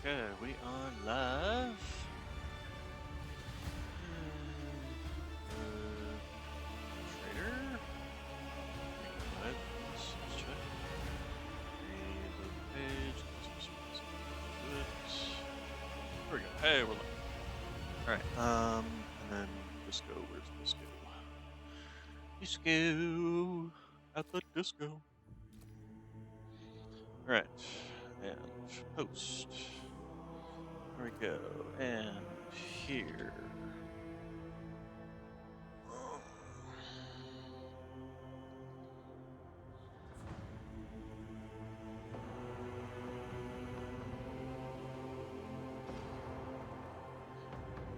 Okay, we are live. Trader. Let me go ahead. Let's check. Reload page. Good. There we go. Hey, we're live. All right. And then disco. Where's disco? Disco at the disco. All right. And post. There we go. And here.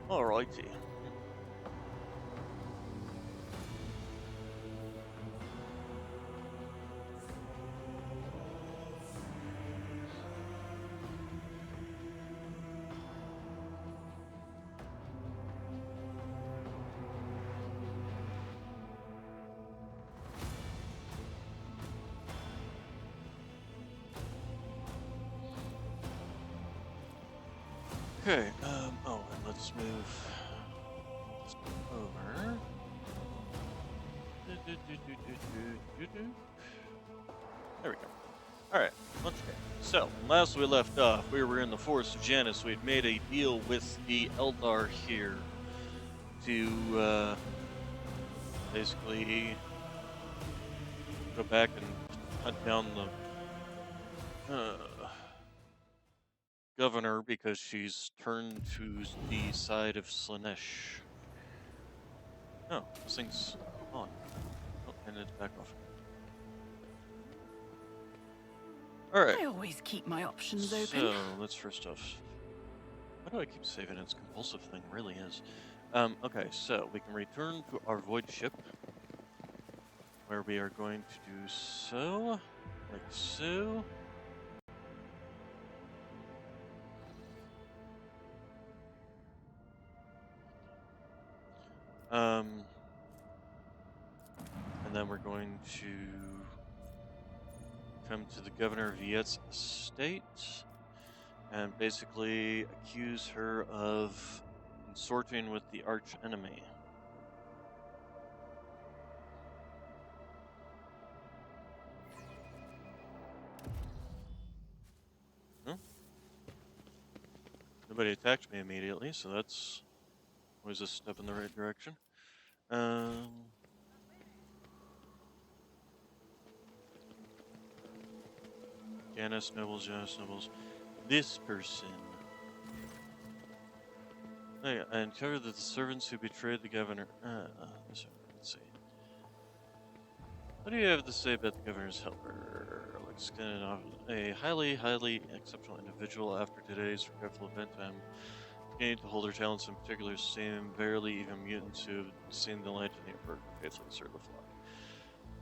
Alrighty. Okay, oh, and let's move this over. There we go. Alright, once again. So, last we left off, we were in the Forest of Janus. We'd made a deal with the Eldar here to, basically go back and hunt down the, governor because she's turned to the side of Slaanesh. Oh, this thing's on. Oh, and it's back off. Alright. I always keep my options open. So, let's first off. Why do I keep saving? It's a compulsive thing, really is. Okay, so we can return to our void ship, where we are going to do so, like so. And then we're going to come to the governor of Yet's estate and basically accuse her of consorting with the arch enemy. Huh? Nobody attacked me immediately, so that's always a step in the right direction. Janus nobles, This person. Oh, yeah, I uncovered that the servants who betrayed the governor. Let's see. What do you have to say about the governor's helper? Looks kind of a highly exceptional individual. After today's regretful event, I'm beginning to hold her talents in particular esteem. Verily, even mutants who have seen the light in the emperor faithfully serve the flock.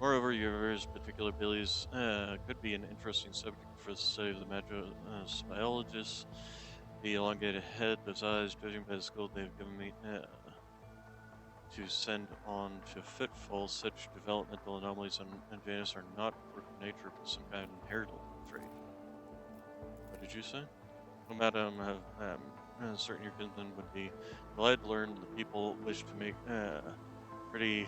Moreover, your various particular abilities could be an interesting subject for the study of the biologists. The elongated head, those eyes, judging by the skill they've given me to send on to fitful, such developmental anomalies in Janus are not a quirk of nature, but some kind of inherited trait. What did you say? No matter certain your kinsman would be glad to learn the people wish to make pretty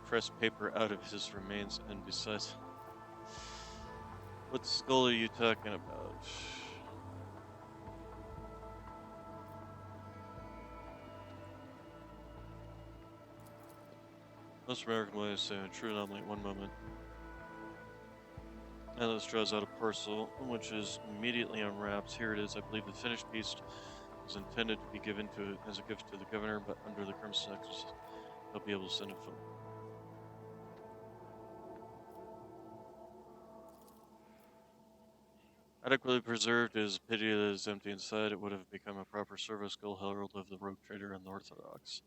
pressed paper out of his remains, and besides, what skull are you talking about? Most American way of saying a true anomaly. One moment. Now this draws out a parcel, which is immediately unwrapped. Here it is. I believe the finished piece was intended to be given to as a gift to the governor, but under the current circumstances, they'll be able to send it from. Adequately preserved, it is a pity that it is empty inside. It would have become a proper service skull herald of the rogue trader and the Orthodox.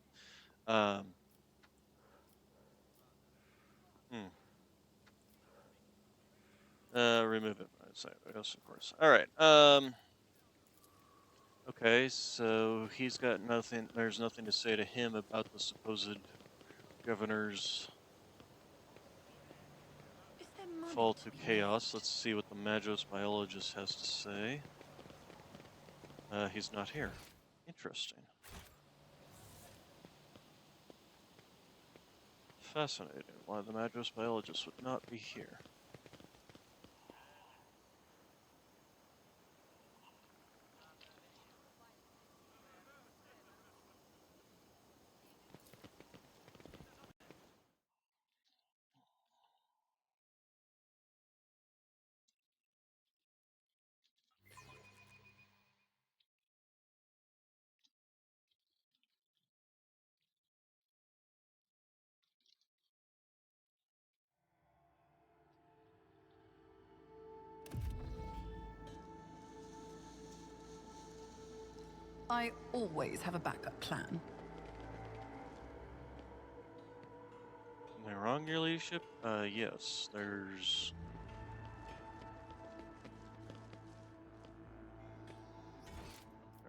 Remove it. Yes, of course. All right. Okay, so he's got nothing. There's nothing to say to him about the supposed governor's fall to chaos. Let's see what the Magos biologist has to say. He's not here. Interesting. Fascinating. Why the Madras biologist would not be here. I always have a backup plan. Am I wrong, your leadership? Yes. There's...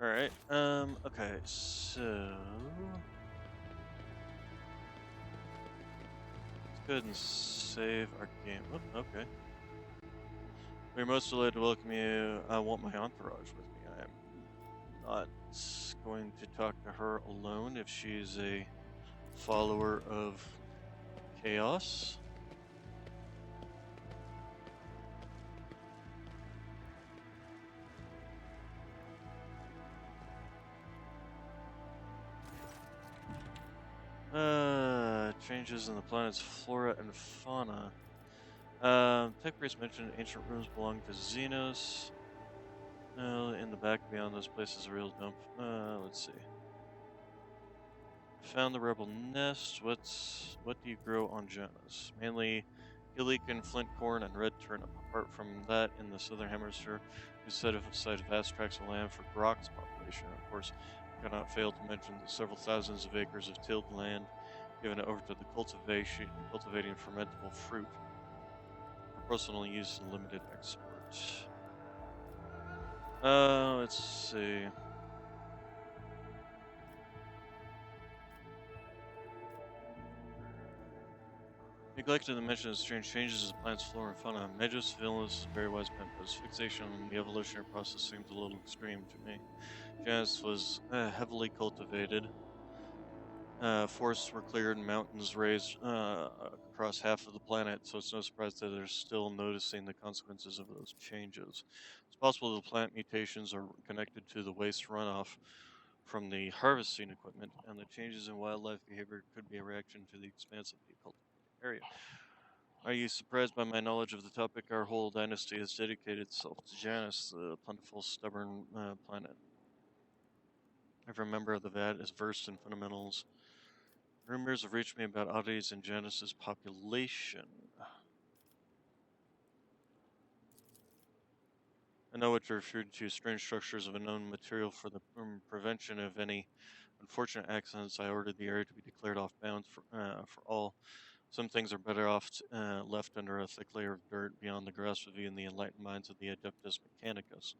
Alright, okay, so... Let's go ahead and save our game. Oop, okay. We're most delighted to welcome you. I want my entourage with me. I am not going to talk to her alone if she's a follower of chaos. Changes in the planet's flora and fauna. Tech Priest mentioned ancient ruins belonging to Xenos. In the back beyond those places, a real dump. Let's see. Found the rebel nest. What do you grow on Janus? Mainly hilly and flint corn and red turnip. Apart from that, in the southern hemisphere, we set aside vast tracts of land for Grok's population. Of course, we cannot fail to mention the several thousands of acres of tilled land given over to the cultivating fermentable fruit for personal use and limited export. Let's see. Neglected to mention the strange changes in the planet's flora and fauna. Medus Villainous very wise Pempos. Fixation on the evolutionary process seems a little extreme to me. Janus was heavily cultivated. Forests were cleared and mountains raised across half of the planet, so it's no surprise that they're still noticing the consequences of those changes. It's possible the plant mutations are connected to the waste runoff from the harvesting equipment, and the changes in wildlife behavior could be a reaction to the expanse of the cultivated area. Are you surprised by my knowledge of the topic? Our whole dynasty has dedicated itself to Janus, the plentiful, stubborn planet. Every member of the VAT is versed in fundamentals. Rumors have reached me about oddities in Janus's population. I know what you're referring to, strange structures of unknown material for the prevention of any unfortunate accidents. I ordered the area to be declared off bounds for all. Some things are better off left under a thick layer of dirt beyond the grasp of even the enlightened minds of the Adeptus Mechanicus.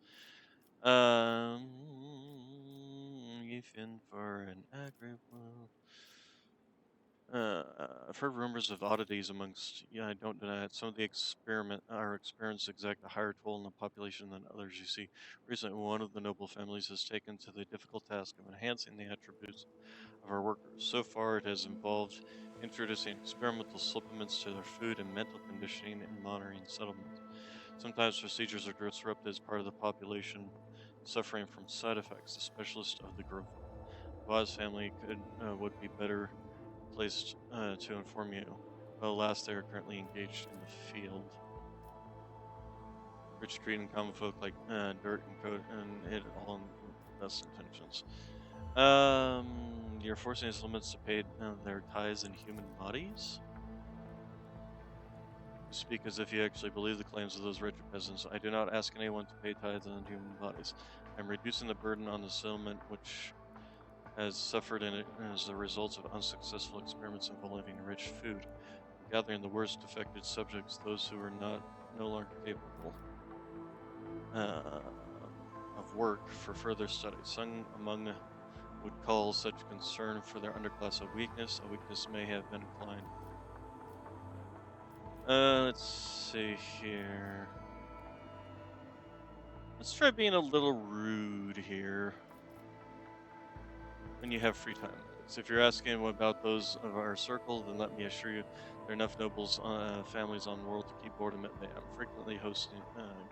Even for an agri-world. I've heard rumors of oddities amongst. Yeah, I don't deny it. Some of the experiments exact a higher toll on the population than others. You see, recently one of the noble families has taken to the difficult task of enhancing the attributes of our workers. So far, it has involved introducing experimental supplements to their food and mental conditioning in monitoring settlements. Sometimes procedures are disrupted as part of the population suffering from side effects. The specialist of the Vaz family would be better placed to inform you. But alas, they are currently engaged in the field. Rich treating common folk like dirt and coat, and it all in best intentions. You're forcing these limits to pay their tithes in human bodies? You speak as if you actually believe the claims of those wretched peasants. I do not ask anyone to pay tithes in human bodies. I'm reducing the burden on the settlement, which has suffered as a result of unsuccessful experiments involving rich food, gathering the worst affected subjects, those who are no longer capable of work for further study. Some among would call such concern for their underclass a weakness. A weakness may have been inclined. Let's see here. Let's try being a little rude here when you have free time. So if you're asking about those of our circle, then let me assure you, there are enough nobles, families on the world to keep boredom at bay. I'm frequently hosting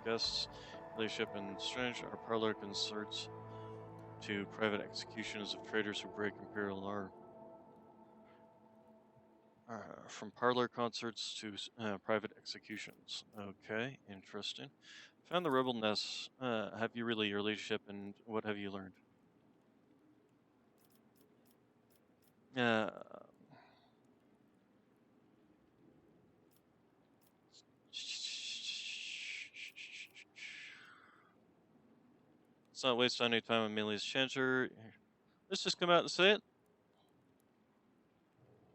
guests, leadership, and strange. Our parlor concerts to private executions of traitors who break imperial law. From parlor concerts to private executions. Okay, interesting. Found the rebel nests. Have you really your leadership, and what have you learned? Uh, let's not waste any time on Amelia's chancer. Let's just come out and say it.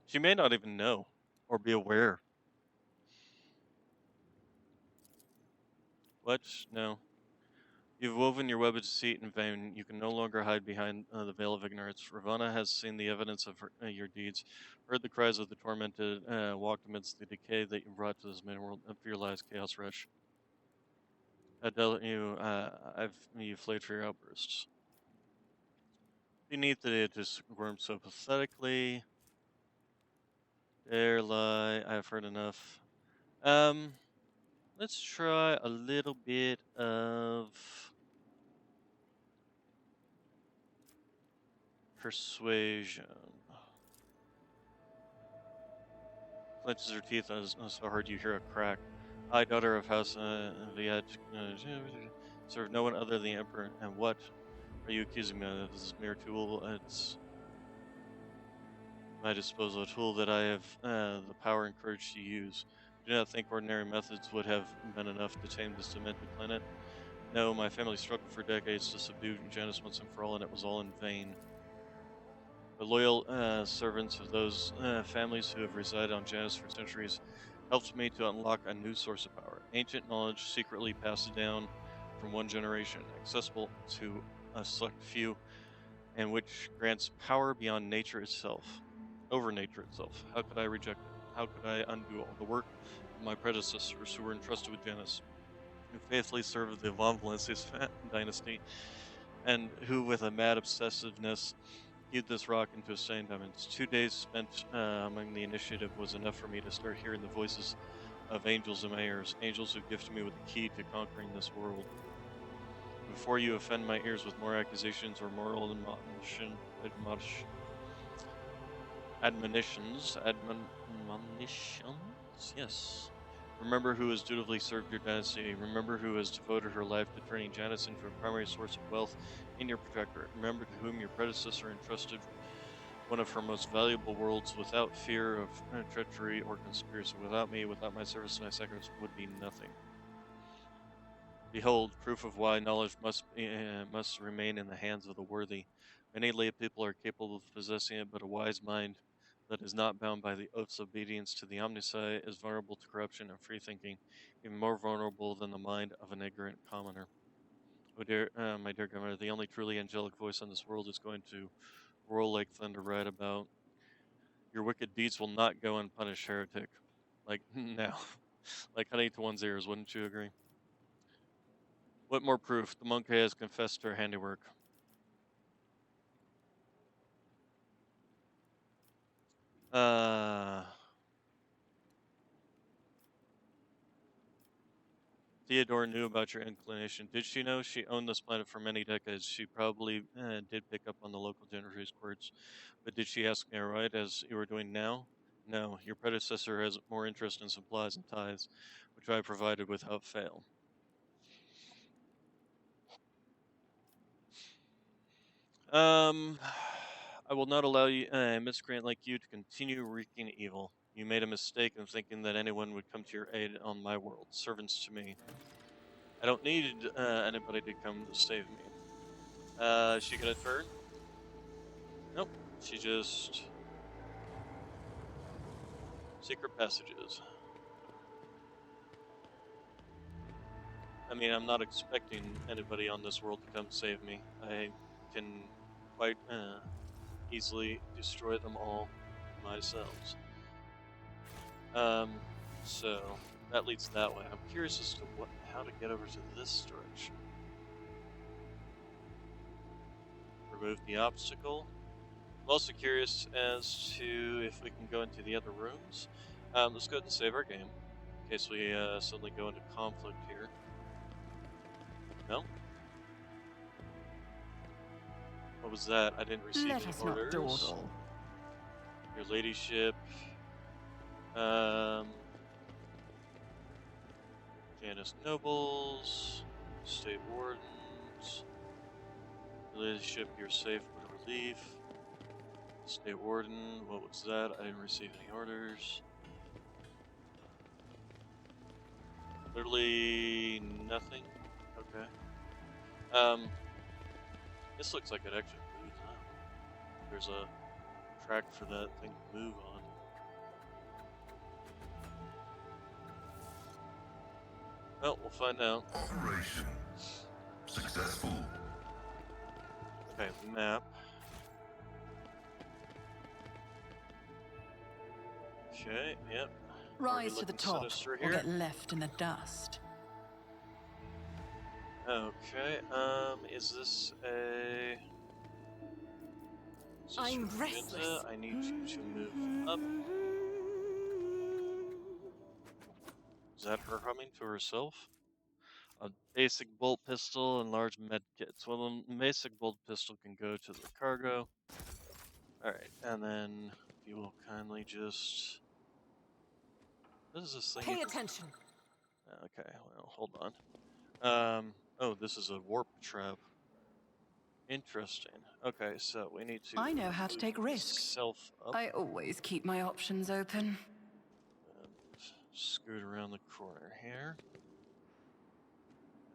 She may not even know or be aware. What? No. You've woven your web of deceit in vain. You can no longer hide behind the veil of ignorance. Ravana has seen the evidence of your deeds, heard the cries of the tormented, walked amidst the decay that you brought to this main world. Up for your lives, Chaos Wretch. You flayed for your outbursts. Beneath it, it just wormed so pathetically. Dare lie, I have heard enough. Um, let's try a little bit of persuasion. Clenches her teeth so hard you hear a crack. I, daughter of House Viet, serve no one other than the Emperor. And what are you accusing me of? This is mere tool. It's my disposal, a tool that I have the power and courage to use. Do not think ordinary methods would have been enough to tame this demented planet. No, my family struggled for decades to subdue Janus once and for all, and it was all in vain. The loyal servants of those families who have resided on Janus for centuries helped me to unlock a new source of power. Ancient knowledge secretly passed down from one generation, accessible to a select few, and which grants power beyond nature itself, over nature itself. How could I reject it? How could I undo all the work of my predecessors who were entrusted with Janus, who faithfully served the Von Valencia's dynasty, and who, with a mad obsessiveness, hewed this rock into a sane diamonds. 2 days spent among the initiative was enough for me to start hearing the voices of angels and mayors, angels who gifted me with the key to conquering this world. Before you offend my ears with more accusations or moral admonitions, yes. Remember who has dutifully served your dynasty. Remember who has devoted her life to turning Janus into a primary source of wealth in your protectorate. Remember to whom your predecessor entrusted one of her most valuable worlds without fear of treachery or conspiracy. Without me, without my service, my sacrifice would be nothing. Behold, proof of why knowledge must remain in the hands of the worthy. Many lay people are capable of possessing it, but a wise mind that is not bound by the oaths of obedience to the omnisci is vulnerable to corruption and free thinking, even more vulnerable than the mind of an ignorant commoner. Oh dear, my dear Governor, the only truly angelic voice on this world is going to roll like thunder right about. Your wicked deeds will not go unpunished, heretic. Like, now. Like honey to one's ears, wouldn't you agree? What more proof? The monk has confessed her handiwork. Uh, Theodore knew about your inclination. Did she know? She owned this planet for many decades. She probably did pick up on the local gentry's quirks. But did she ask me right, as you are doing now? No, your predecessor has more interest in supplies and tithes, which I provided without fail. Um, I will not allow you, a miscreant like you to continue wreaking evil. You made a mistake in thinking that anyone would come to your aid on my world. Servants to me. I don't need anybody to come to save me. Is she gonna turn? Nope. She just secret passages. I mean, I'm not expecting anybody on this world to come save me. I can quite easily destroy them all myself. So that leads that way. I'm curious as to how to get over to this direction. remove the obstacle. I'm also curious as to if we can go into the other rooms. Let's go ahead and save our game, in case we suddenly go into conflict here. No? What was that? I didn't receive Let any us not orders. dawdle. Your ladyship. Janice Nobles. State Wardens. Your ladyship, you're safe with relief. State Warden, what was that? I didn't receive any orders. Literally nothing. Okay. This looks like it actually moves on. There's a track for that thing to move on. Well, we'll find out. Operation successful. Okay, map. Okay, yep. Rise to the top, Sinister or here. get left in the dust. Okay, is this a... is this I'm Magenta? restless. I need you to move up. Is that her humming to herself? A basic bolt pistol and large med kits. Well, the basic bolt pistol can go to the cargo. Alright, and then if you will kindly just... What is this thing? Pay attention. Okay, well, hold on. Oh, this is a warp trap. Interesting. Okay, so we need to... I know how to take risks. Self up I always keep my options open. and scoot around the corner here.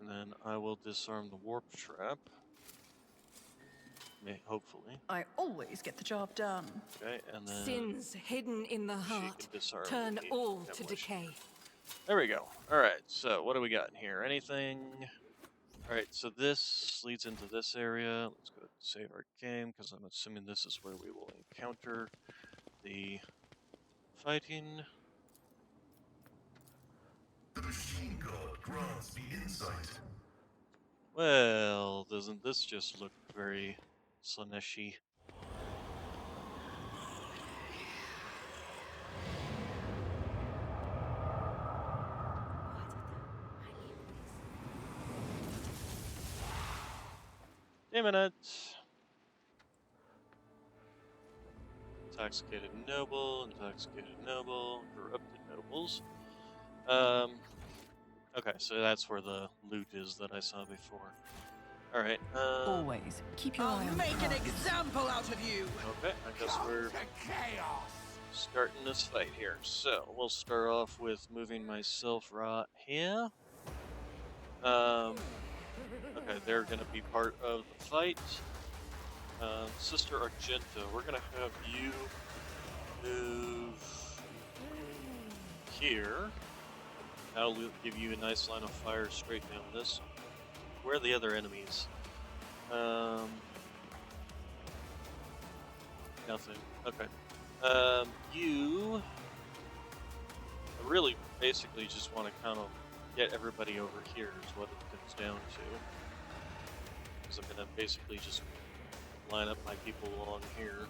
And then I will disarm the warp trap. Hopefully. I always get the job done. Okay, and then... Sins hidden in the she heart can disarm turn the all to demolition. decay. There we go. Alright, so what do we got in here? Anything? Alright, so this leads into this area. Let's go ahead and save our game, because I'm assuming this is where we will encounter the fighting. The machine god grants me insight. Well, doesn't this just look very Slaanesh-y? Damn it! Intoxicated noble, corrupted nobles. Okay, so that's where the loot is that I saw before. Alright, Always keep your eye I'll on make an target. example out of you! okay, I guess we're chaos! starting this fight here. So, we'll start off with moving myself right here. Okay, they're gonna be part of the fight. Sister Argento, we're gonna have you move here. That'll give you a nice line of fire straight down this. Where are the other enemies? Nothing. Okay. You really basically just want to kind of get everybody over here is what it comes down to. Because I'm going to basically just line up my people along here.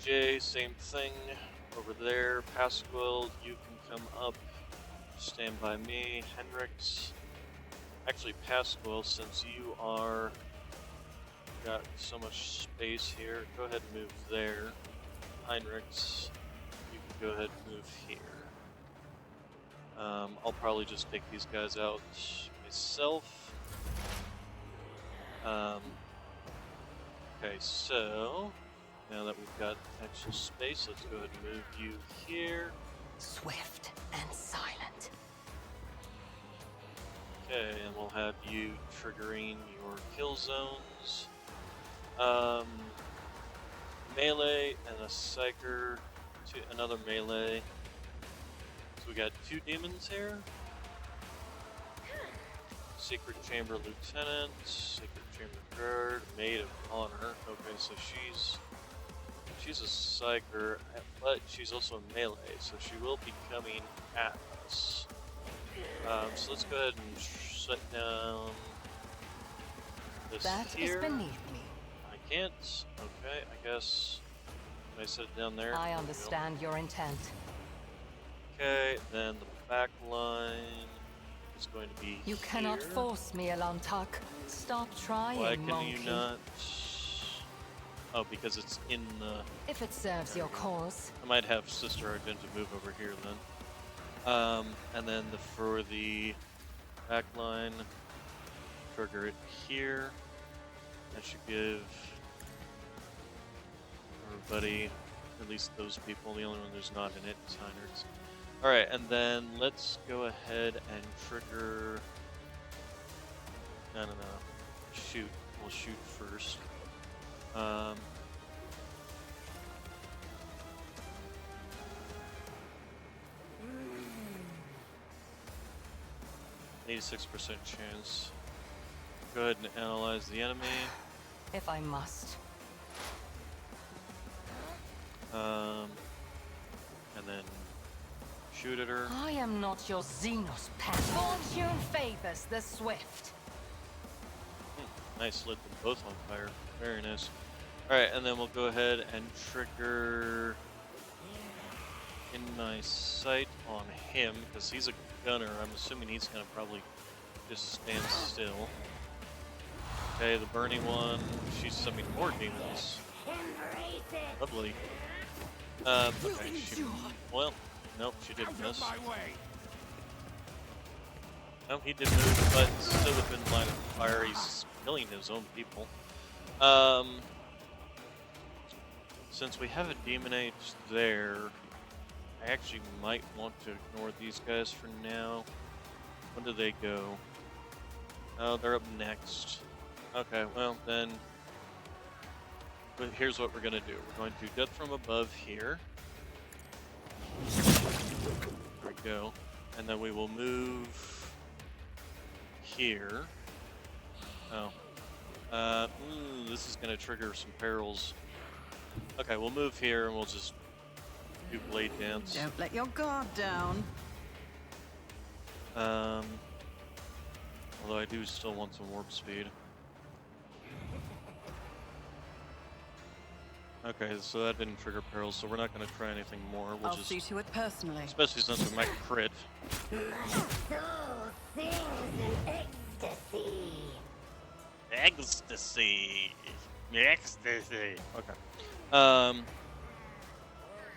Jay, same thing. Over there. Pasquale, you can come up. Stand by me. Hendrix. Actually, Pasquale, since you are... got so much space here, go ahead and move there. Heinrichs, you can go ahead and move here. I'll probably just take these guys out myself. Okay, so now that we've got actual space, let's go ahead and move you here. Swift and silent. Okay, and we'll have you triggering your kill zones. Melee and a psyker to another melee. So we got two demons here. Secret Chamber Lieutenant, Secret Chamber Guard, Maid of Honor. Okay, so she's a psyker, but she's also a melee, so she will be coming at us. So let's go ahead and set down this That is here. beneath me. I can't. Okay, I guess. Can I set it down there? I There we go. understand your intent. Okay, then the back line is going to be You cannot here. force me, Elantak. Stop trying, Why can monkey. you not? Oh, because it's in the... If it serves your cause. I might have Sister Argenta move over here then. And then for the back line, trigger it here. That should give everybody, at least those people, the only one who's not in it is Heinrichs. Alright, and then let's go ahead and trigger... No. Shoot. We'll shoot first. 86% chance. Go ahead and analyze the enemy. If I must. And then shoot at her. I am not your Xenos pet. Fortune favors the swift. Nice, lit them both on fire. Very nice. Alright, and then we'll go ahead and trigger in my sight on him, because he's a gunner. I'm assuming he's gonna probably just stand still. Okay, the burning one, she's summoning more demons. Lovely. Okay, well, nope, she didn't miss. No, he did move, but still within line of fire. He's killing his own people. Since we have a Demonite there, I actually might want to ignore these guys for now. When do they go? Oh, they're up next. Okay, well then, but here's what we're gonna do. We're going to Death from Above here. There we go. And then we will move here. Oh. This is gonna trigger some perils. Okay, we'll move here and we'll just do Blade Dance. Don't let your guard down. Although I do still want some warp speed. Okay, so that didn't trigger perils, so we're not going to try anything more. We'll I'll just, see to it personally. especially since we might crit. Ecstasy. Ecstasy. Okay.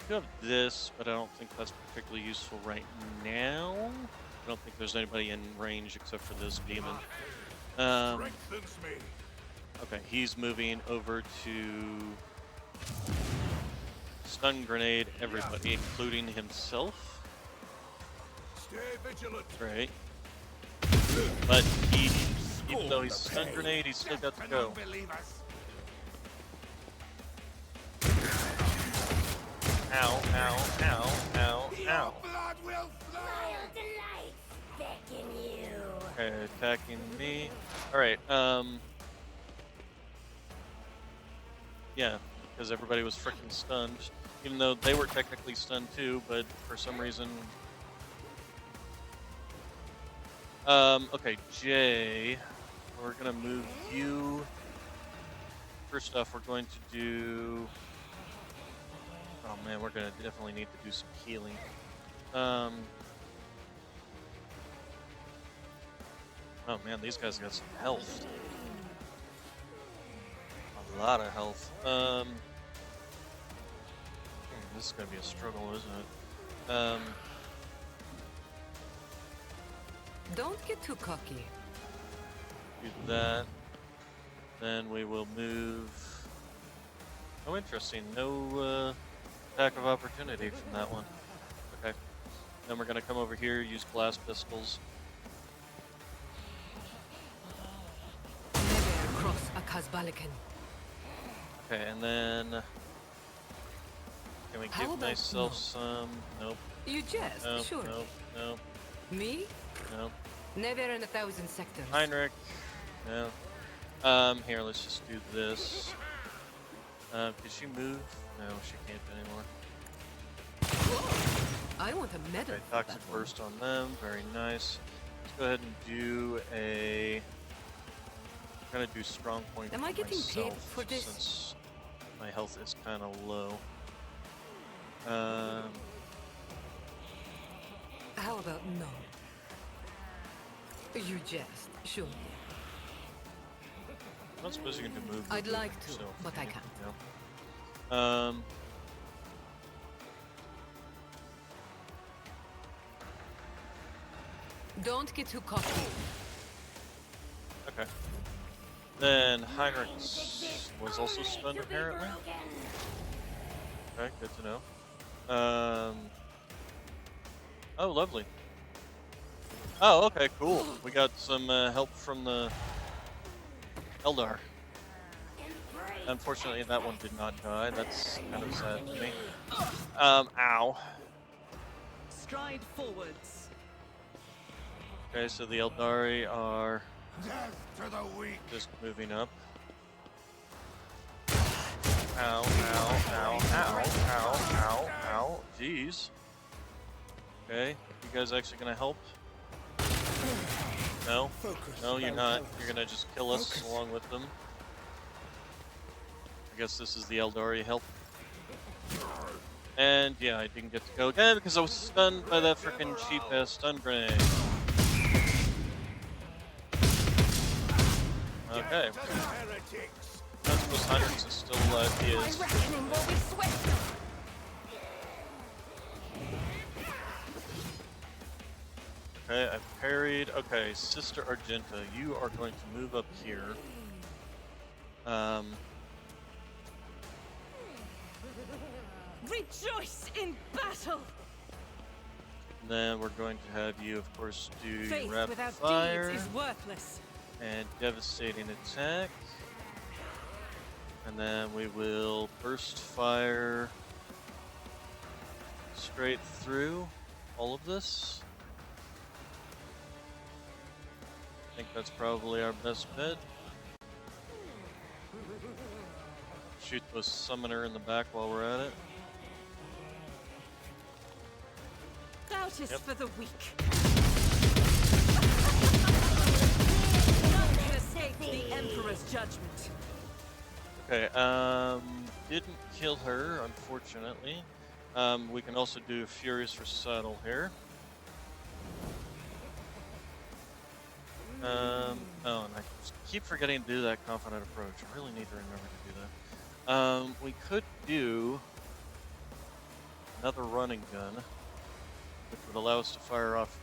You have this, but I don't think that's particularly useful right now. I don't think there's anybody in range except for this demon. Strengthens me. Okay, he's moving over to stun grenade everybody, including himself. Stay vigilant. Right. But he, even though he's a stun grenade, he's still got to go. Ow, ow, ow, ow, ow. Blood will flow. Okay, attacking me. Alright, yeah, because everybody was freaking stunned. Even though they were technically stunned too, but for some reason... okay, Jay, we're gonna move you. First off, we're going to do... Oh man, we're gonna definitely need to do some healing. Oh man, these guys got some health. A lot of health. This is gonna be a struggle, isn't it? Don't get too cocky. Do that. Then we will move. Oh, interesting. No attack of opportunity from that one. Okay. Then we're gonna come over here, use blast pistols. Never cross a Kazbalikan. Okay, and then can we How give about myself no? some? Nope. You jest, Nope. sure. Nope. Nope. Me? Nope. Never in 1,000 sectors. Heinrich. No. Here, let's just do this. Can she move? No, she can't anymore. I want a medal. Okay, for toxic that one. burst on them. Very nice. Let's go ahead and do a gonna do strong point Am I for getting paid myself for this? since my health is kind of low. How about no? You jest, surely. I'm not supposed to do move. I'd like to, so, but I can't. Yeah. Don't get too cocky. Okay. Then Heinrich was also stunned apparently. Okay, good to know. Oh, lovely. Oh, okay, cool. We got some help from the Eldar. Unfortunately, that one did not die. That's kind of sad to me. Ow. Stride forwards. Okay, so the Eldari are Death to the weak. just moving up. Ow, ow, ow, ow, ow, ow, ow. Jeez. Okay, you guys actually gonna help? No? No, you're not. You're gonna just kill us along with them. I guess this is the Eldari help. And yeah, I didn't get to go again because I was stunned by that freaking cheap ass stun grenade. Okay. Those hundreds is still he My is. reckoning will be swift. Okay, I parried. Okay, Sister Argenta, you are going to move up here. Rejoice in battle. Then we're going to have you, of course, do Faith rapid without fire deeds is worthless. and devastating attack. And then we will burst fire straight through all of this. I think that's probably our best bet. Shoot the summoner in the back while we're at it. Doubt is Yep. for the weak. Okay, None can escape the Emperor's judgment. didn't kill her, unfortunately. We can also do Furious Recital here. Oh, and I just keep forgetting to do that Confident Approach. I really need to remember to do that. We could do another running gun, which would allow us to fire off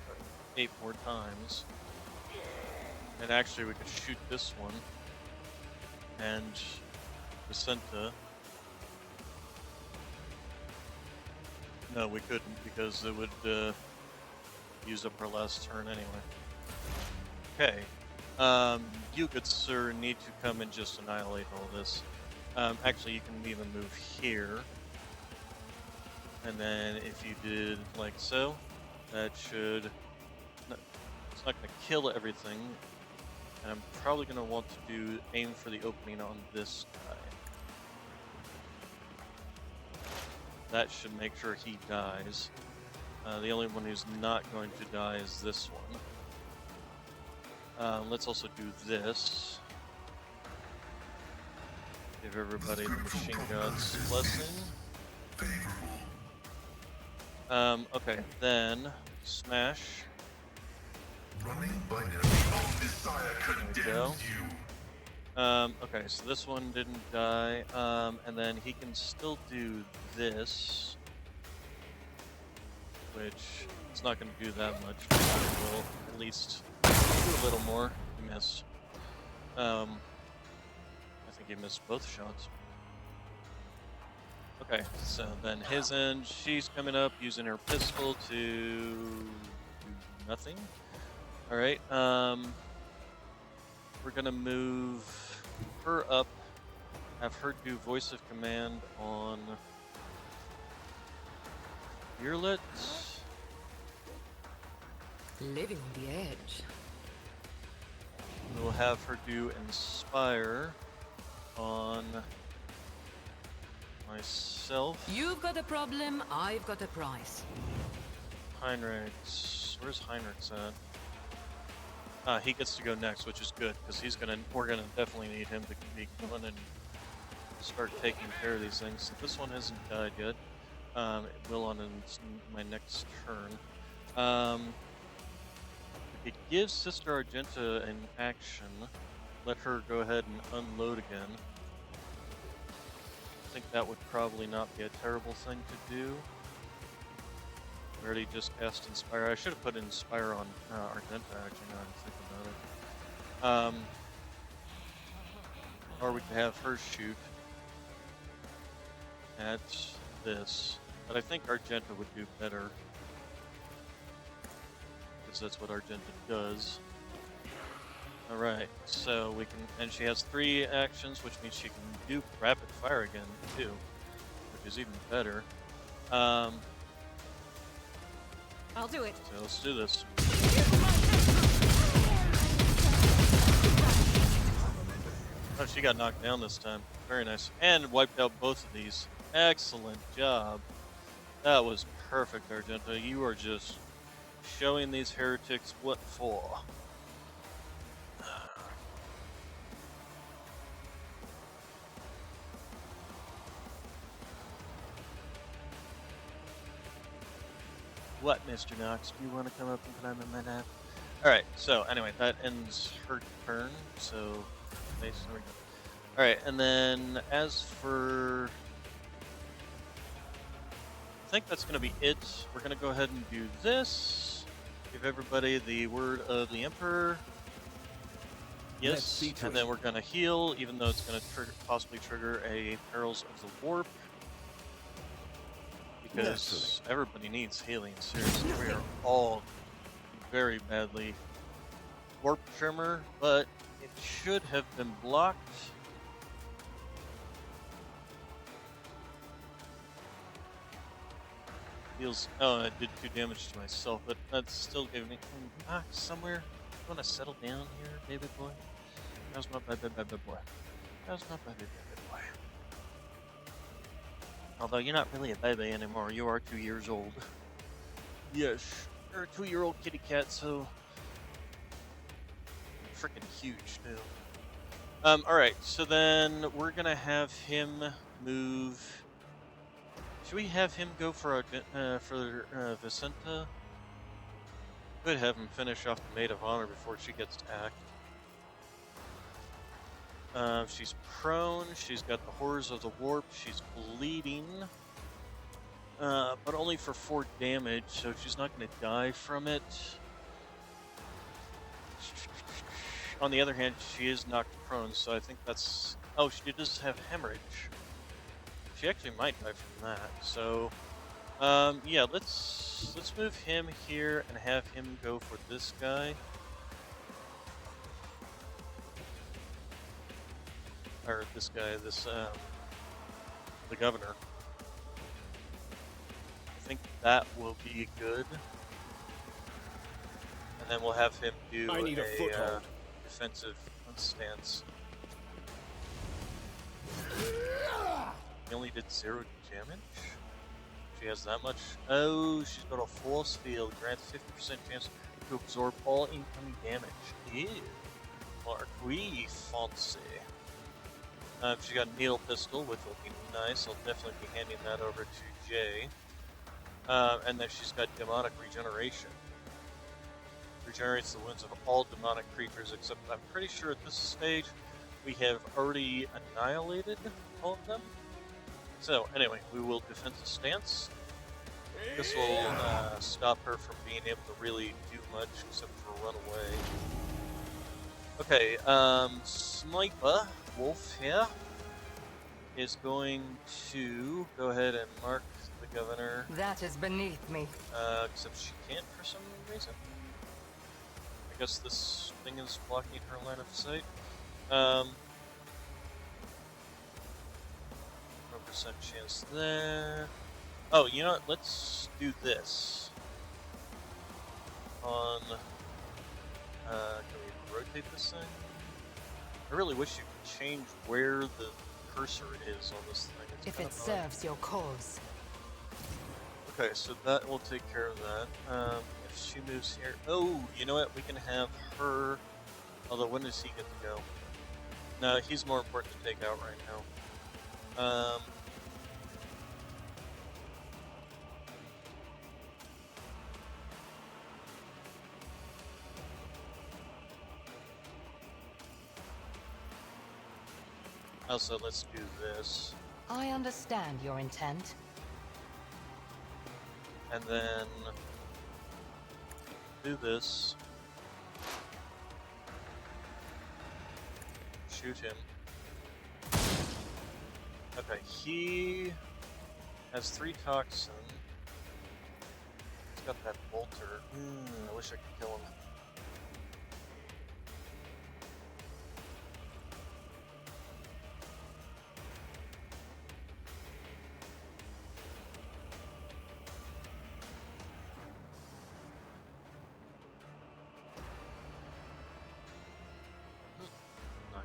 8 more times. And actually, we could shoot this one. And Vicenta. No, we couldn't because it would use up our last turn anyway. Okay. You, good sir, need to come and just annihilate all this. Actually, you can even move here. And then if you did like so, that should... No, it's not going to kill everything. And I'm probably going to want to aim for the opening on this guy. That should make sure he dies. The only one who's not going to die is this one. Let's also do this. Give everybody the machine god's blessing. Okay, then smash. Running binary. Oh, Messiah There we go. condemns you. Okay, so this one didn't die. And then he can still do this, which it's not going to do that much, but it will at least do a little more. He missed. I think he missed both shots. Okay, so then his end, she's coming up using her pistol to do nothing. Alright, we're gonna move her up, have her do voice of command on Earlet. Living on the edge. We'll have her do inspire on myself. You've got a problem, I've got a prize. Heinrich's. Where's Heinrich's at? He gets to go next, which is good because we're gonna definitely need him to be going and start taking care of these things. So this one hasn't died yet. It will on my next turn. If it gives Sister Argenta an action, let her go ahead and unload again. I think that would probably not be a terrible thing to do. I already just cast Inspire. I should have put Inspire on Argenta, actually, now I'm thinking about it. Or we could have her shoot at this. But I think Argenta would do better. Because that's what Argenta does. Alright, so we can, and she has 3 actions, which means she can do rapid fire again, too. Which is even better. I'll do it. So let's do this. Oh, she got knocked down this time. Very nice. And wiped out both of these. Excellent job. That was perfect, Argenta. You are just showing these heretics what for. What, Mr. Knox? Do you want to come up and climb in my lap? Alright, so anyway, that ends her turn, so nice, there we go. Alright, and then as for, I think that's going to be it. We're going to go ahead and do this. Give everybody the word of the Emperor. Yes, and then we're going to heal, even though it's going to possibly trigger a Perils of the Warp. Because everybody needs healing, seriously. We are all very badly warp trimmer, but it should have been blocked. Feels, oh, I did 2 damage to myself, but that's still giving me somewhere. You want to settle down here, baby boy? How's my baby boy? How's my baby boy? Although you're not really a baby anymore, you are 2 years old. Yes, you're a 2-year-old kitty cat, so freaking huge too. Alright, so then we're gonna have him move. Should we have him go for Vicenta? Could have him finish off the Maid of Honor before she gets attacked. She's prone, she's got the Horrors of the Warp, she's bleeding, but only for 4 damage, so she's not going to die from it. On the other hand, she is knocked prone, so I think that's... Oh, she does have Hemorrhage. She actually might die from that, so... yeah, let's move him here and have him go for this guy. Or this guy, the governor. I think that will be good. And then we'll have him do a defensive stance. He only did 0 damage? She has that much? Oh, she's got a force field. Grants 50% chance to absorb all incoming damage. Ew. Marquis fancy. She got a needle pistol, which will be nice. I'll definitely be handing that over to Jay. And then she's got demonic regeneration. Regenerates the wounds of all demonic creatures, except I'm pretty sure at this stage we have already annihilated all of them. So anyway, we will defensive stance. This will stop her from being able to really do much except for run away. Okay, Sniper Wolf here is going to go ahead and mark the governor. That is beneath me. Except she can't for some reason. I guess this thing is blocking her line of sight. 1% chance there. Oh, you know what? Let's do this. On, can we rotate this thing? I really wish you could change where the cursor is on this thing. It's If kind it of annoying. serves your cause. Okay, so that will take care of that. If she moves here. Oh, you know what? We can have her. Although, when does he get to go? No, he's more important to take out right now. Also, let's do this. I understand your intent. And then do this. Shoot him. Okay, he has 3 toxin. He's got that bolter. I wish I could kill him.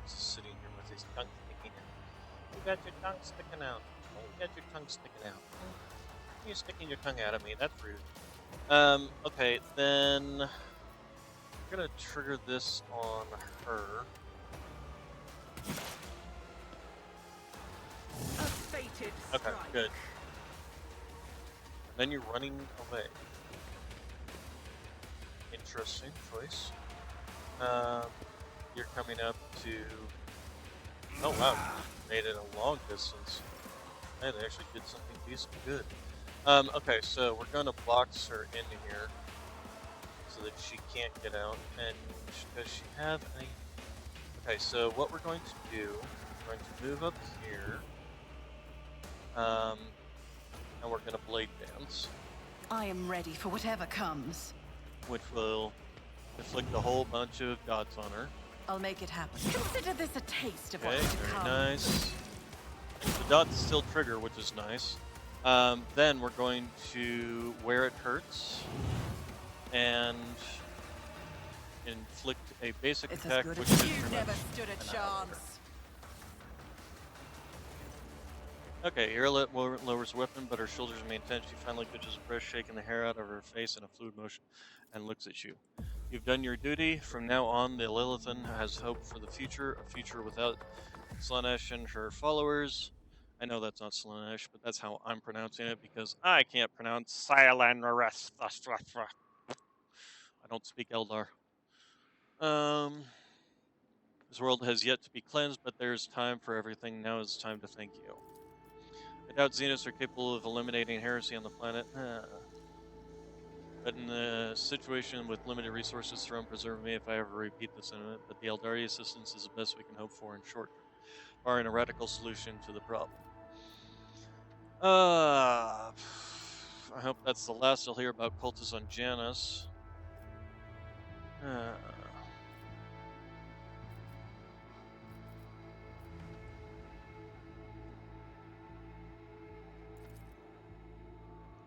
He's sitting here with his tongue sticking out. You got your tongue sticking out. You got your tongue sticking out. You're sticking your tongue out at me. That's rude. Okay, then I'm gonna trigger this on her. A fated Okay, strike. good. Then you're running away. Interesting choice. You're coming up to... Oh wow, made it a long distance. Hey, they actually did something decent good. Okay, so we're gonna box her in here so that she can't get out. And does she have any... Okay, so what we're going to do, we're going to move up here. And we're gonna blade dance, I am ready for whatever comes. which will inflict a whole bunch of dots on her. I'll make it happen. Consider this a taste of Okay, what's to very come. nice. The dots still trigger, which is nice. Then we're going to where it hurts and inflict a basic It's attack, as good which as is you pretty never much stood a annihilator. chance. Okay, Airlet lowers weapon, but her shoulders remain tense. She finally catches a breath, shaking the hair out of her face in a fluid motion, and looks at you. You've done your duty. From now on, the Lilithan has hope for the future, a future without Slaanesh and her followers. I know that's not Slaanesh, but that's how I'm pronouncing it because I can't pronounce Slaanesh. I don't speak Eldar. This world has yet to be cleansed, but there's time for everything. Now is time to thank you. I doubt Xenos are capable of eliminating heresy on the planet. But in the situation with limited resources, Throne preserve me if I ever repeat this incident. But the Eldari assistance is the best we can hope for in short term, barring a radical solution to the problem. I hope that's the last I'll hear about cultists on Janus.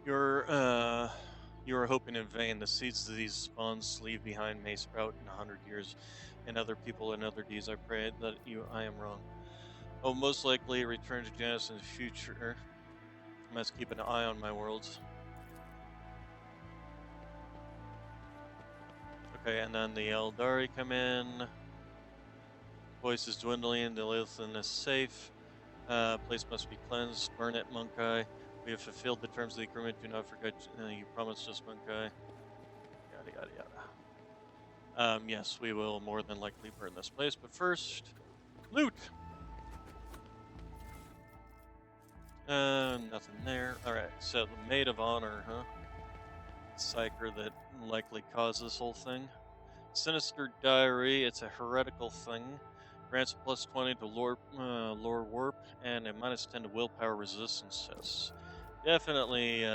You are hoping in vain. The seeds of these spawns leave behind may sprout in 100 years, and other people and other deeds. I pray that I am wrong. I will most likely return to Janus in the future. I must keep an eye on my worlds. Okay, and then the Eldari come in. Voice is dwindling. The Lilithan is safe. Place must be cleansed. Burn it, Monkai. We have fulfilled the terms of the agreement. Do not forget you promised us, Monkai. Yada yada yada. Yes, we will more than likely burn this place, but first, loot. Nothing there. All right, so the Maid of Honor, huh? Psyker that likely caused this whole thing. Sinister Diary. It's a heretical thing. Grants plus 20 to lore warp and a minus 10 to willpower resistance tests. Definitely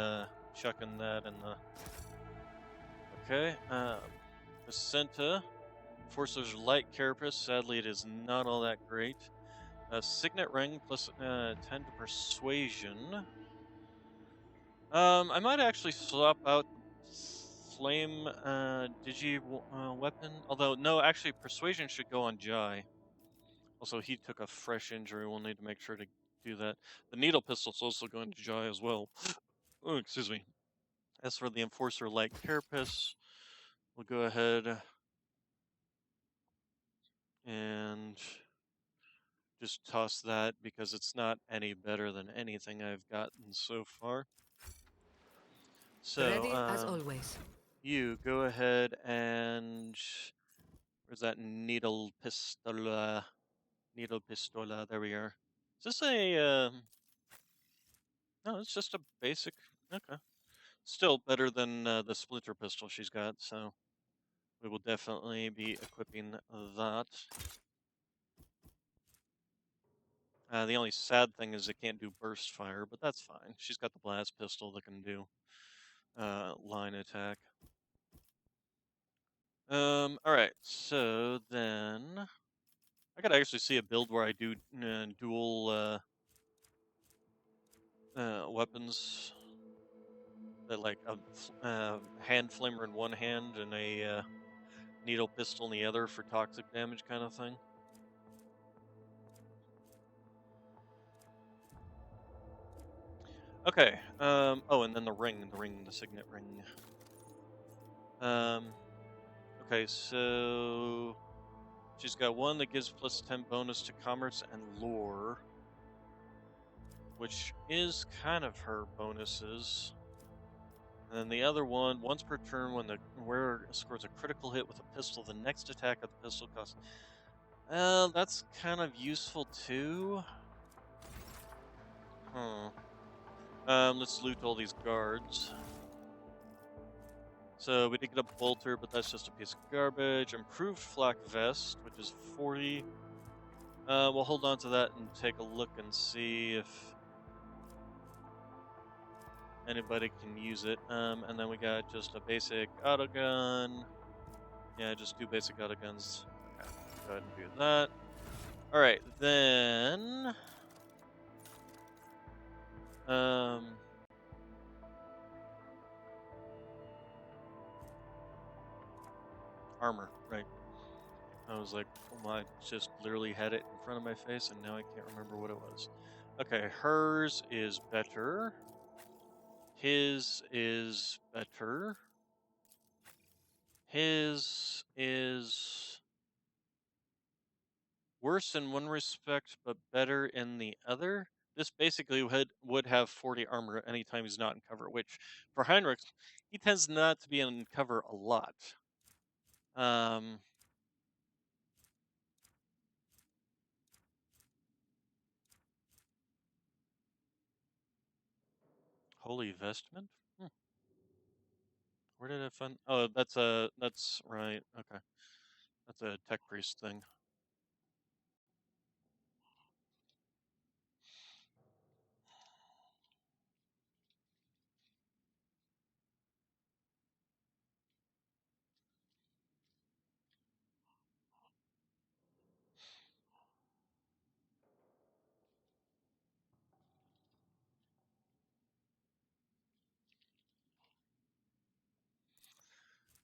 chucking that in the... Okay, Vicenta. Forcer's Light Carapace. Sadly, it is not all that great. Signet Ring plus 10 to Persuasion. I might actually swap out Flame Digi weapon. Although, no, actually, Persuasion should go on Jai. Also, he took a fresh injury. We'll need to make sure to do that. The Needle Pistol's also going to Jai as well. Oh, excuse me. As for the Enforcer Light Carapace, we'll go ahead and just toss that because it's not any better than anything I've gotten so far. So, Ready as always. you go ahead and where's that needle pistola? Needle pistola. There we are. Is this a? No, it's just a basic. Okay. Still better than the splinter pistol she's got. So we will definitely be equipping that. The only sad thing is it can't do burst fire, but that's fine. She's got the blast pistol that can do line attack. All right. So then I could actually see a build where I do dual weapons. That like a hand flamer in one hand and a needle pistol in the other for toxic damage kind of thing. Okay. Oh, and then the signet ring. Okay, so she's got one that gives plus 10 bonus to commerce and lore, which is kind of her bonuses. And then the other one, once per turn, when the wearer scores a critical hit with a pistol, the next attack of the pistol costs. That's kind of useful too. Let's loot all these guards. So we did get a bolter, but that's just a piece of garbage. Improved flak vest, which is 40. We'll hold on to that and take a look and see if anybody can use it. And then we got just a basic auto gun. Yeah, just do basic auto guns. Okay, go ahead and do that. All right, then. Armor, right? I was like, oh my, just literally had it in front of my face, and now I can't remember what it was. Okay, hers is better. His is better. His is worse in one respect, but better in the other. This basically would have 40 armor anytime he's not in cover, which for Heinrich, he tends not to be in cover a lot. Holy vestment? Where did I find? Oh, that's right. Okay, that's a tech priest thing.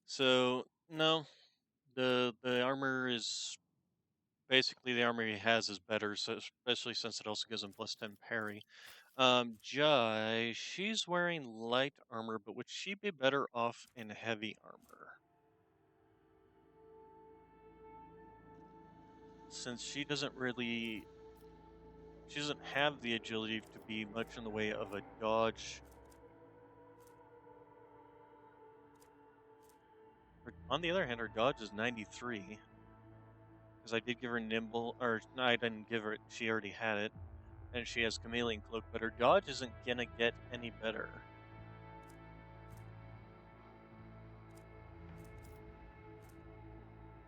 So no, the armor is basically the armor he has is better, so especially since it also gives him plus 10 parry. Jai, she's wearing light armor, but would she be better off in heavy armor? Since she doesn't have the agility to be much in the way of a dodge. On the other hand, her dodge is 93. Because I did give her nimble, or no, I didn't give her it, she already had it. And she has chameleon cloak, but her dodge isn't gonna get any better.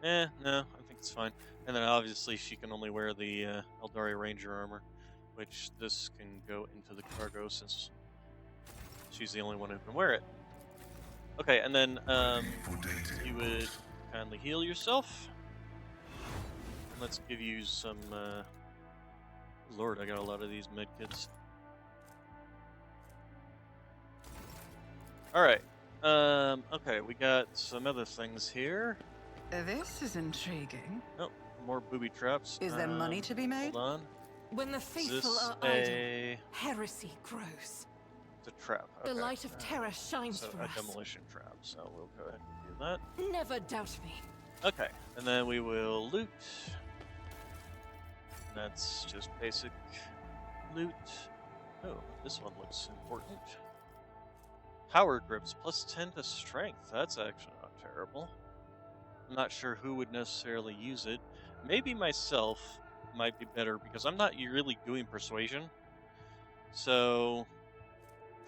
No, I think it's fine. And then obviously she can only wear the Eldari Ranger armor, which this can go into the cargo since she's the only one who can wear it. Okay, and then you would kindly heal yourself. And let's give you some. Lord, I got a lot of these medkits. All right. Okay, we got some other things here. This is intriguing. Oh, more booby traps. Is there money to be made? Hold on. When the Is faithful this are idle, a... heresy grows. It's a trap. The Okay. light of terror shines So for a us. demolition trap. So we'll go ahead and do that. Never doubt me. Okay, and then we will loot. That's just basic loot. Oh, this one looks important. Power grips plus 10 to strength. That's actually not terrible. I'm not sure who would necessarily use it. Maybe myself might be better because I'm not really doing persuasion. So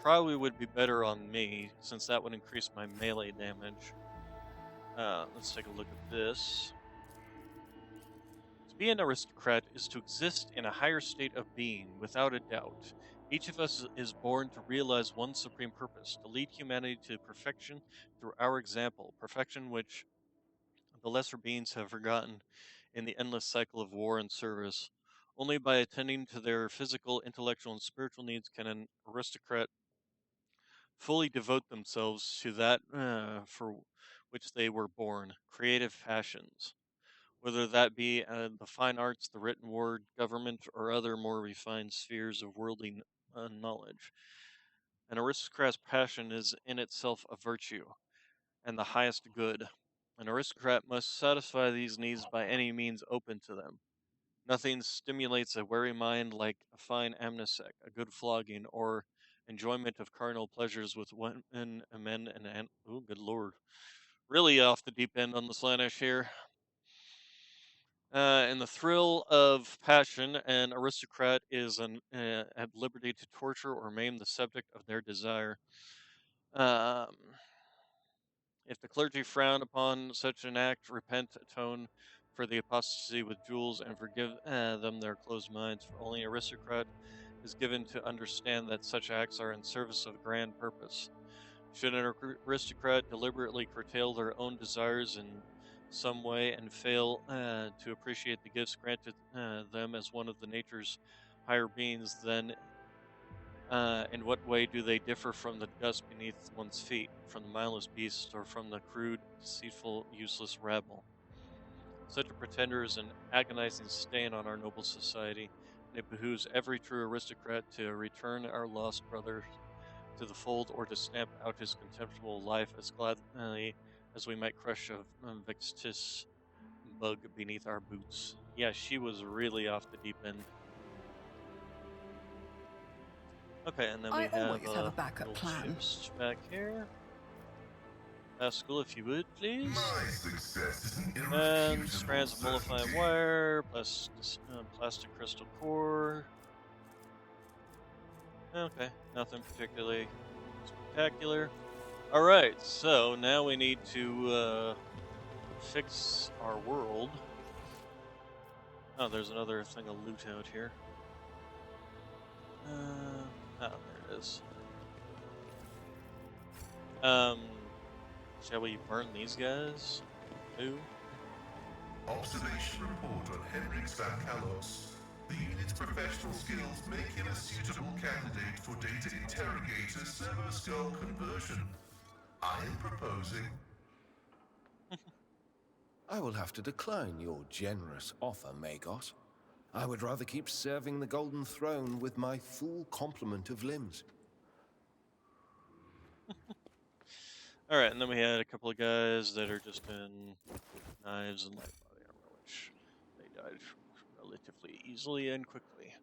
probably would be better on me since that would increase my melee damage. Let's take a look at this. To be an aristocrat is to exist in a higher state of being, without a doubt. Each of us is born to realize one supreme purpose, to lead humanity to perfection through our example, perfection which the lesser beings have forgotten in the endless cycle of war and service. Only by attending to their physical, intellectual, and spiritual needs can an aristocrat fully devote themselves to that for which they were born, creative passions. Whether that be the fine arts, the written word, government, or other more refined spheres of worldly knowledge. An aristocrat's passion is in itself a virtue, and the highest good. An aristocrat must satisfy these needs by any means open to them. Nothing stimulates a weary mind like a fine amnesec, a good flogging, or enjoyment of carnal pleasures with women and men and oh, good lord, really off the deep end on the Slaanesh here. In the thrill of passion, an aristocrat is at liberty to torture or maim the subject of their desire. Um, if the clergy frown upon such an act, repent, atone for the apostasy with jewels, and forgive them their closed minds. For only an aristocrat is given to understand that such acts are in service of a grand purpose. Should an aristocrat deliberately curtail their own desires in some way and fail to appreciate the gifts granted them as one of the nature's higher beings, then in what way do they differ from the dust beneath one's feet, from the mindless beast, or from the crude, deceitful, useless rabble? Such a pretender is an agonizing stain on our noble society, and it behooves every true aristocrat to return our lost brother to the fold, or to stamp out his contemptible life as gladly as we might crush a vexitious bug beneath our boots. Yeah, she was really off the deep end. Okay, and then we I have always have a a backup little plan. chest back here. School, if you would, please. My success is an And irrefutable strands of mollifying certainty. wire, plastic crystal core. Okay, nothing particularly spectacular. Alright, so now we need to fix our world. Oh, there's another thing of loot out here. Oh, there it is. Shall we burn these guys? Who? Observation report on Henrix Van Kalos. The unit's professional skills make him a suitable candidate for data interrogator servo skull conversion. I am proposing. I will have to decline your generous offer, Magos. I would rather keep serving the Golden Throne with my full complement of limbs. Alright, and then we had a couple of guys that are just in knives and light body armor, which they died relatively easily and quickly.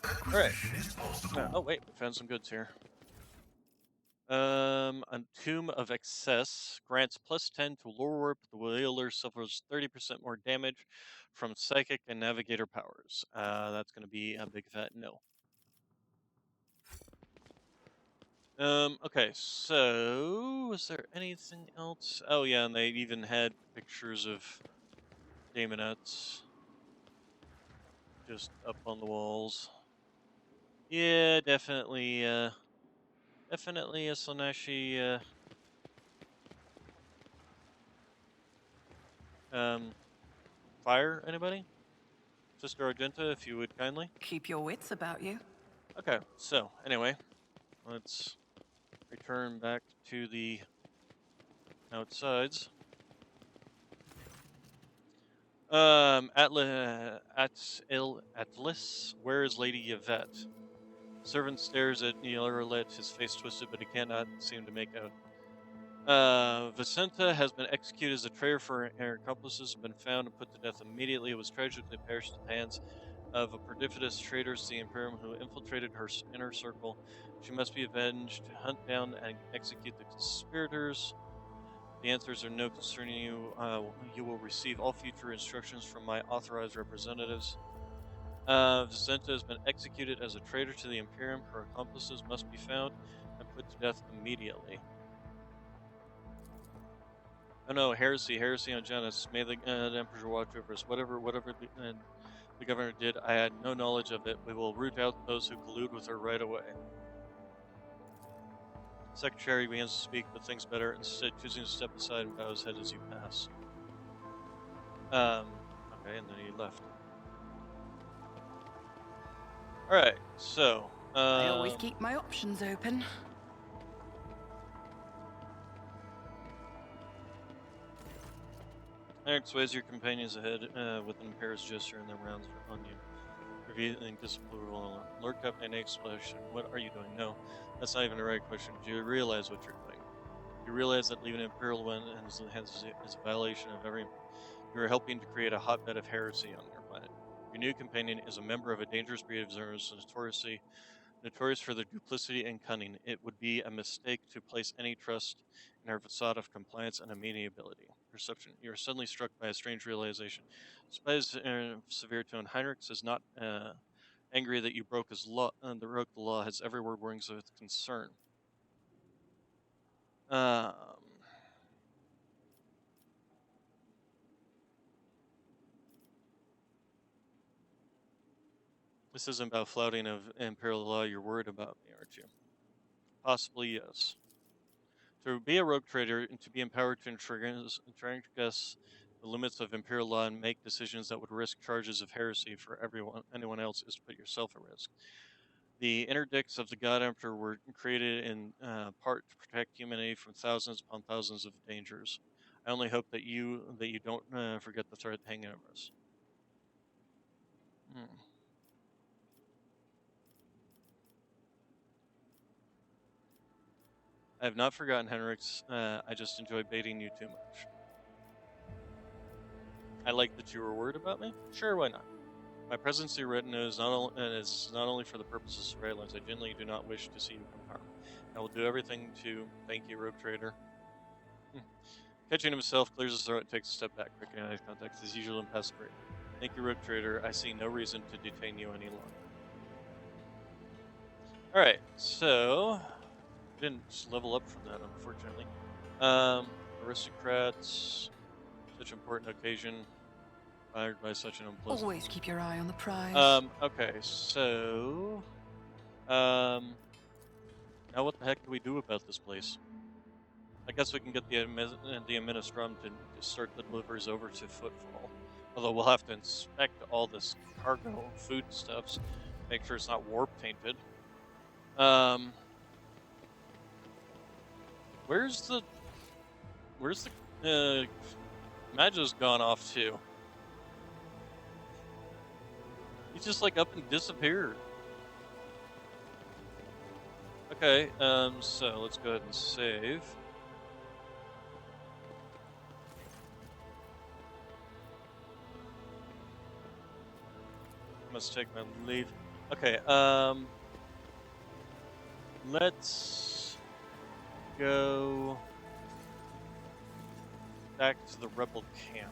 Alright. Acquisition is possible. Oh wait, we found some goods here. A Tomb of Excess grants plus 10 to lore warp. The wielder suffers 30% more damage from psychic and navigator powers. That's going to be a big fat no. Okay, so was there anything else? Oh yeah, and they even had pictures of daemonettes just up on the walls. Yeah, definitely definitely a Slaaneshi fire, anybody? Sister Argenta, if you would kindly. Keep your wits about you. Okay, so anyway, let's return back to the outsides. Atlas, where is Lady Yvette? Servant stares at Neolet, his face twisted, but he cannot seem to make out. Vicenta has been executed as a traitor for her accomplices and been found and put to death immediately. It was tragically perished at the hands of a perfidious traitor to the Imperium who infiltrated her inner circle. She must be avenged. Hunt down and execute the conspirators. The answers are no concerning you. You will receive all future instructions from my authorized representatives. Vicenta has been executed as a traitor to the Imperium. Her accomplices must be found and put to death immediately. Oh no, heresy on Janus. May the Emperor watch over us. Whatever the governor did, I had no knowledge of it. We will root out those who collude with her right away. Secretary begins to speak, but thinks better, instead choosing to step aside and bow his head as you pass. Okay, and then he left. Alright, so, I always keep my options open. Eric sways your companions ahead with an Imperious gesture and their rounds on you. Revealing disapproval. Lord Captain explanation. What are you doing? No, that's not even the right question. Do you realize what you're doing? You realize that leaving Imperial One is a violation of every. You are helping to create a hotbed of heresy on your planet. Your new companion is a member of a dangerous breed of Xernos, notorious for their duplicity and cunning. It would be a mistake to place any trust in her facade of compliance and amenability. Perception. You are suddenly struck by a strange realization. Despite his severe tone, Heinrich is not angry that you broke the law. His every word rings with concern. This isn't about flouting of imperial law. You're worried about me, aren't you? Possibly, yes. To be a rogue trader and to be empowered to transgress the limits of imperial law and make decisions that would risk charges of heresy for anyone else is to put yourself at risk. The interdicts of the God Emperor were created in part to protect humanity from thousands upon thousands of dangers. I only hope that you don't forget the threat hanging over us. I have not forgotten, Henrix. I just enjoy baiting you too much. I like that you were worried about me. Sure, why not? My presence in retina is not only for the purpose of surveillance. I genuinely do not wish to see you come harm. I will do everything to thank you, rogue trader. Catching himself, clears his throat, and takes a step back, breaking eye contact as usual and passive. Thank you, rogue trader. I see no reason to detain you any longer. Alright, so didn't level up from that, unfortunately. Aristocrats, such important occasion, fired by such an unpleasant. Always keep your eye on the prize. Okay, so now what the heck do we do about this place? I guess we can get the Administrum to start the deliveries over to Footfall. Although we'll have to inspect all this cargo, food stuffs, make sure it's not warp tainted. Where's the Majo's gone off to? He just like up and disappeared. Okay, so let's go ahead and save. Must take my leave. Okay, let's go back to the rebel camp.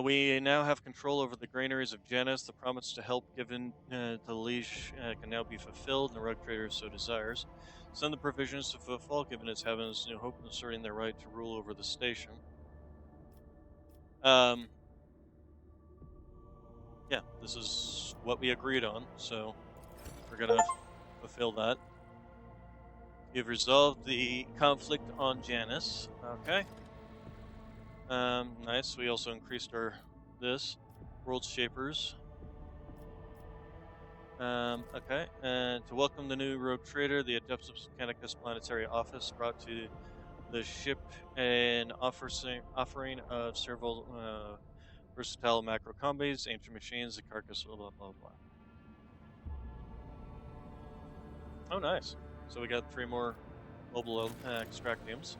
We now have control over the granaries of Janus. The promise to help given to the Liege can now be fulfilled, and the rogue trader so desires. Send the provisions to Footfall, given its heavens new hope in asserting their right to rule over the station. Yeah, this is what we agreed on, so we're gonna fulfill that. You've resolved the conflict on Janus. Okay. Nice. We also increased our World Shapers. Okay. And to welcome the new rogue trader, the Adeptus Mechanicus Planetary Office brought to the ship an offering of several Versatile macro combis, ancient machines, the carcass, blah blah blah blah. Oh, nice. So we got 3 more mobile extractiums.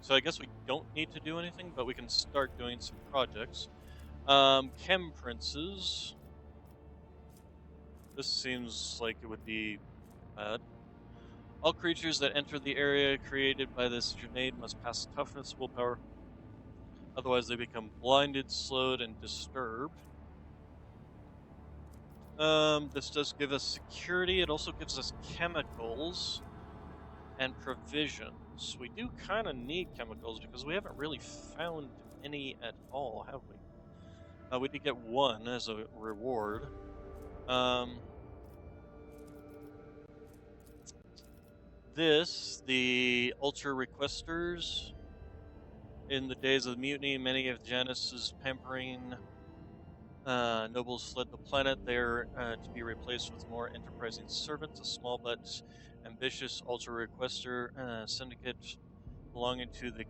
So I guess we don't need to do anything, but we can start doing some projects. Chem Princes. This seems like it would be bad. All creatures that enter the area created by this grenade must pass toughness willpower. Otherwise, they become blinded, slowed, and disturbed. This does give us security. It also gives us chemicals and provisions. We do kind of need chemicals because we haven't really found any at all, have we? We did get 1 as a reward. The Ultra Requesters. In the days of the mutiny, many of Janus's pampering nobles fled the planet. They're to be replaced with more enterprising servants. A small but ambitious Ultra Requester syndicate belonging to the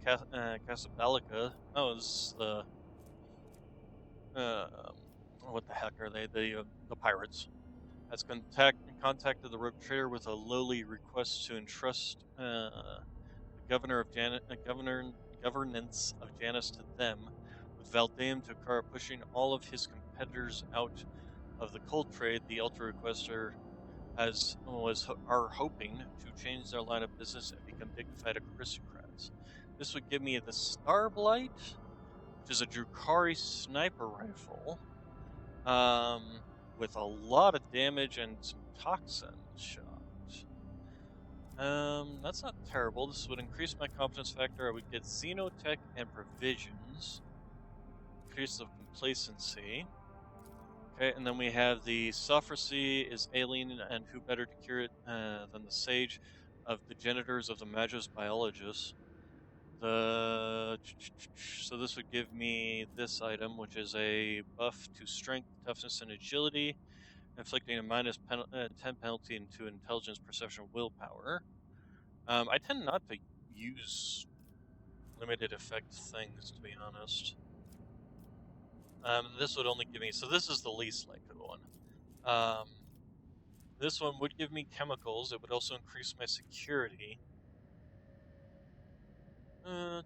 Casablanca. Oh, this is the what the heck are they? The pirates. Has contacted the rogue trader with a lowly request to entrust the governance of Janus to them, with Valdaim Tokar pushing all of his competitors out of the cold trade. The Ultra Requester are hoping to change their line of business and become dignified aristocrats. This would give me the Starblight, which is a Drukhari sniper rifle, with a lot of damage and some toxin shot. That's not terrible. This would increase my confidence factor. I would get Xenotech and provisions. Increase of complacency. Okay, and then we have the Sophrocy is alien, and who better to cure it than the Sage of the Genitors of the Magos Biologists. So this would give me this item, which is a buff to strength, toughness, and agility, inflicting a minus 10 penalty into intelligence, perception, willpower. I tend not to use limited effect things, to be honest. This would only give me, so this is the least likely one. This one would give me chemicals. It would also increase my security. To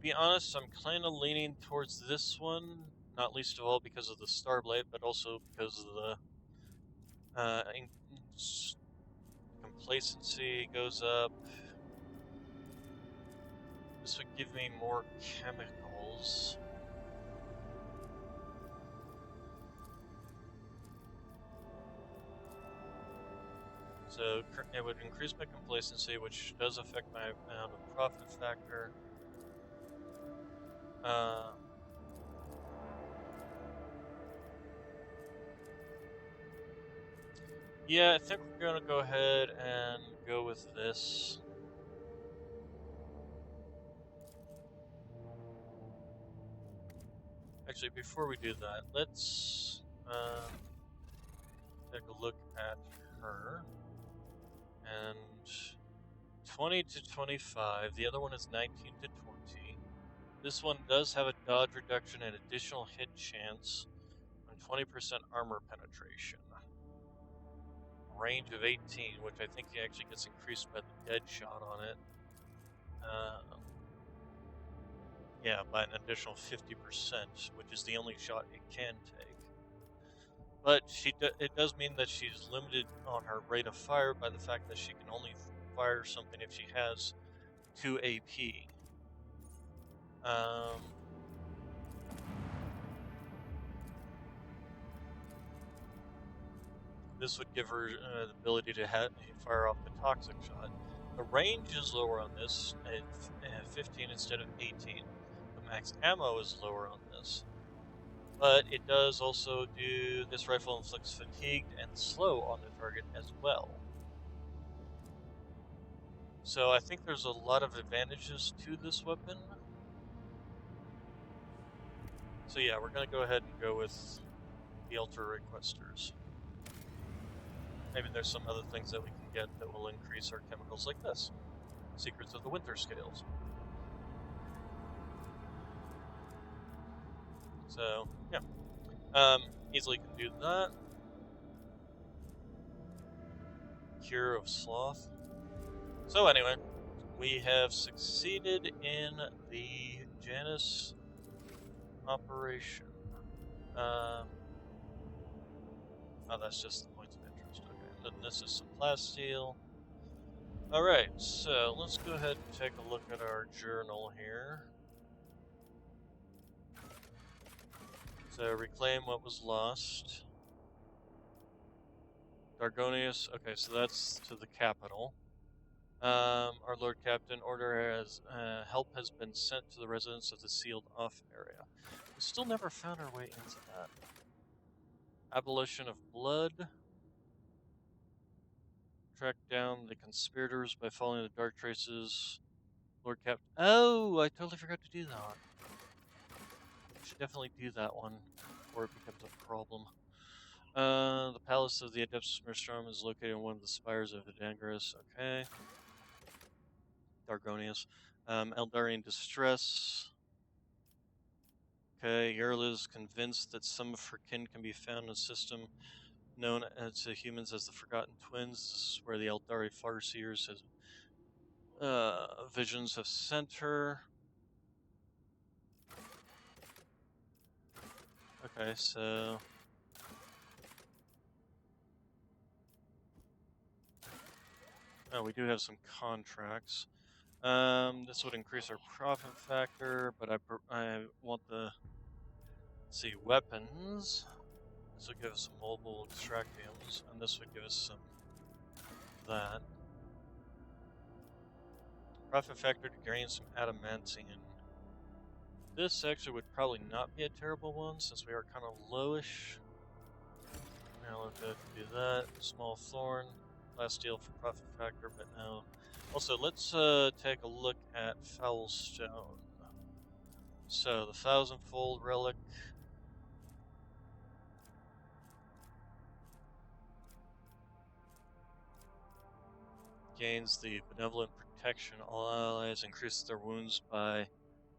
be honest, I'm kind of leaning towards this one, not least of all because of the Starblight, but also because of the complacency goes up. This would give me more chemicals. So it would increase my complacency, which does affect my amount of profit factor. Yeah, I think we're going to go ahead and go with this. Actually, before we do that, let's take a look at her. And 20 to 25, the other one is 19 to 20. This one does have a dodge reduction and additional hit chance on 20% armor penetration. Range of 18, which I think actually gets increased by the dead shot on it. Yeah, by an additional 50%, which is the only shot it can take. But it does mean that she's limited on her rate of fire by the fact that she can only fire something if she has 2 AP. This would give her the ability to fire off the toxic shot. The range is lower on this at 15 instead of 18. The max ammo is lower on this. But it does also do, this rifle inflicts fatigued and slow on the target as well. So I think there's a lot of advantages to this weapon. So yeah, we're going to go ahead and go with the Ultra Requesters. maybe there's some other things that we can get that will increase our chemicals like this. Secrets of the Winter Scales. So, yeah. Easily can do that. Cure of Sloth. So anyway, we have succeeded in the Janus operation. Oh, that's just the points of interest. Okay, then this is some plasteel. Alright, so let's go ahead and take a look at our journal here. So, reclaim what was lost. Dargonius, okay, so that's to the capital. Our Lord Captain, help has been sent to the residents of the sealed off area. We still never found our way into that. Abolition of blood. Track down the conspirators by following the dark traces. Lord Captain. Oh, I totally forgot to do that. We should definitely do that one before it becomes a problem. The Palace of the Adepts Merstrom is located in one of the spires of the Dangerous. Okay. Dargonius. Eldarian Distress. Okay, Yerla is convinced that some of her kin can be found in a system known to humans as the Forgotten Twins. This is where the Eldari Farseers visions have sent her. Okay, so... Oh, we do have some contracts. This would increase our profit factor, but I want the... Let's see, weapons. This would give us some mobile extractiums, and this would give us some that. Profit factor to gain some adamantine. This actually would probably not be a terrible one, since we are kind of lowish. Now let's go do that. Small thorn. Last deal for profit factor, but no. Also, let's take a look at Foul Stone. So, the Thousandfold Relic. Gains the Benevolent Protection. All allies increase their wounds by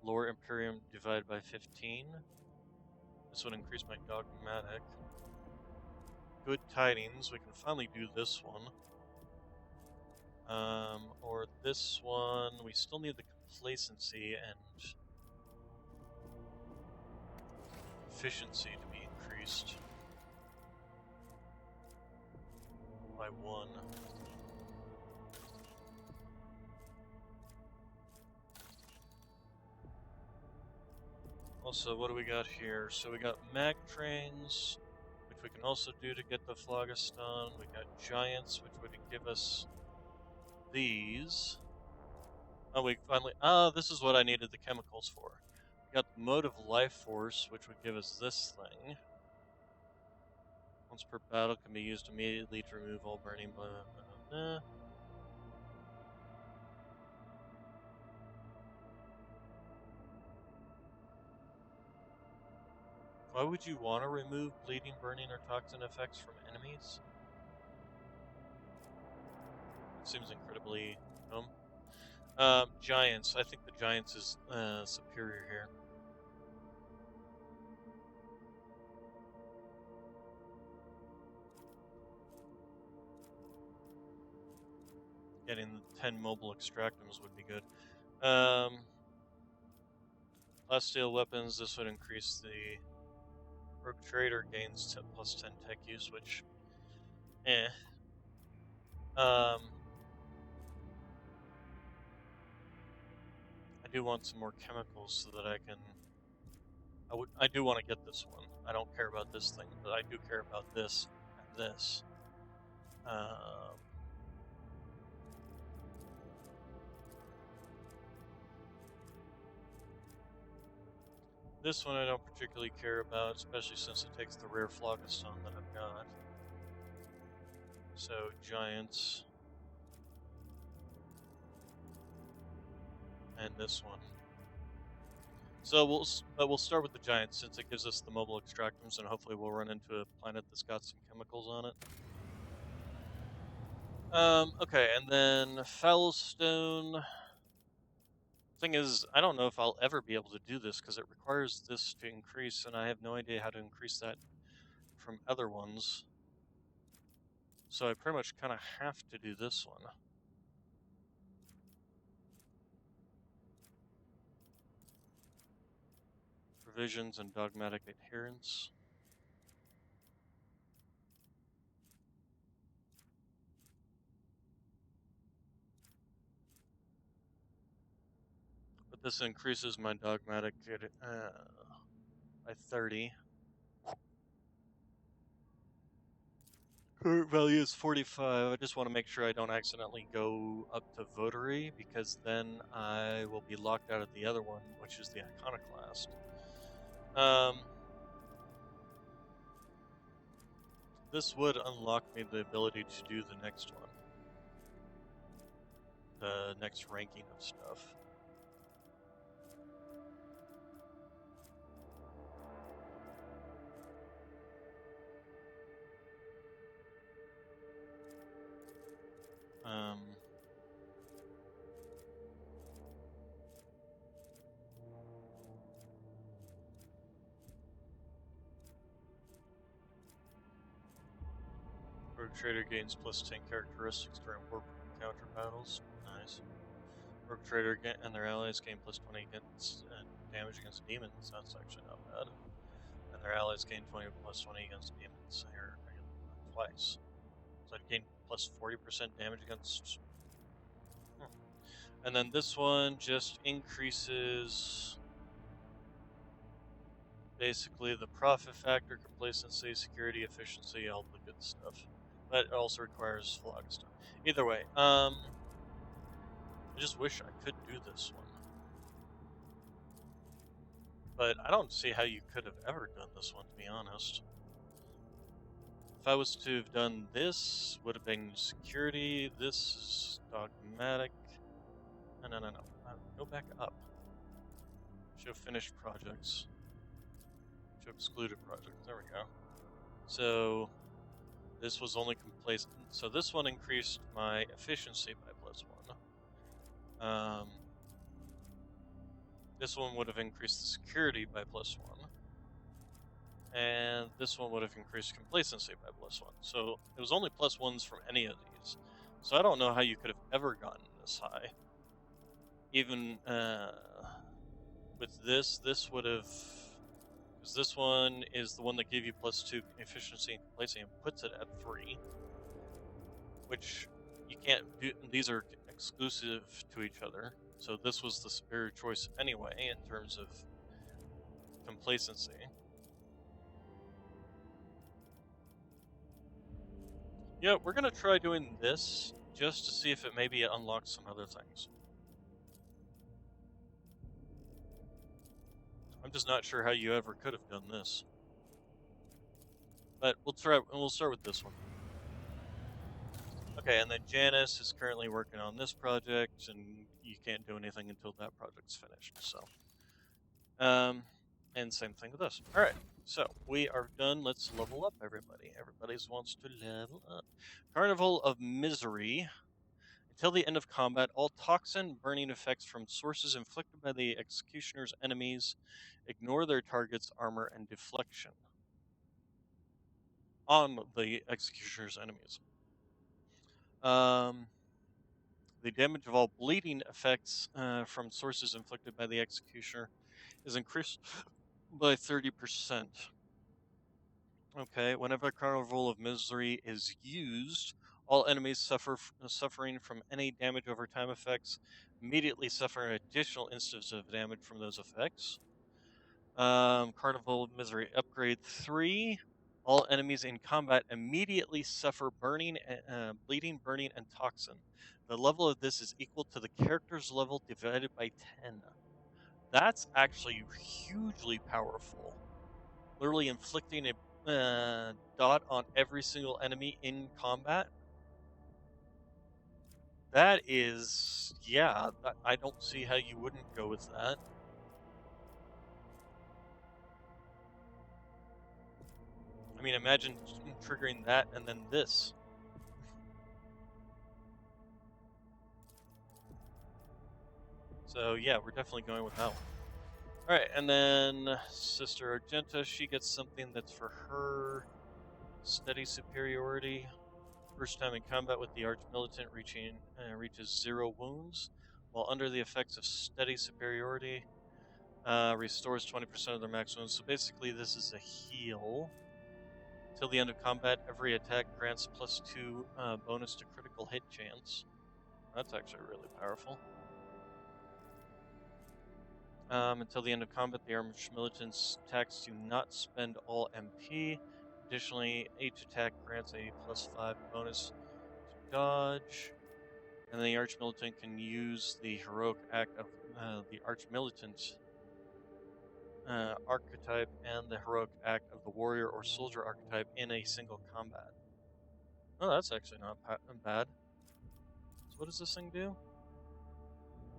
Lore Imperium divided by 15. This would increase my Dogmatic. Good Tidings. We can finally do this one. Or this one. We still need the Complacency and Efficiency to be increased by 1. Also, what do we got here? So we got mag trains, which we can also do to get the Phlogiston. We got giants, which would give us these. Oh, we finally... Ah, this is what I needed the chemicals for. We got the mode of life force, which would give us this thing. Once per battle, can be used immediately to remove all burning... Blah, blah, blah. Why would you want to remove bleeding, burning, or toxin effects from enemies? It seems incredibly dumb. Giants. I think the Giants is superior here. Getting 10 mobile extractums would be good. Last steel weapons. This would increase the... Rogue Trader gains plus 10 tech use, which, I do want some more chemicals so that I can. I do want to get this one. I don't care about this thing, but I do care about this and this. This one I don't particularly care about, especially since it takes the rare Phlogiston that I've got. So, Giants. And this one. So we'll start with the Giants since it gives us the mobile extractums, and hopefully we'll run into a planet that's got some chemicals on it. Okay, and then Foulstone. Thing is, I don't know if I'll ever be able to do this because it requires this to increase, and I have no idea how to increase that from other ones. So I pretty much kind of have to do this one. Provisions and dogmatic adherence. But this increases my dogmatic by 30. Current value is 45. I just want to make sure I don't accidentally go up to votary, because then I will be locked out of the other one, which is the iconoclast. This would unlock me the ability to do the next one. The next ranking of stuff. Rogue Trader gains plus 10 characteristics during warp encounter battles. Nice. Rogue Trader and their allies gain plus 20 against damage against demons. That's actually not bad. And their allies gain 20 plus 20 against demons. Here, I get twice. So I gain plus 40% damage against. And then this one just increases basically the profit factor, complacency, security, efficiency, all the good stuff. But it also requires phlogiston. Either way, I just wish I could do this one. But I don't see how you could have ever done this one, to be honest. If I was to have done this, would have been security, this is dogmatic. No. Go back up. Show finished projects. Show excluded projects. There we go. So this was only complacent. So this one increased my efficiency by plus 1. This one would have increased the security by plus 1. And this one would have increased complacency by plus 1. So it was only plus 1s from any of these. So I don't know how you could have ever gotten this high. Even with this would have, because this one is the one that gave you plus 2 efficiency and complacency and puts it at 3, which you can't do. These are exclusive to each other, so this was the superior choice anyway in terms of complacency. Yeah, we're gonna try doing this just to see if it maybe unlocks some other things. I'm just not sure how you ever could have done this. But we'll try, and we'll start with this one. Okay, and then Janice is currently working on this project, and you can't do anything until that project's finished, so. And same thing with us. Alright, so we are done. Let's level up, everybody. Everybody wants to level up. Carnival of Misery. Until the end of combat, all toxin burning effects from sources inflicted by the executioner's enemies ignore their target's armor and deflection on the executioner's enemies. The damage of all bleeding effects from sources inflicted by the executioner is increased by 30%. Okay, whenever Carnival of Misery is used, all enemies suffering from any damage over time effects immediately suffer an additional instance of damage from those effects. Carnival of Misery Upgrade 3. All enemies in combat immediately suffer burning, bleeding, burning, and toxin. The level of this is equal to the character's level divided by 10. That's actually hugely powerful. Literally inflicting a dot on every single enemy in combat. That is, yeah, I don't see how you wouldn't go with that. I mean, imagine triggering that and then this. So yeah, we're definitely going with that one. Alright, and then Sister Argenta, she gets something that's for her steady superiority. First time in combat with the Arch-Militant reaches 0 wounds, while under the effects of steady superiority, restores 20% of their max wounds. So basically this is a heal. Till the end of combat, every attack grants +2 bonus to critical hit chance. That's actually really powerful. Until the end of combat, the Arch Militant's attacks do not spend all MP. Additionally, each attack grants a +5 bonus to dodge. And the Arch Militant can use the heroic act of the Arch Militant archetype and the heroic act of the warrior or soldier archetype in a single combat. Oh, that's actually not bad. So what does this thing do?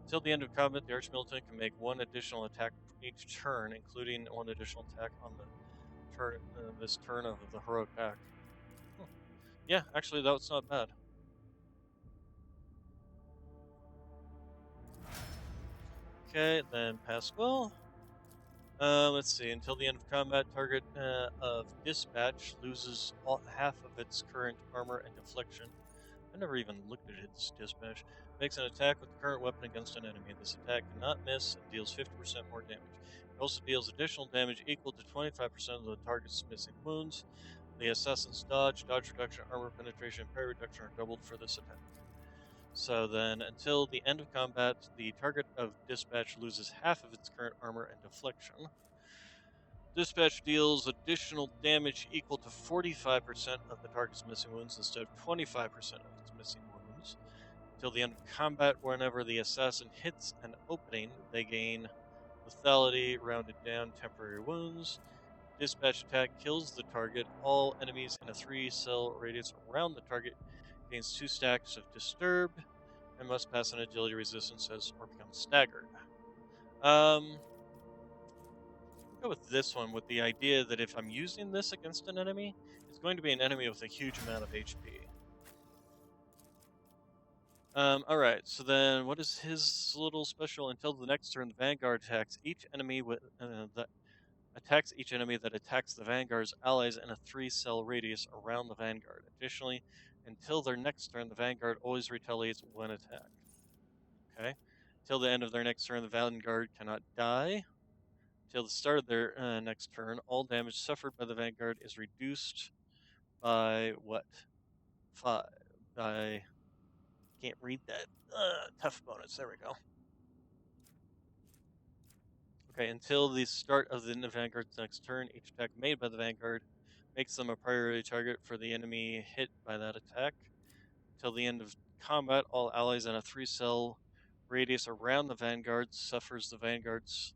Until the end of combat, the Arch Militant can make 1 additional attack each turn, including 1 additional attack on the turn this turn of the heroic act. Yeah, actually, that's not bad. Okay, then Pasquale. Let's see. Until the end of combat, target of Dispatch loses half of its current armor and deflection. I never even looked at its Dispatch. Makes an attack with the current weapon against an enemy. This attack cannot miss and deals 50% more damage. It also deals additional damage equal to 25% of the target's missing wounds. The assassin's dodge reduction, armor penetration, and parry reduction are doubled for this attack. So then, until the end of combat, the target of Dispatch loses half of its current armor and deflection. Dispatch deals additional damage equal to 45% of the target's missing wounds instead of 25% of its missing wounds. Until the end of combat, whenever the assassin hits an opening, they gain lethality, rounded down, temporary wounds. Dispatch attack kills the target. All enemies in a 3-cell radius around the target gains 2 stacks of disturbed and must pass an agility resistance or become staggered. Go with this one with the idea that if I'm using this against an enemy, it's going to be an enemy with a huge amount of HP. Alright, so then what is his little special? Until the next turn, the Vanguard attacks each enemy that attacks the Vanguard's allies in a 3-cell radius around the Vanguard. Additionally, until their next turn, the Vanguard always retaliates when attacked. Okay? Till the end of their next turn, the Vanguard cannot die. Till the start of their next turn, all damage suffered by the Vanguard is reduced by what? 5. By... Can't read that. Tough bonus. There we go. Okay, until the start of the Vanguard's next turn, each attack made by the Vanguard makes them a priority target for the enemy hit by that attack. Till the end of combat, all allies in a 3-cell radius around the Vanguard suffers the Vanguard's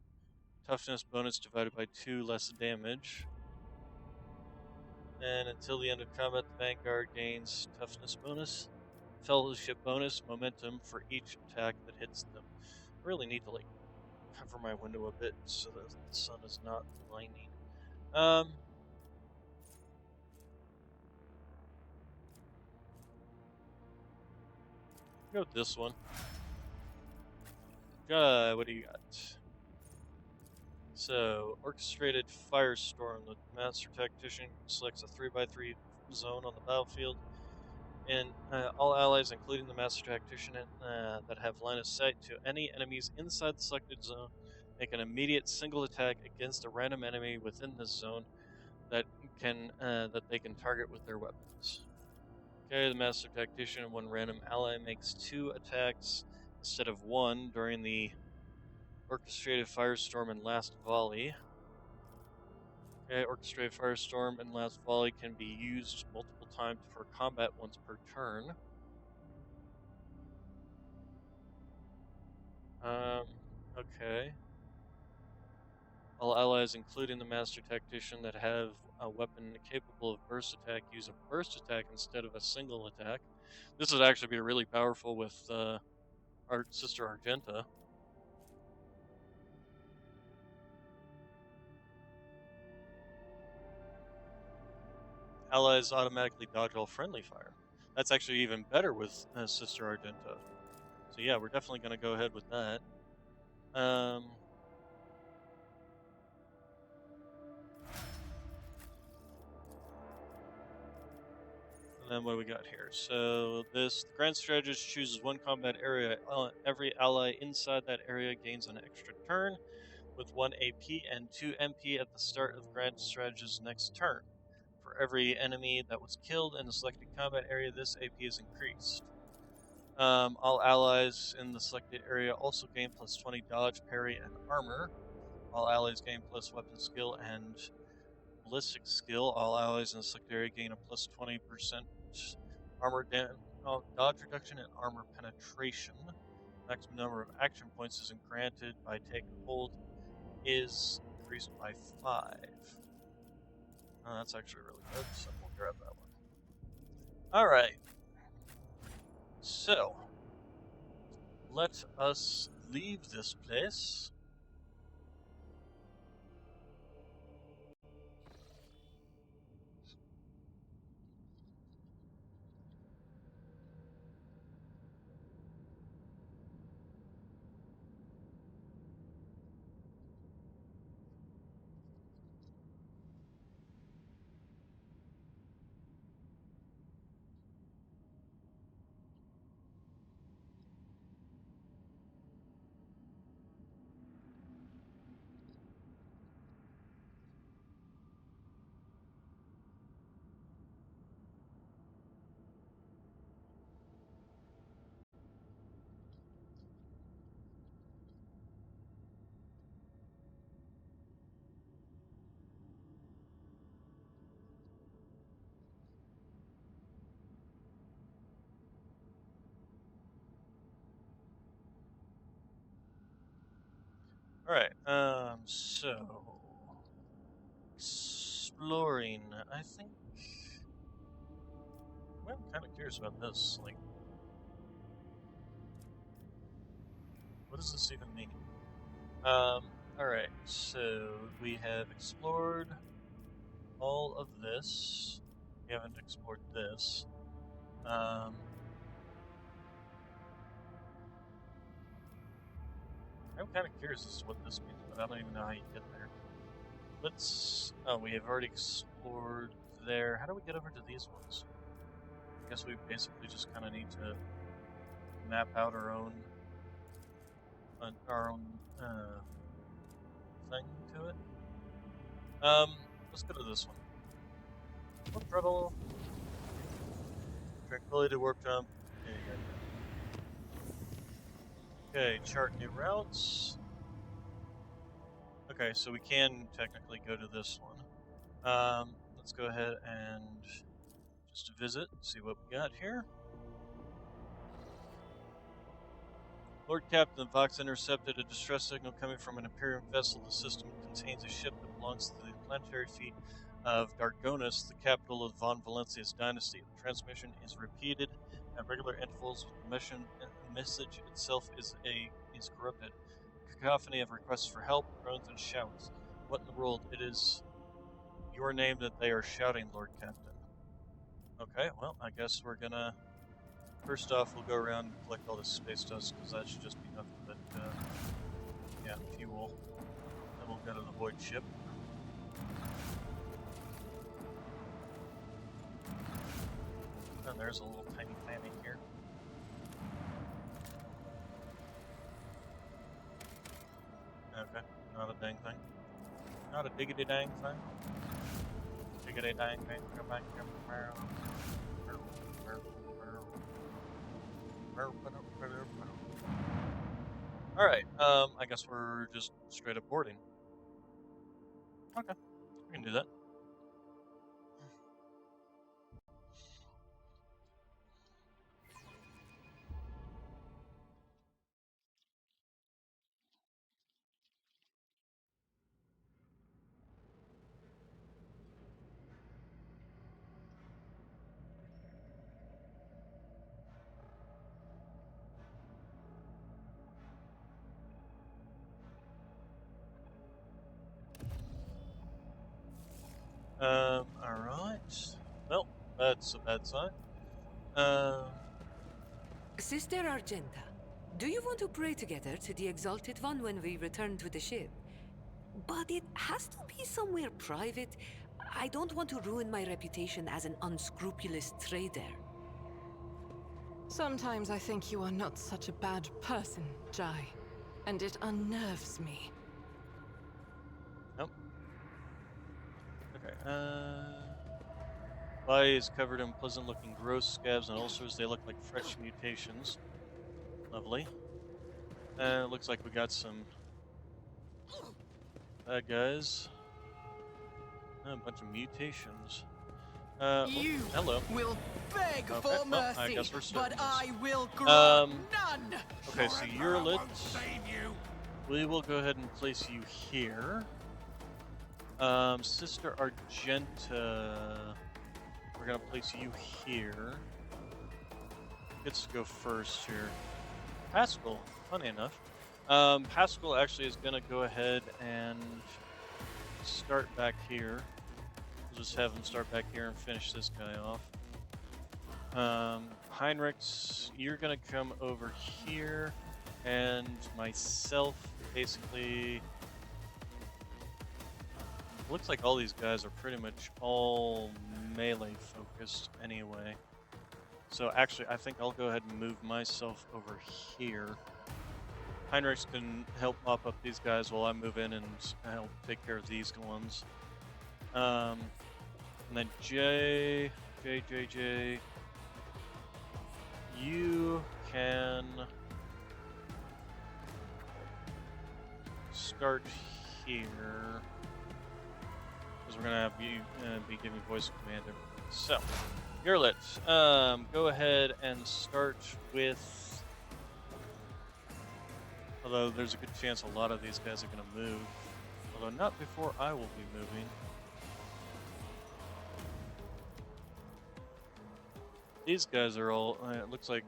toughness bonus divided by 2 less damage. And until the end of combat, the Vanguard gains toughness bonus, fellowship bonus, momentum for each attack that hits them. I really need to cover my window a bit so that the sun is not blinding. Go with this one. What do you got? So, Orchestrated Firestorm. The Master Tactician selects a 3x3 zone on the battlefield, and all allies, including the Master Tactician, that have line of sight to any enemies inside the selected zone, make an immediate single attack against a random enemy within this zone that they can target with their weapons. Okay, the Master Tactician and one random ally makes 2 attacks instead of 1 during the Orchestrated Firestorm and Last Volley. Okay, Orchestrated Firestorm and Last Volley can be used multiple times for combat once per turn. Okay. All allies, including the Master Tactician, that have a weapon capable of burst attack use a burst attack instead of a single attack. This would actually be really powerful with our Sister Argenta. Allies automatically dodge all friendly fire. That's actually even better with Sister Argenta. So yeah, we're definitely going to go ahead with that. Um, and then what do we got here? So this, the Grand Strategist chooses one combat area. Every ally inside that area gains an extra turn, with 1 AP and 2 MP at the start of the Grand Strategist's next turn. For every enemy that was killed in the selected combat area, this AP is increased. All allies in the selected area also gain plus 20 dodge, parry, and armor. All allies gain plus weapon skill and ballistic skill. All allies in the selected area gain a plus 20% armor dodge reduction and armor penetration. Maximum number of action points is granted by taking hold is increased by 5. Oh, that's actually really good, so we'll grab that one. Alright. So, let us leave this place. Alright, so exploring, I think. Well, I'm kind of curious about this. Like, what does this even mean? Alright, so we have explored all of this. We haven't explored this. I'm kind of curious as to what this means, but I don't even know how you get there. Let's. Oh, we have already explored there. How do we get over to these ones? I guess we basically just kind of need to map out our own thing to it. Let's go to this one. Warp throttle. Tranquility warp jump. Yeah, you got it. Okay, chart new routes. Okay, so we can technically go to this one. Let's go ahead and just visit, see what we got here. Lord Captain, Vox intercepted a distress signal coming from an Imperium vessel. The system contains a ship that belongs to the planetary fleet of Dargonus, the capital of Von Valencia's dynasty. The transmission is repeated at regular intervals. The message itself is corrupted. A cacophony of requests for help, groans, and shouts. What in the world? It is your name that they are shouting, Lord Captain. Okay, well, I guess we're gonna... First off, we'll go around and collect all this space dust, because that should just be nothing but, yeah, fuel. Then we'll go to the void ship. And there's a little tiny planning here. Okay, not a dang thing. Not a diggity dang thing. Diggity dang thing. Come back, come around. Alright, I guess we're just straight up boarding. Okay, we can do that. Alright. Well, that's a bad sign. Sister Argenta, Do you want to pray together to the Exalted One when we return to the ship? But it has to be somewhere private. I don't want to ruin my reputation as an unscrupulous trader. Sometimes I think you are not such a bad person, Jai. And it unnerves me. Nope. Okay, body is covered in pleasant-looking gross scabs and ulcers. They look like fresh mutations. Lovely. And it looks like we got some bad guys. A bunch of mutations. You hello. will beg Okay, for well, I mercy, guess we're but starting I will this. grant none. Okay, so you're lit. Save you. We will go ahead and place you here. Sister Argenta, we're gonna place you here. Gets to go first here. Pascal, funny enough. Pascal actually is gonna go ahead and start back here. We'll just have him start back here and finish this guy off. Heinrichs, you're gonna come over here, and myself, basically. Looks like all these guys are pretty much all melee focused anyway. So actually, I think I'll go ahead and move myself over here. Heinrichs can help mop up these guys while I move in and help take care of these ones. And then J, you can start here. Because we're going to have you be giving voice command. So, you're lit. Go ahead and start with... Although there's a good chance a lot of these guys are going to move. Although not before I will be moving. These guys are all... it looks like...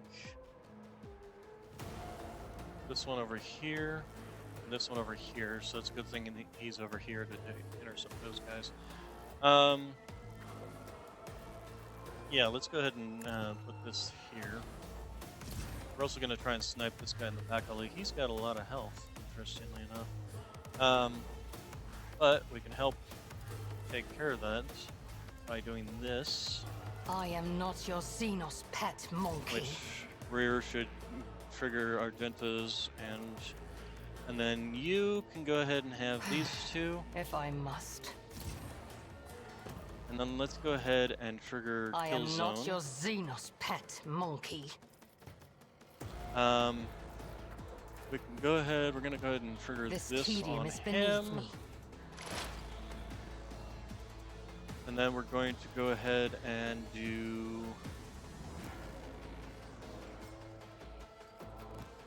This one over here. And this one over here. So it's a good thing he's over here to intercept those guys. Yeah, let's go ahead and put this here. We're also going to try and snipe this guy in the back alley. He's got a lot of health, interestingly enough. But we can help take care of that by doing this. I am not your Xenos pet monkey. Which rear should trigger Argenta's, and then you can go ahead and have these two. If I must. And then let's go ahead and trigger I kill am zone. not your Xenos pet monkey. We can go ahead. We're gonna go ahead and trigger This this tedium on is beneath him, me. and then we're going to go ahead and do.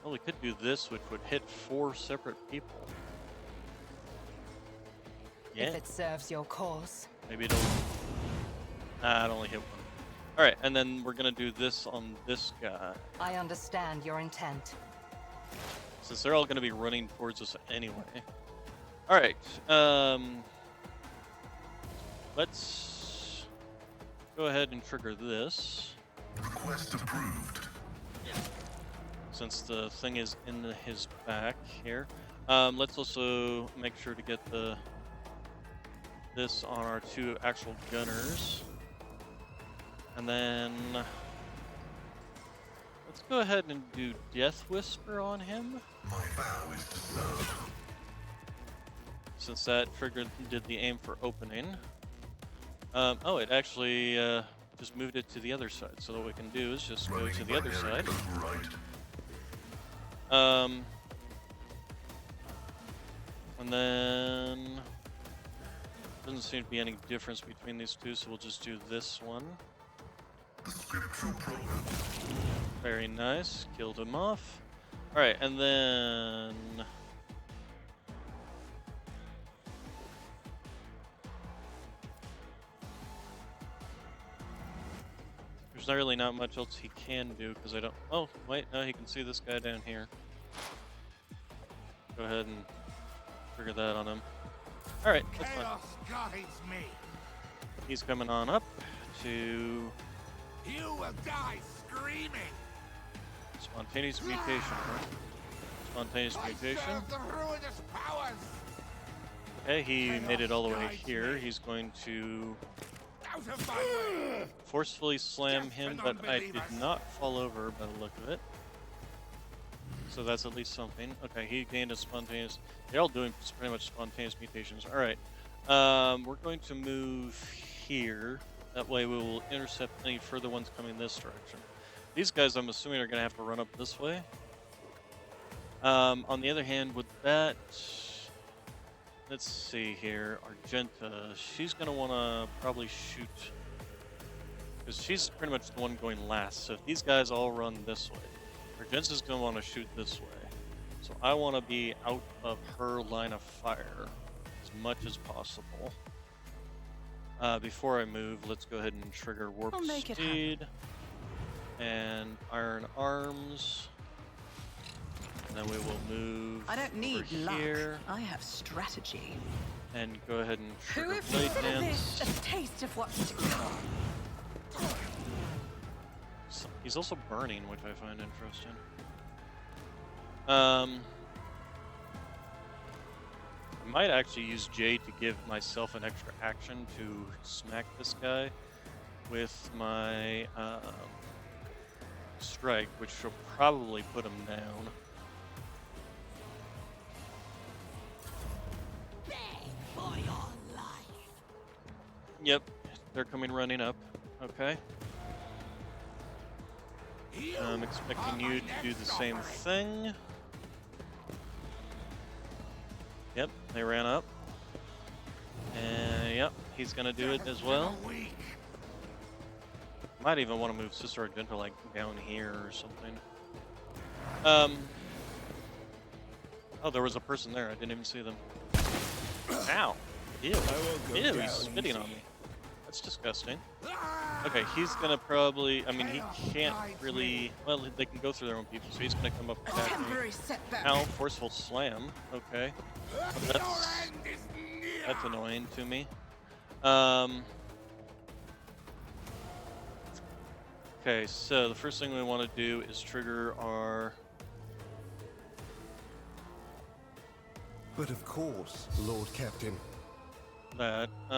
Well, we could do this, which would hit 4 separate people. Yeah, If it serves your cause. maybe it'll. Nah, it only hit 1. All right, and then we're gonna do this on this guy. I understand your intent. Since they're all going to be running towards us anyway. Alright, let's go ahead and trigger this. Request approved. Since the thing is in his back here. Let's also make sure to get this on our 2 actual gunners. And then... let's go ahead and do Death Whisper on him. My vow is to serve. Since that trigger did the aim for opening. Oh, it actually just moved it to the other side. So what we can do is just go to the other side. And then doesn't seem to be any difference between these two, so we'll just do this one. The scriptural program. Very nice. Killed him off. Alright, and then... there's not really not much else he can do, because I don't... oh, wait, no, he can see this guy down here. Go ahead and trigger that on him. Alright, that's fine. Chaos guides me. He's coming on up to... You will die screaming. Spontaneous mutation, huh? Spontaneous mutation. The ruinous powers. Okay, he made it all the way here. He's going to Out of my way. forcefully slam Death him, to but I did non-believers. not fall over by the look of it. So that's at least something. Okay, he gained a spontaneous. They're all doing pretty much spontaneous mutations. All right. We're going to move here. That way we will intercept any further ones coming this direction. These guys, I'm assuming, are going to have to run up this way. On the other hand, with that, let's see here, Argenta, she's going to want to probably shoot, because she's pretty much the one going last. So if these guys all run this way, Argenta's going to want to shoot this way. So I want to be out of her line of fire as much as possible. Before I move, let's go ahead and trigger warp I'll make it speed and iron arms. And then we will move I don't need over luck. here I have strategy. and go ahead and Who trigger if blade instead of dance. this, a taste of what's to come? He's also burning, which I find interesting. I might actually use Jade to give myself an extra action to smack this guy with my strike, which will probably put him down. Yep, they're coming running up. Okay. I'm expecting you to do the same thing. Yep, they ran up. And yep, he's gonna do it as well. Might even want to move Sister Argenta like down here or something. Oh, there was a person there. I didn't even see them. Ow. Ew. Ew, he's spitting on me. That's disgusting. Okay, he's gonna probably, I mean, he can't really, well, they can go through their own people, so he's gonna come up and attack me. Temporary setback. Ow, forceful slam. Okay. But that's annoying to me. Okay, so the first thing we want to do is trigger our... But of course, Lord Captain. that. Go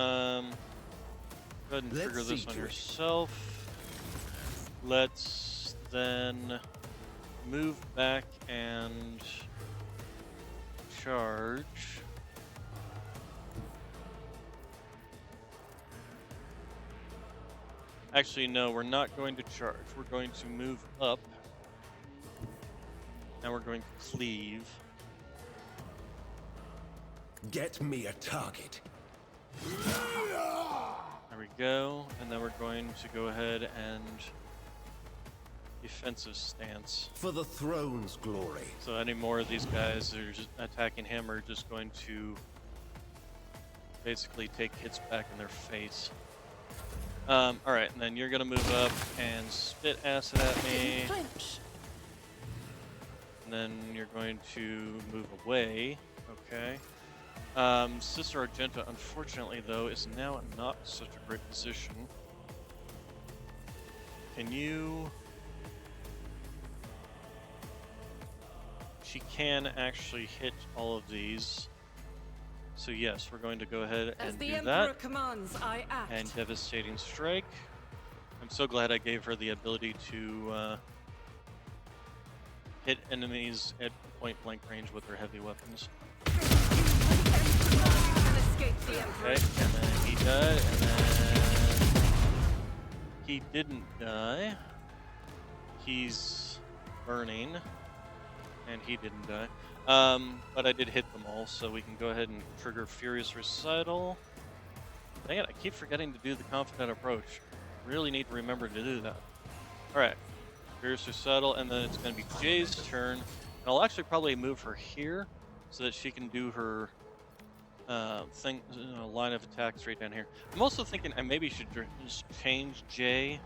ahead and Let's trigger this see on to it. yourself. Let's then move back and charge. Actually, no, we're not going to charge. We're going to move up. And we're going to cleave. Get me a target. There we go. And then we're going to go ahead and defensive stance. For the throne's glory. So any more of these guys that are just attacking him are just going to basically take hits back in their face. Alright, and then you're gonna move up and spit acid at me. Flinch. And then you're going to move away. Okay. Sister Argenta, unfortunately though, is now not such a great position. Can you... She can actually hit all of these. So yes, we're going to go ahead As and the do Emperor that. commands, I act. And Devastating Strike. I'm so glad I gave her the ability to hit enemies at point blank range with their heavy weapons. Escape the Emperor. Okay, and then he died, and then he didn't die. He's burning, and he didn't die. But I did hit them all, so we can go ahead and trigger Furious Recital. Dang it, I keep forgetting to do the Confident Approach. Really need to remember to do that. Alright, Furious Recital, and then it's going to be Jay's turn. And I'll actually probably move her here, so that she can do her line of attack straight down here. I'm also thinking I maybe should just change Jay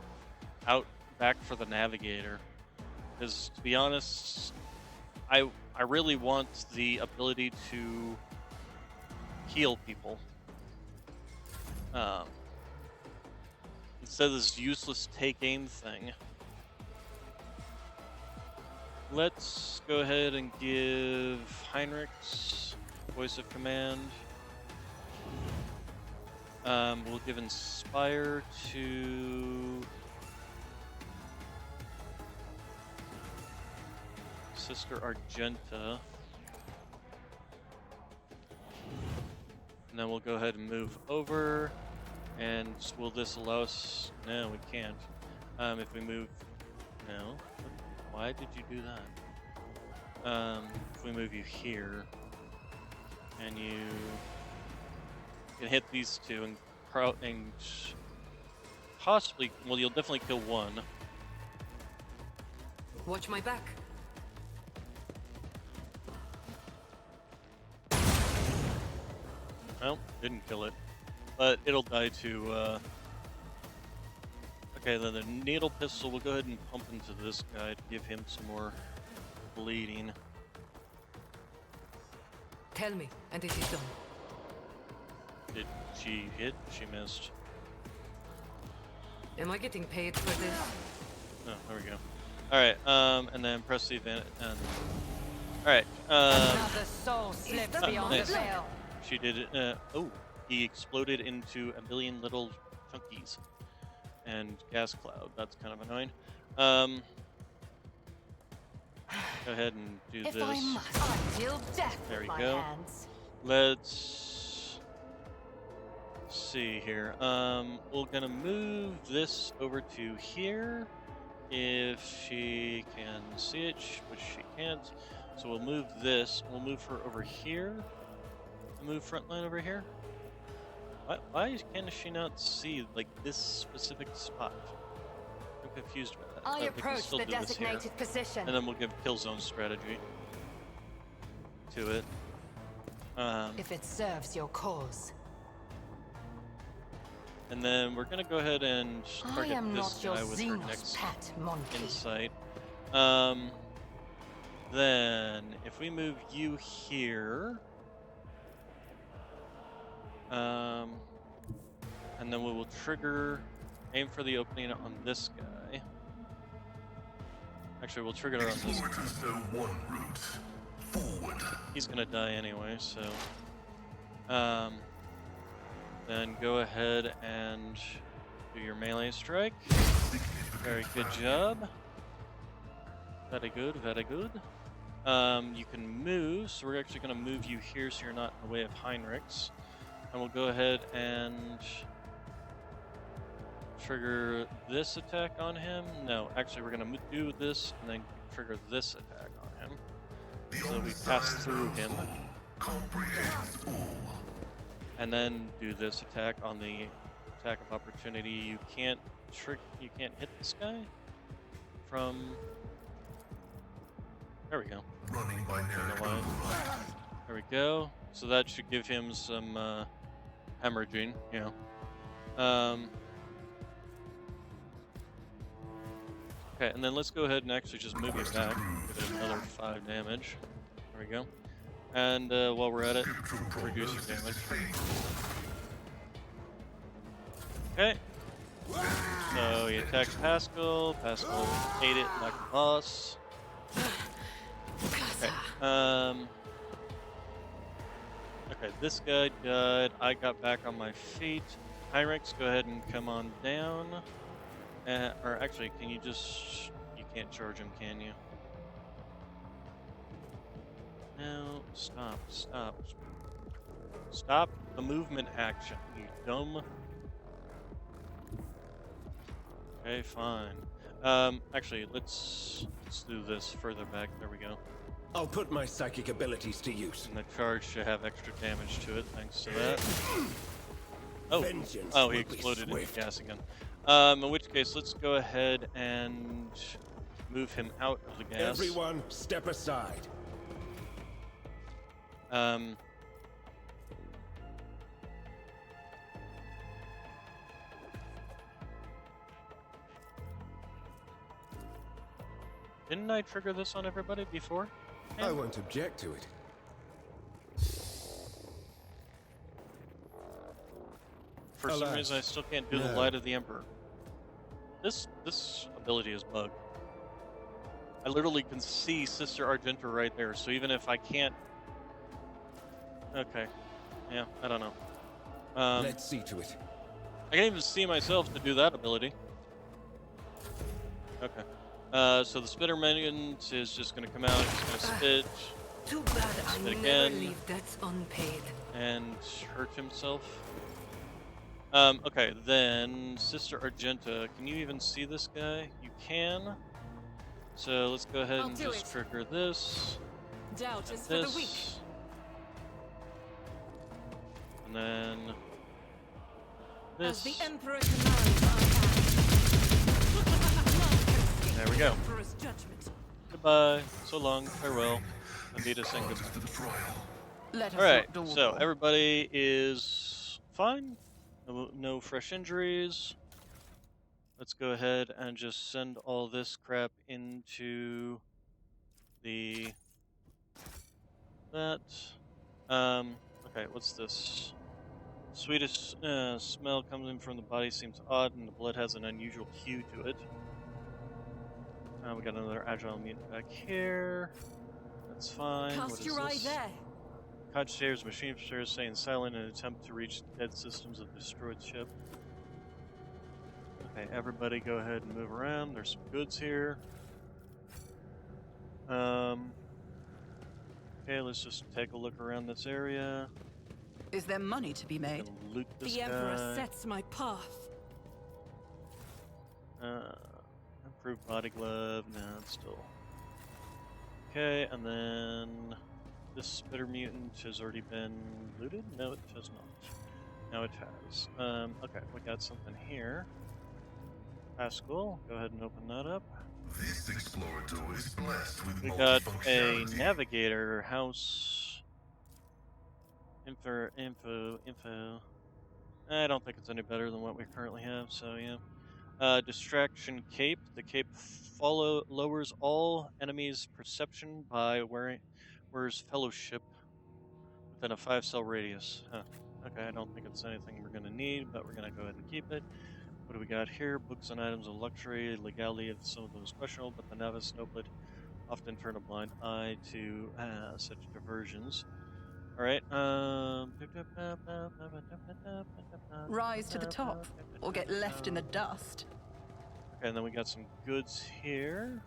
out back for the Navigator. Because, to be honest, I really want the ability to heal people. Instead of this useless take aim thing. let's go ahead and give Heinrich's voice of command. We'll give Inspire to Sister Argenta. And then we'll go ahead and move over. And will this allow us? No, we can't. If we move, no. Why did you do that? If we move you here, and you can hit these two and possibly, well, you'll definitely kill one. Watch my back. Well, didn't kill it, but it'll die to. Okay, then the needle pistol, we'll go ahead and pump into this guy to give him some more bleeding. Tell me, and it is done. Did she hit? She missed. Am I getting paid for this? Oh, there we go. Alright, and then press the event, and... Alright, Another soul slips beyond nice. the veil. She did it, oh, he exploded into a billion little chunkies. And gas cloud, that's kind of annoying. Go ahead and do If this. I must, I deal death There with we my go. hands. Let's see here. We're gonna move this over to here if she can see it, which she can't. So we'll move this. We'll move her over here. And move frontline over here. Why can she not see like this specific spot? I'm confused by that. I We can approach still the do this here. designated position. And then we'll give Killzone strategy to it. If it serves your cause. And then we're gonna go ahead and I target am this not your guy with her Xenos next pet monkey. insight. Then if we move you here, and then we will trigger, aim for the opening on this guy. Actually, we'll trigger it on this guy. Forward is no one route. Forward. He's gonna die anyway, so then go ahead and do your melee strike. Very good job. Very good, very good. You can move, so we're actually gonna move you here so you're not in the way of Heinrich's. And we'll go ahead and trigger this attack on him. No, actually we're gonna do this and then trigger this attack on him. So we pass through him. Comprehends all. And then do this attack on the attack of opportunity. You can't hit this guy from. There we go. Running by Don't know why. There we go. So that should give him some hemorrhaging, you know. Okay, and then let's go ahead and actually just move it back. Give it another 5 damage. There we go. And while we're at it, reduce your damage. Okay. So he attacks Pascal. Pascal ate it like a boss. Okay. Okay, this guy died. I got back on my feet. Heinrichs, go ahead and come on down. Or actually, can you just... You can't charge him, can you? No, stop, stop. Stop the movement action, you dumb... Okay, fine. Actually, let's do this further back. There we go. I'll put my psychic abilities to use. And the charge should have extra damage to it, thanks to that. Oh, Vengeance he will be exploded into swift. gas again. In which case, let's go ahead and move him out of the gas. Everyone, step aside. Didn't I trigger this on everybody before? I won't object to it. For some Alas, reason, I still can't do the no. Light of the Emperor. This ability is bugged. I literally can see Sister Argenta right there. So even if I can't, okay, yeah, I don't know. Let's see to it. I can't even see myself to do that ability. Okay. So the spitter minion is just gonna come out. He's gonna spit Too bad I Spit never again. leave debts unpaid. and hurt himself. Okay, then Sister Argenta, can you even see this guy? You can. So let's go ahead I'll and do just it. trigger this. Doubt And is for the weak. this. And then As this. the Emperor commands, I act. There we go. Emperor's judgment. Goodbye. So long. Farewell. Anita saying Part goodbye. of the trial. Let us Alright, not so dawdle. everybody is fine. No fresh injuries. Let's go ahead and just send all this crap into the that. Okay, what's this? Sweetest smell comes in from the body, seems odd, and the blood has an unusual hue to it. We got another agile mutant back here. That's fine. What Cast is your eye this? there. Cogshares, machine stairs, staying silent in an attempt to reach dead systems of the destroyed ship. Okay, everybody go ahead and move around. There's some goods here. Okay, let's just take a look around this area. Is there money to be made? And loot this The Emperor guy. sets my path. Improved body glove. No, it's still. Okay, and then this spitter mutant has already been looted? No, it has not. Now it has. Okay, we got something here. Pascal, go ahead and open that up. This explorator is blessed with We got a multifunctionality. navigator house. Info. I don't think it's any better than what we currently have, so yeah. Distraction cape. The cape lowers all enemies' perception by wears fellowship within a 5-cell radius. Huh. Okay, I don't think it's anything we're gonna need, but we're gonna go ahead and keep it. What do we got here? Books and items of luxury. Legality of some of them is questionable, but the novice noblet often turn a blind eye to such diversions. Alright, Rise to the top, or get left in the dust. Okay, and then we got some goods here.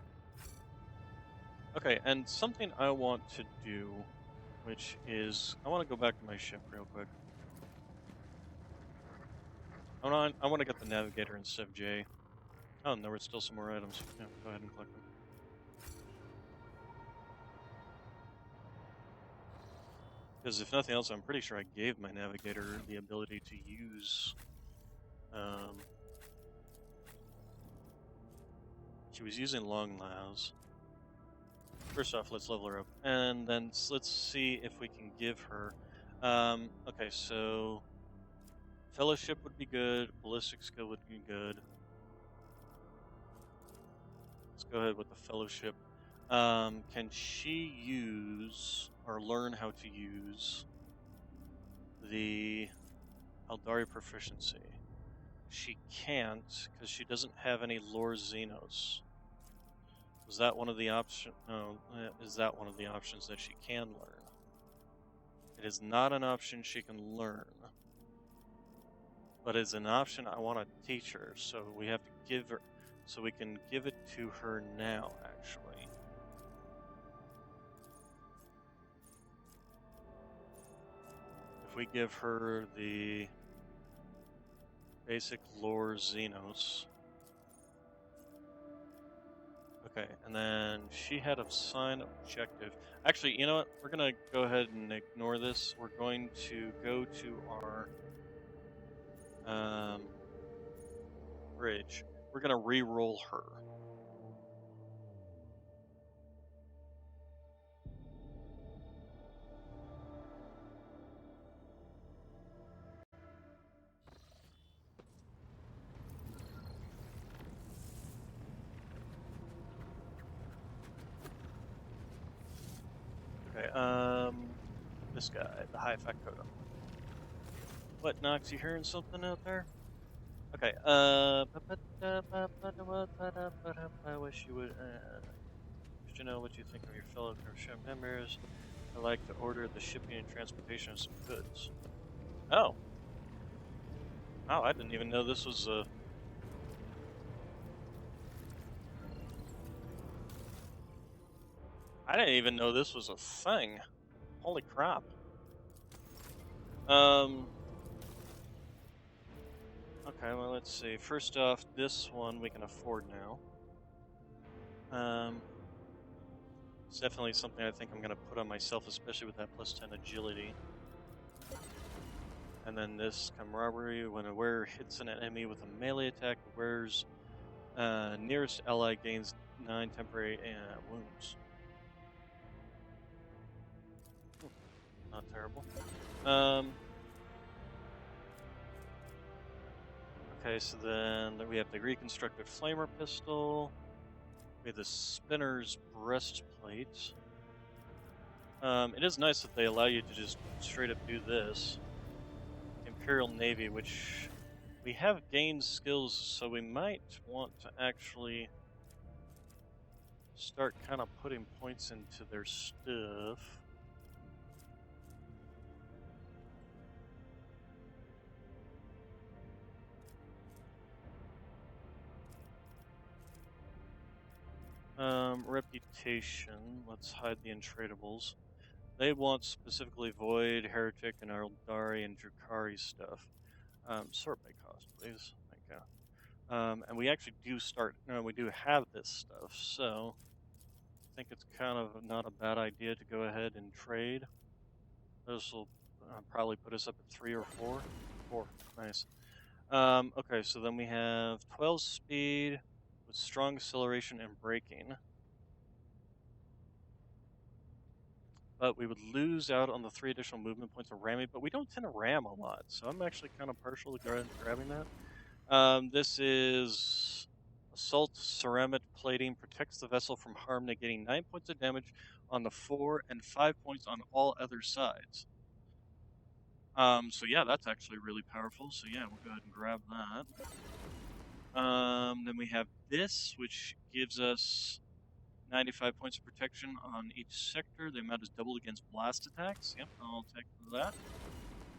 Okay, and something I want to do, which is, I want to go back to my ship real quick. I want to get the navigator instead of J. Oh, and there were still some more items. Yeah, go ahead and collect them. Because if nothing else, I'm pretty sure I gave my navigator the ability to use. She was using long laws. First off, let's level her up, and then let's see if we can give her. Okay, so fellowship would be good. Ballistic skill would be good. Let's go ahead with the fellowship. Can she use or learn how to use the Aldari proficiency? She can't because she doesn't have any lore Xenos. Is that one of the is that one of the options that she can learn? It is not an option she can learn, but it's an option I want to teach her. So we have to give her. So we can give it to her now, actually. If we give her the basic lore Xenos. Okay, and then she had a sign objective. Actually, you know what? We're going to go ahead and ignore this. We're going to go to our bridge. We're going to re-roll her. Okay, this guy, the high factotum. What, Nox, you hearing something out there? Okay, I wish you would, to know what you think of your fellow ship members. I'd like to order the shipping and transportation of some goods. Oh. Oh, I didn't even know this was a... I didn't even know this was a thing. Holy crap. Okay, well, let's see. First off, this one we can afford now. It's definitely something I think I'm going to put on myself, especially with that plus 10 agility. And then this camaraderie, when a wearer hits an enemy with a melee attack, the wearer's nearest ally gains 9 temporary wounds. Not terrible. Okay, so then we have the reconstructed flamer pistol. We have the spinner's breastplate. It is nice that they allow you to just straight up do this. Imperial Navy, which we have gained skills, so we might want to actually start kind of putting points into their stuff. Reputation. Let's hide the untradables. They want specifically Void, Heretic, and Eldari and Drukhari stuff. Sort by cost, please. Thank you. And we actually do we do have this stuff, so I think it's kind of not a bad idea to go ahead and trade. This will probably put us up at 3 or 4. 4, nice. Okay, so then we have 12 speed with strong acceleration and braking. But we would lose out on the 3 additional movement points of ramming, but we don't tend to ram a lot, so I'm actually kind of partial to grabbing that. This is Assault Ceramic Plating, protects the vessel from harm, negating 9 points of damage on the 4 and 5 points on all other sides. So yeah, that's actually really powerful, so yeah, we'll go ahead and grab that. Then we have this, which gives us 95 points of protection on each sector. The amount is doubled against blast attacks. Yep, I'll take that.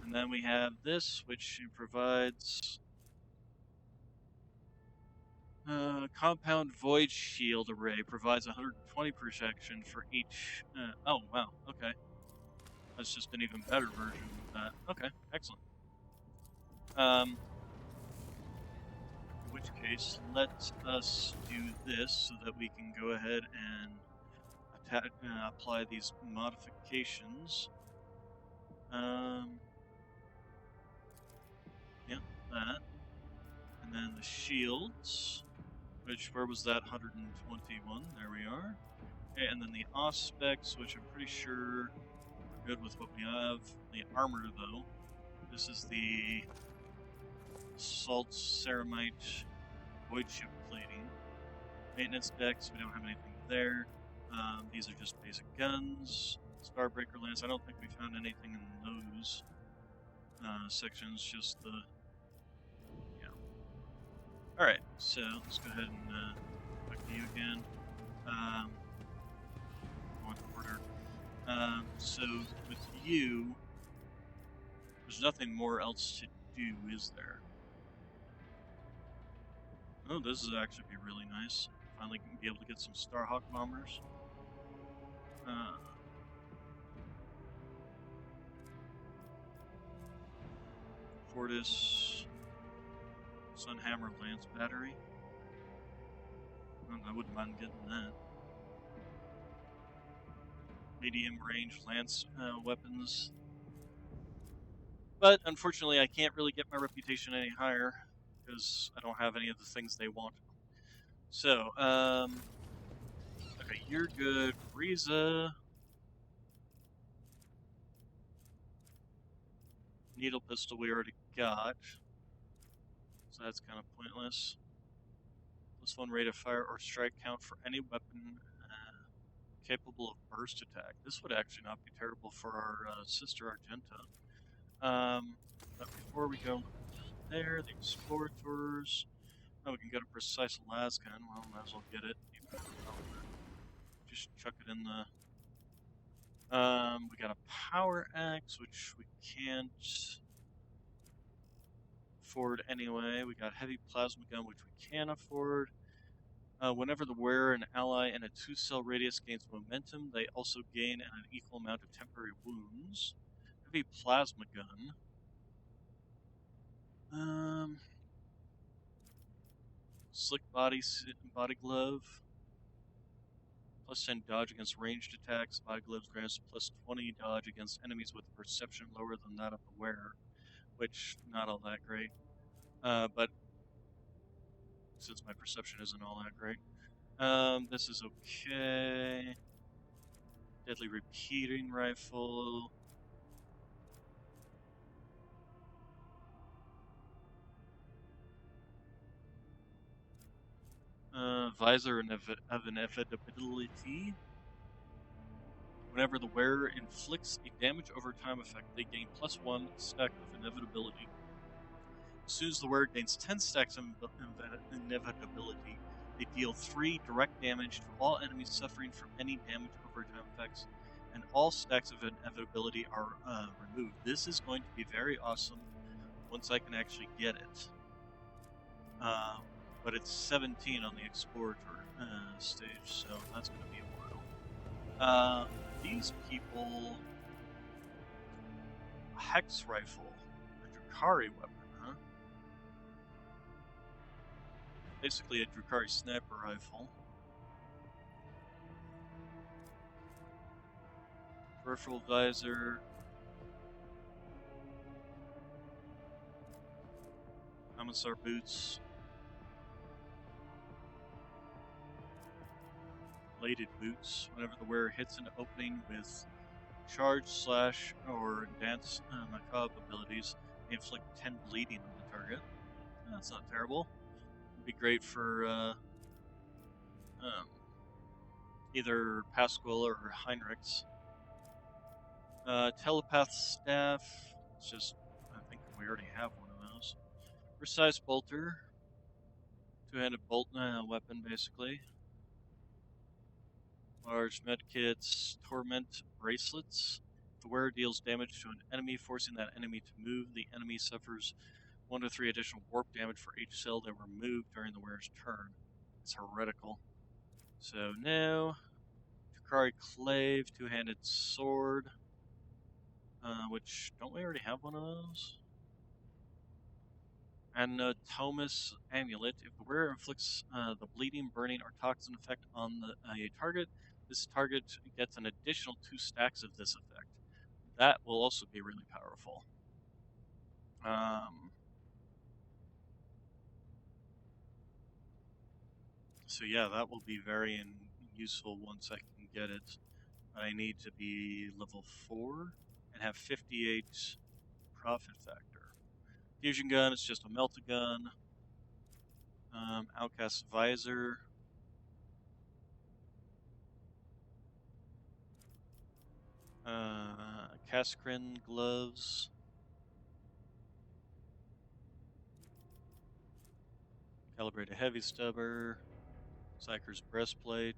And then we have this, which provides compound void shield array. Provides 120 protection for each. Oh wow, okay. That's just an even better version of that. Okay, excellent. In which case, let us do this so that we can go ahead and apply these modifications. Yeah, that. And then the shields, which, where was that? 121, there we are. Okay, and then the aspects, which I'm pretty sure we're good with what we have. The armor, though. This is the Assault Ceramite Void Ship Plating. Maintenance decks, we don't have anything there. These are just basic guns. Starbreaker Lance, I don't think we found anything in those sections, just the... yeah. Alright, so let's go ahead and back to you again. Going order. So with you, there's nothing more else to do, is there? Oh, this is actually be really nice. Finally be able to get some Starhawk bombers. Fortis Sunhammer Lance Battery. I wouldn't mind getting that. Medium range Lance weapons. But unfortunately, I can't really get my reputation any higher because I don't have any of the things they want. So, okay, you're good. Riza. Needle pistol we already got. So that's kind of pointless. Plus 1 rate of fire or strike count for any weapon capable of burst attack. This would actually not be terrible for our sister Argenta. But before we go there, the Explorators. Oh, we can get a precise lasgun. Well, might as well get it. just chuck it in the. We got a power axe, which we can't afford anyway. We got heavy plasma gun, which we can afford. Whenever the wearer, an ally, in a 2-cell radius gains momentum, they also gain an equal amount of temporary wounds. Heavy plasma gun. Slick body glove. Plus 10 dodge against ranged attacks. Body gloves grants plus 20 dodge against enemies with a perception lower than that of the wearer, which not all that great. But since my perception isn't all that great, this is okay. Deadly repeating rifle. Visor of inevitability. Whenever the wearer inflicts a damage over time effect, they gain +1 stack of inevitability. As soon as the wearer gains 10 stacks of inevitability, they deal 3 direct damage to all enemies suffering from any damage over time effects, and all stacks of inevitability are removed. This is going to be very awesome once I can actually get it. But it's 17 on the Explorer stage, so that's going to be a while. These people... A Hex Rifle. A Drukhari weapon, huh? Basically a Drukhari sniper rifle. Peripheral visor. Commissar boots. Bladed boots. Whenever the wearer hits an opening with charge, slash, or dance macabre abilities, they inflict 10 bleeding on the target. That's not terrible. It'd be great for either Pasquale or Heinrichs. Telepath staff. It's just, I think we already have one of those. Precise bolter. Two-handed bolt weapon, basically. Large medkits, torment bracelets. If the wearer deals damage to an enemy, forcing that enemy to move, the enemy suffers 1 to 3 additional warp damage for each cell they remove during the wearer's turn. It's heretical. So now, Drukhari Clave, two-handed sword. Which, don't we already have one of those? And Thomas Amulet. If the wearer inflicts the bleeding, burning, or toxin effect on a target, this target gets an additional 2 stacks of this effect. That will also be really powerful. So yeah, that will be very useful once I can get it. I need to be level 4 and have 58 profit factor. Fusion gun, it's just a melt-a-gun. Outcast visor. Kaskrin gloves. Calibrated heavy stubber. Psyker's breastplate.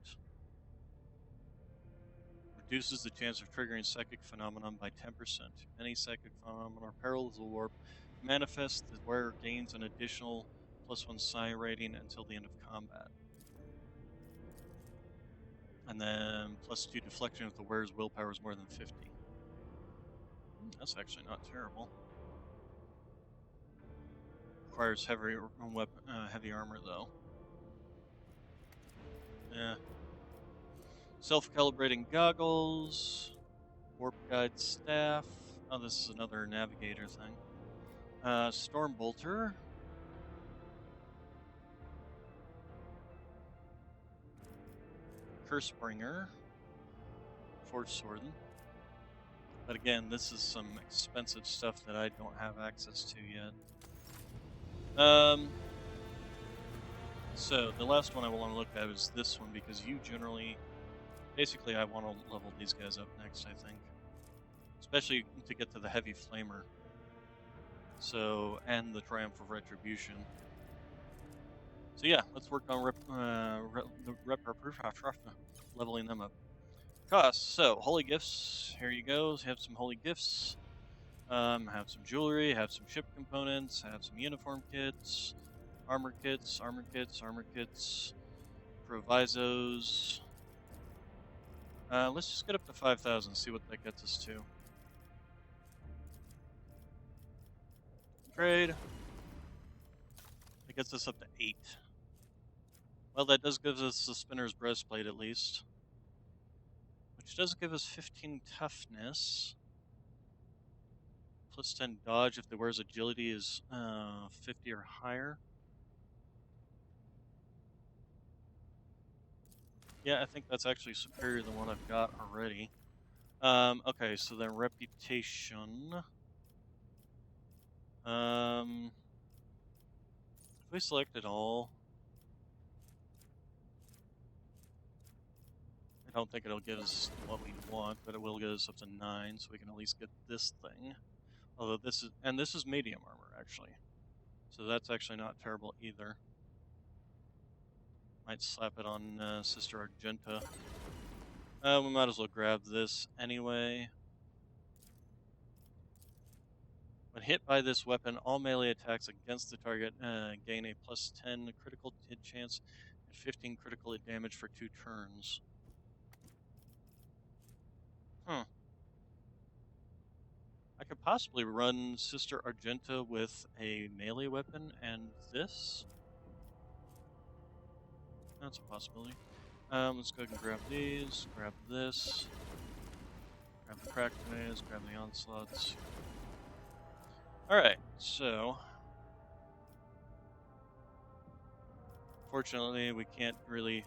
Reduces the chance of triggering psychic phenomenon by 10%. Any psychic phenomenon or parallel warp manifests, the wearer gains an additional +1 psi rating until the end of combat. And then +2 deflection if the wearer's willpower is more than 50. That's actually not terrible. Requires heavy armor though. Yeah. Self-calibrating goggles. Warp guide staff. Oh, this is another navigator thing. Storm bolter. Cursebringer. Forge sword. But again, this is some expensive stuff that I don't have access to yet. So the last one I want to look at is this one because you generally, basically I want to level these guys up next, I think. Especially to get to the heavy flamer. So, and the Triumph of Retribution. So yeah, let's work on leveling them up. Costs. So holy gifts. Here you go. Have some holy gifts. Have some jewelry. Have some ship components. Have some uniform kits, armor kits, armor kits, armor kits, provisos. Let's just get up to 5,000. See what that gets us to. Trade. It gets us up to 8. Well, that does give us the spinner's breastplate at least, which does give us 15 toughness. Plus 10 dodge if the wearer's agility is 50 or higher. Yeah, I think that's actually superior to the one I've got already. Okay, so then reputation. If we select it all, I don't think it'll give us what we want, but it will get us up to 9, so we can at least get this thing. Although this is medium armor actually, so that's actually not terrible either. Might slap it on Sister Argenta. We might as well grab this anyway. When hit by this weapon, all melee attacks against the target gain a plus 10 critical hit chance and 15 critical hit damage for 2 turns. I could possibly run Sister Argenta with a melee weapon and this. That's a possibility. Let's go ahead and grab these, grab this, grab the cracked grenades, grab the onslaughts. Alright, so fortunately we can't really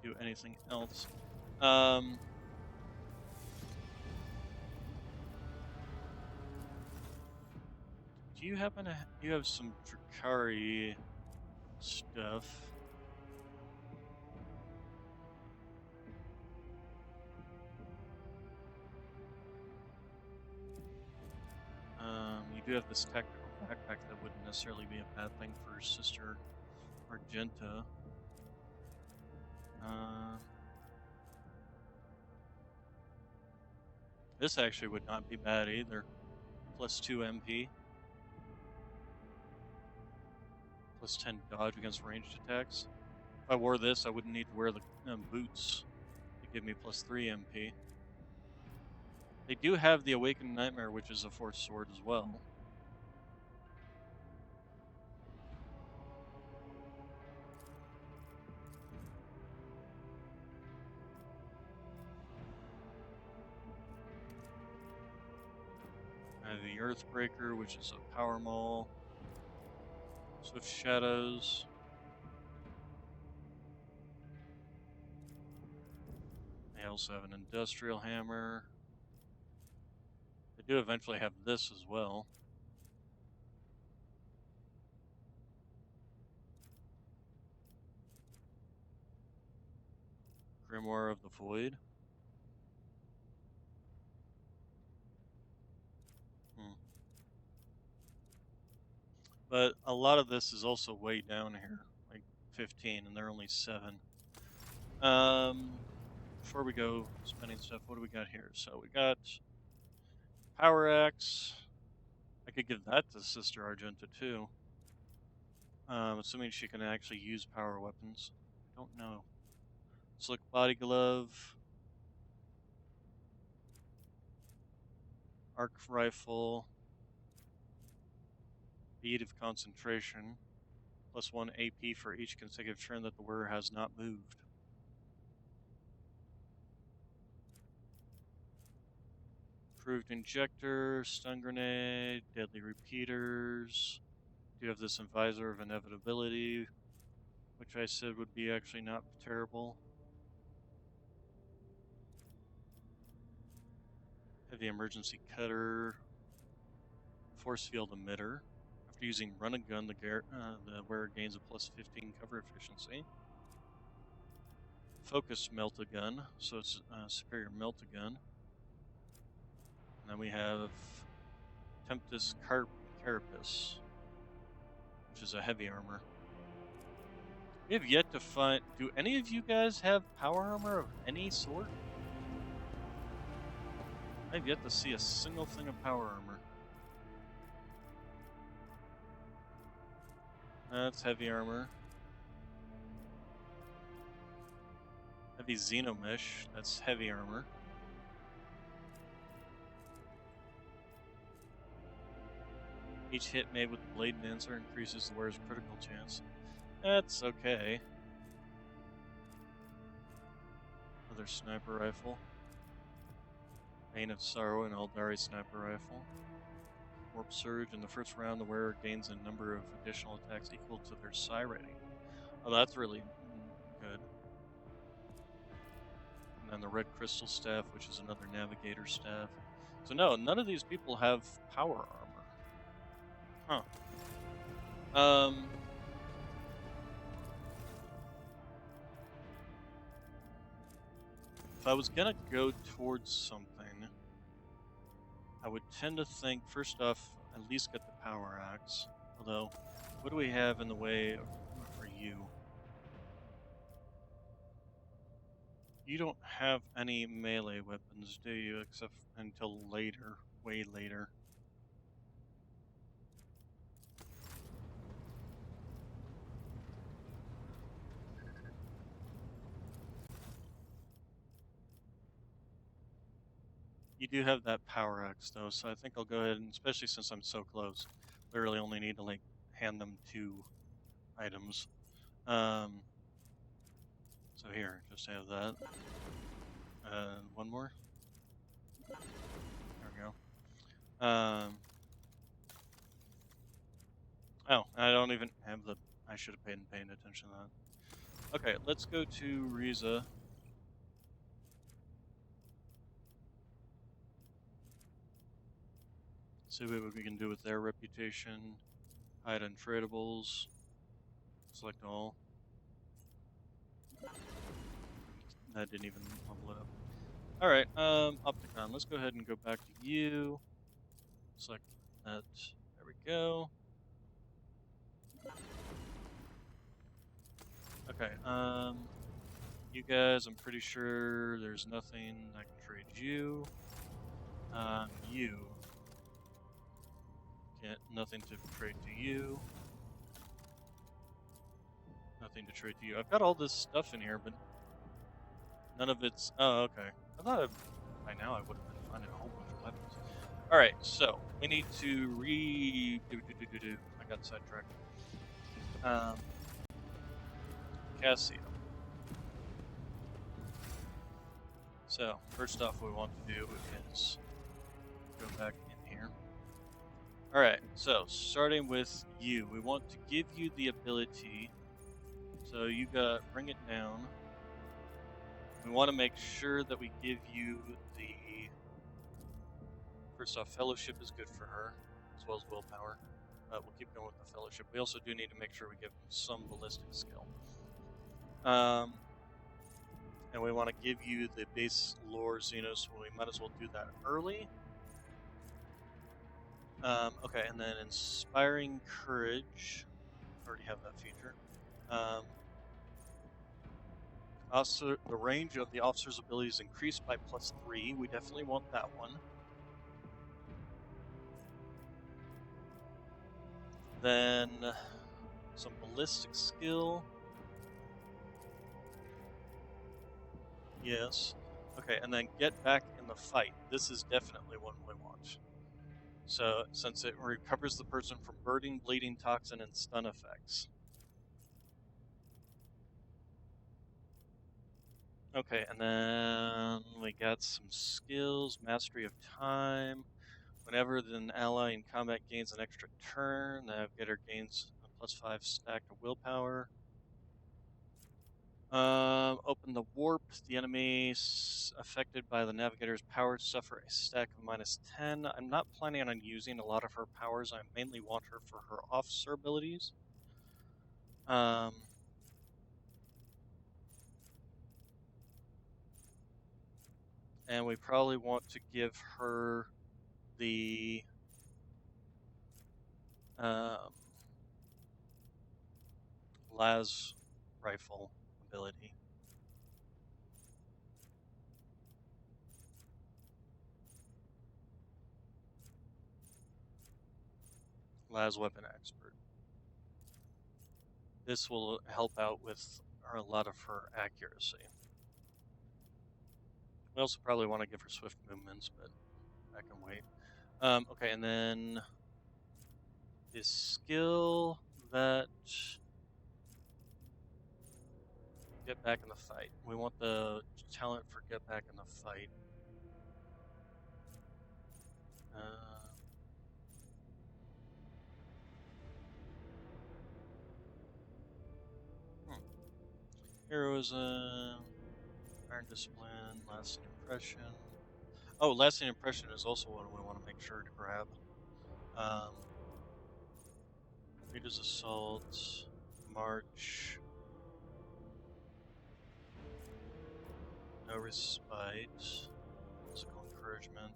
do anything else. Do you happen to you have some Drakari stuff? You do have this tactical backpack that wouldn't necessarily be a bad thing for Sister Argenta. This actually would not be bad either. Plus 2 MP. Plus 10 dodge against ranged attacks. If I wore this, I wouldn't need to wear the boots to give me plus 3 MP. They do have the Awakened Nightmare, which is a Force Sword as well. I have the Earthbreaker, which is a Power Maul. Swift Shadows. They also have an Industrial Hammer. They do eventually have this as well. Grimoire of the Void. But a lot of this is also way down here, like 15, and they're only 7. Before we go spending stuff, what do we got here? So we got Power Axe. I could give that to Sister Argenta too. Assuming she can actually use power weapons. I don't know. Slick Body Glove. Arc Rifle. Bead of Concentration. Plus 1 AP for each consecutive turn that the wearer has not moved. Improved Injector, Stun Grenade, Deadly Repeaters. Do have this Visor of Inevitability, which I said would be actually not terrible. Heavy Emergency Cutter. Force Field Emitter. After using Run and Gun, the wearer gains a plus 15 cover efficiency. Focus Melt-A-Gun, so it's Superior Melt-A-Gun. And then we have Tempest Carapace, which is a heavy armor. We have yet to find. Do any of you guys have power armor of any sort? I've yet to see a single thing of power armor. That's heavy armor. Heavy xenomesh. That's heavy armor. Each hit made with the blade dancer increases the wearer's critical chance. That's okay. Another sniper rifle. Bane of Sorrow and Eldari sniper rifle. Warp Surge. In the first round, the wearer gains a number of additional attacks equal to their psi rating. Oh, that's really good. And then the Red Crystal Staff, which is another Navigator Staff. So no, none of these people have power armor. Huh. If I was gonna go towards something, I would tend to think, first off, at least get the power axe. Although, what do we have in the way for you? You don't have any melee weapons, do you? Except until later, way later. You do have that power axe though, so I think I'll go ahead and, especially since I'm so close, literally only need to like hand them 2 items. So here, just have that. One more. There we go. Oh, I don't even have the. I should have been paying attention to that. Okay, let's go to Riza. See what we can do with their reputation. Hide untradables. Select all. That didn't even level it up. Alright, Opticon, let's go ahead and go back to you. Select that. There we go. Okay, you guys, I'm pretty sure there's nothing I can trade you. You. Can't, nothing to trade to you. Nothing to trade to you. I've got all this stuff in here, but none of it's... Oh, okay. I thought by now I would have been finding a whole bunch of weapons. Alright, so we need to I got sidetracked. Cassia. So, first off, what we want to do is go back in here. Alright, so starting with you, we want to give you the ability. So you got, bring it down. We want to make sure that we give you the, first off, fellowship is good for her, as well as willpower. We'll keep going with the fellowship. We also do need to make sure we give them some ballistic skill. And we want to give you the base lore Xenos, so we might as well do that early. Okay, and then Inspiring Courage. Already have that feature. Also, the range of the officer's abilities increased by +3. We definitely want that one. Then some ballistic skill. Yes. Okay, and then get back in the fight. This is definitely one we want. So, since it recovers the person from burning, bleeding, toxin, and stun effects. Okay, and then we got some skills. Mastery of Time. Whenever an ally in combat gains an extra turn, the navigator gains a +5 stack to willpower. Open the warp. The enemies affected by the navigator's powers suffer a stack of -10. I'm not planning on using a lot of her powers. I mainly want her for her officer abilities. And we probably want to give her the Las rifle ability. Las Weapon Expert. This will help out with a lot of her accuracy. We also probably want to give her swift movements, but that can wait. Okay, and then the skill that get back in the fight. We want the talent for get back in the fight. Heroism, Iron Discipline, Lasting Impression. Oh, Lasting Impression is also one we want to make sure to grab. Leader's Assault, March, No Respite, Physical Encouragement,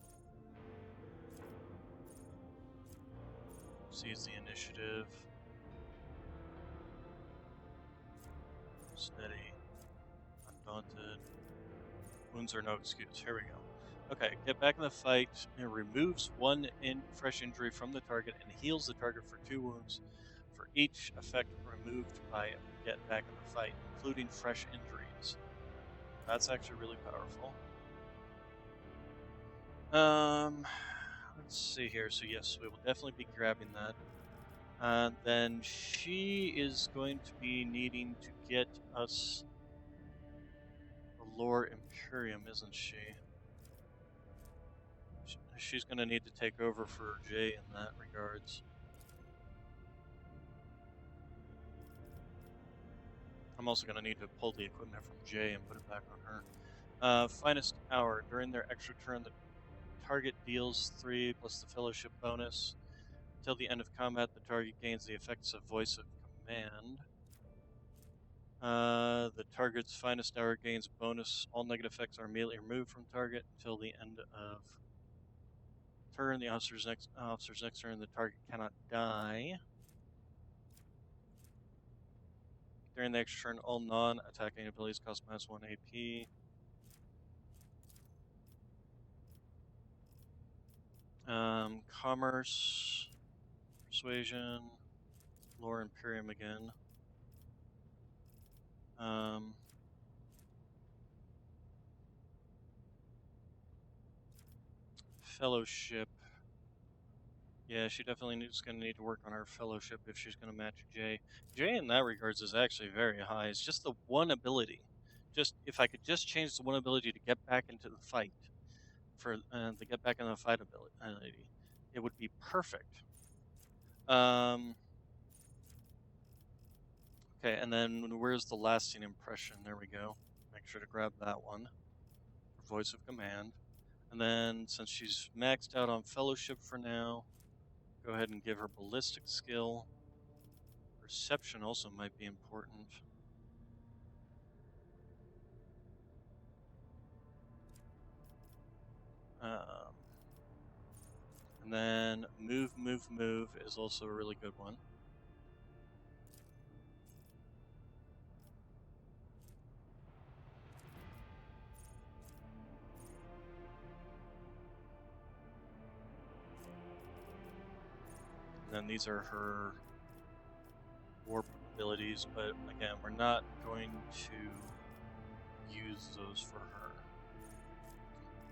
Seize the Initiative, Steady, Undaunted, Wounds are no excuse. Here we go. Okay, get back in the fight. It removes one fresh injury from the target and heals the target for 2 wounds for each effect removed by get back in the fight, including fresh injuries. That's actually really powerful. Let's see here. So yes, we will definitely be grabbing that. Then she is going to be needing to get us the Lore Imperium, isn't she? She's going to need to take over for Jay in that regards. I'm also going to need to pull the equipment from Jay and put it back on her. Finest Hour. During their extra turn, the target deals 3 plus the Fellowship bonus. Until the end of combat, the target gains the effects of Voice of Command. The target's Finest Hour gains bonus. All negative effects are immediately removed from target until the end of turn. The officer's next turn, the target cannot die. During the extra turn, all non-attacking abilities cost -1 AP. Commerce, Persuasion, Lore Imperium again. Fellowship. Yeah, she definitely is going to need to work on her fellowship if she's going to match Jay. Jay, in that regards, is actually very high. It's just the one ability. Just if I could just change the one ability to get back into the fight, for the get back into the fight ability, it would be perfect. Okay, and then where's the lasting impression? There we go. Make sure to grab that one for Voice of Command. And then since she's maxed out on Fellowship for now, go ahead and give her Ballistic skill. Perception also might be important. And then move is also a really good one. And then these are her warp abilities, but again, we're not going to use those for her.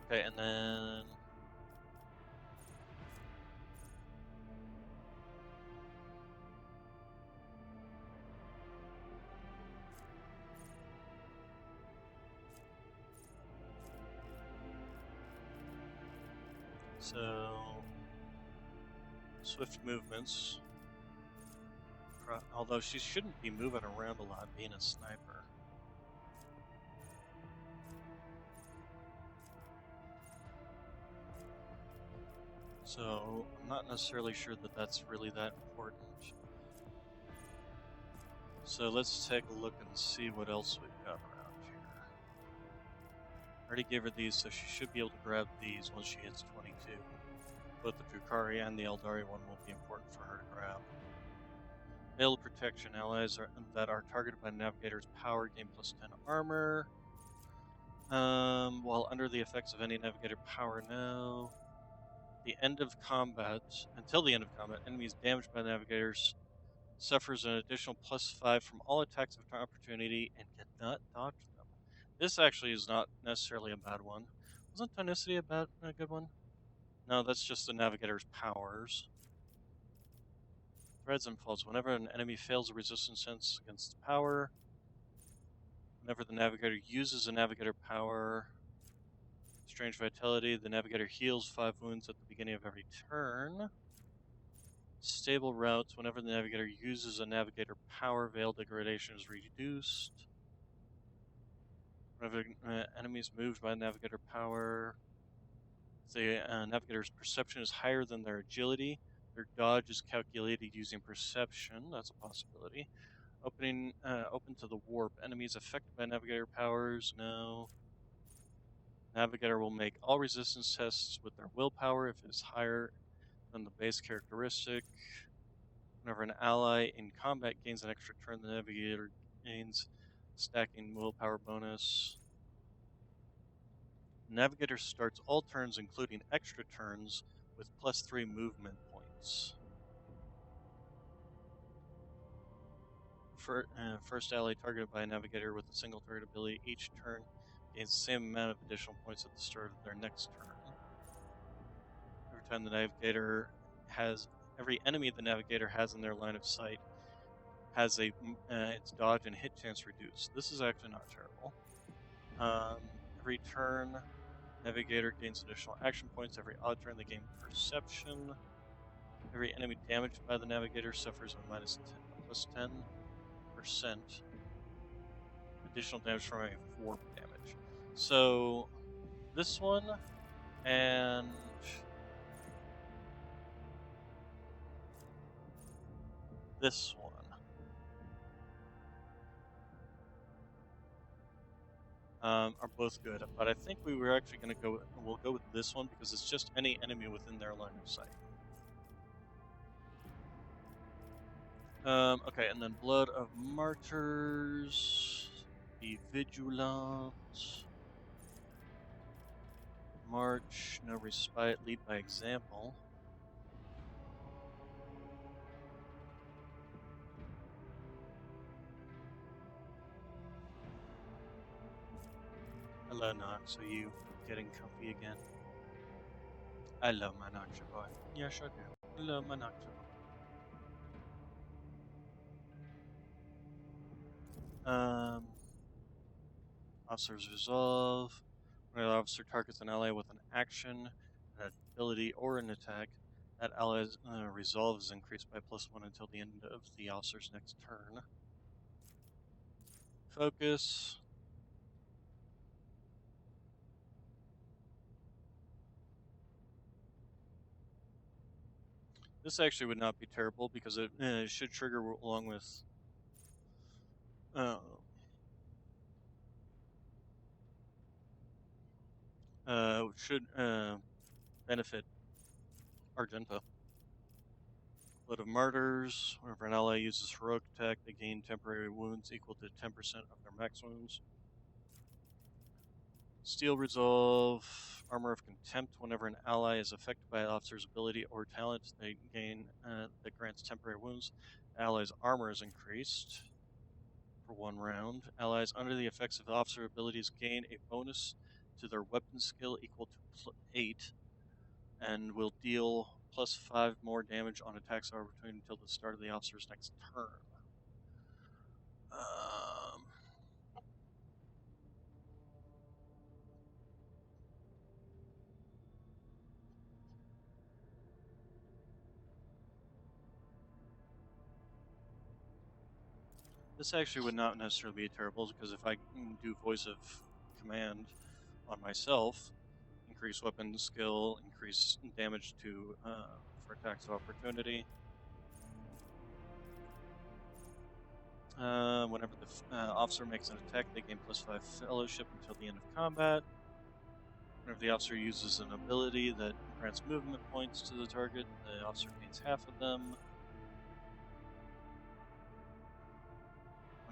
Okay, and then so swift movements. Although she shouldn't be moving around a lot, being a sniper. So I'm not necessarily sure that that's really that important. So let's take a look and see what else we've got around here. I already gave her these, so she should be able to grab these once she hits 22. Both the Drukari and the Eldari one will be important for her to grab. Veiled protection. Allies that are targeted by navigator's power gain plus 10 armor. While under the effects of any navigator power now. Until the end of combat, enemies damaged by navigators suffers an additional +5 from all attacks of opportunity and cannot dodge them. This actually is not necessarily a bad one. Wasn't tonicity a good one? No, that's just the navigator's powers. Threads and falls. Whenever an enemy fails a resistance sense against the power, whenever the navigator uses a navigator power, strange vitality, the navigator heals 5 wounds at the beginning of every turn. Stable routes. Whenever the navigator uses a navigator power, veil degradation is reduced. Whenever enemies moved by navigator power, if the navigator's perception is higher than their agility, their dodge is calculated using perception. That's a possibility. Open to the warp. Enemies affected by navigator powers, no. Navigator will make all resistance tests with their willpower if it is higher than the base characteristic. Whenever an ally in combat gains an extra turn, the navigator gains stacking willpower bonus. Navigator starts all turns, including extra turns, with +3 movement points. First ally targeted by a navigator with a single target ability each turn gains the same amount of additional points at the start of their next turn. Every time the navigator every enemy the navigator has in their line of sight has its dodge and hit chance reduced. This is actually not terrible. Every turn, navigator gains additional action points. Every odd turn, they gain perception. Every enemy damaged by the navigator suffers a +10% additional damage from a warp damage. So this one and this one. Are both good, but I think we'll go with this one because it's just any enemy within their line of sight. Okay, and then Blood of Martyrs, Be Vigilant, March, No Respite, Lead by Example. Hello, Nox. Are you getting comfy again? I love my Nox boy. Yes, I do. I love my Nox boy. Officer's Resolve. When an officer targets an ally with an action, an ability, or an attack, that ally's resolve is increased by +1 until the end of the officer's next turn. Focus. This actually would not be terrible because it should trigger along with should benefit Argenta. Blood of Martyrs. Whenever an ally uses heroic attack, they gain temporary wounds equal to 10% of their max wounds. Steel Resolve. Armor of Contempt. Whenever an ally is affected by an officer's ability or talent, they gain that grants temporary wounds. The ally's armor is increased for 1 round. Allies under the effects of officer abilities gain a bonus to their weapon skill equal to 8 and will deal +5 more damage on attacks of opportunity until the start of the officer's next turn. This actually would not necessarily be terrible because if I do voice of command on myself, increase weapon skill, increase damage to for attacks of opportunity. Whenever the officer makes an attack, they gain +5 fellowship until the end of combat. Whenever the officer uses an ability that grants movement points to the target, the officer gains half of them.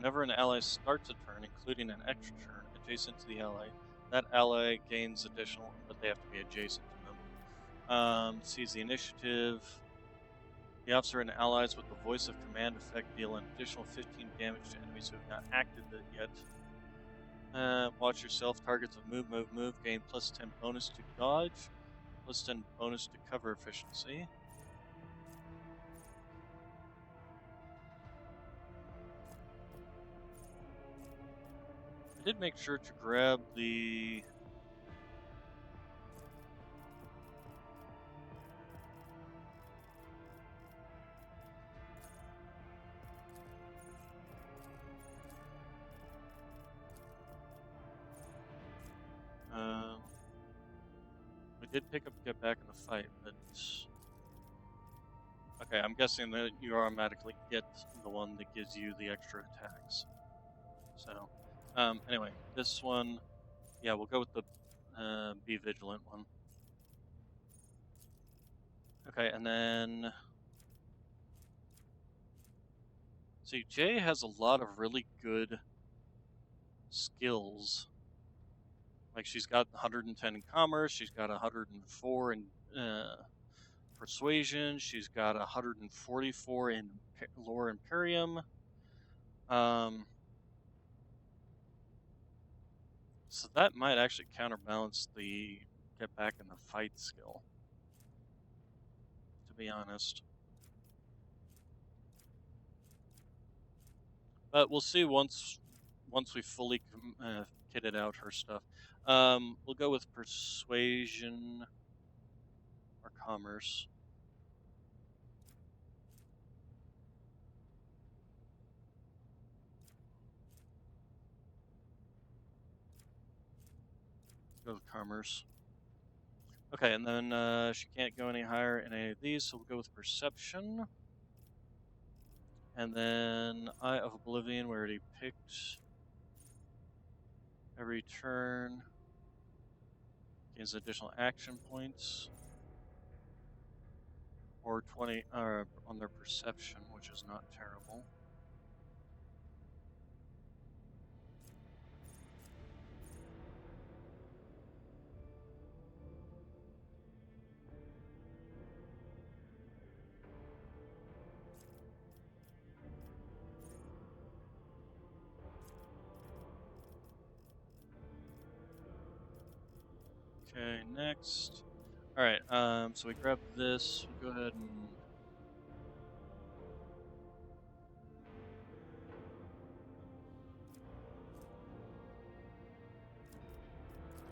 Whenever an ally starts a turn, including an extra turn, adjacent to the ally, that ally gains additional, but they have to be adjacent to them. Sees the initiative. The officer and allies with the voice of command effect deal an additional 15 damage to enemies who have not acted it yet. Watch yourself. Targets of move gain plus 10 bonus to dodge, plus 10 bonus to cover efficiency. I did make sure to grab the we did pick up Get Back in the Fight, but okay, I'm guessing that you automatically get the one that gives you the extra attacks. So, anyway, this one, yeah, we'll go with the Be Vigilant one. Okay, and then see, Jay has a lot of really good skills. Like she's got 110 in commerce, she's got 104 in persuasion, she's got 144 in lore imperium. So that might actually counterbalance the Get Back in the Fight skill, to be honest. But we'll see once we fully kitted out her stuff. We'll go with persuasion or commerce. Go with commerce. Okay, and then she can't go any higher in any of these, so we'll go with perception. And then Eye of Oblivion, we already picked. Every turn gains additional action points. Or 20 on their perception, which is not terrible. Okay, next. Alright, so we grab this. We'll go ahead and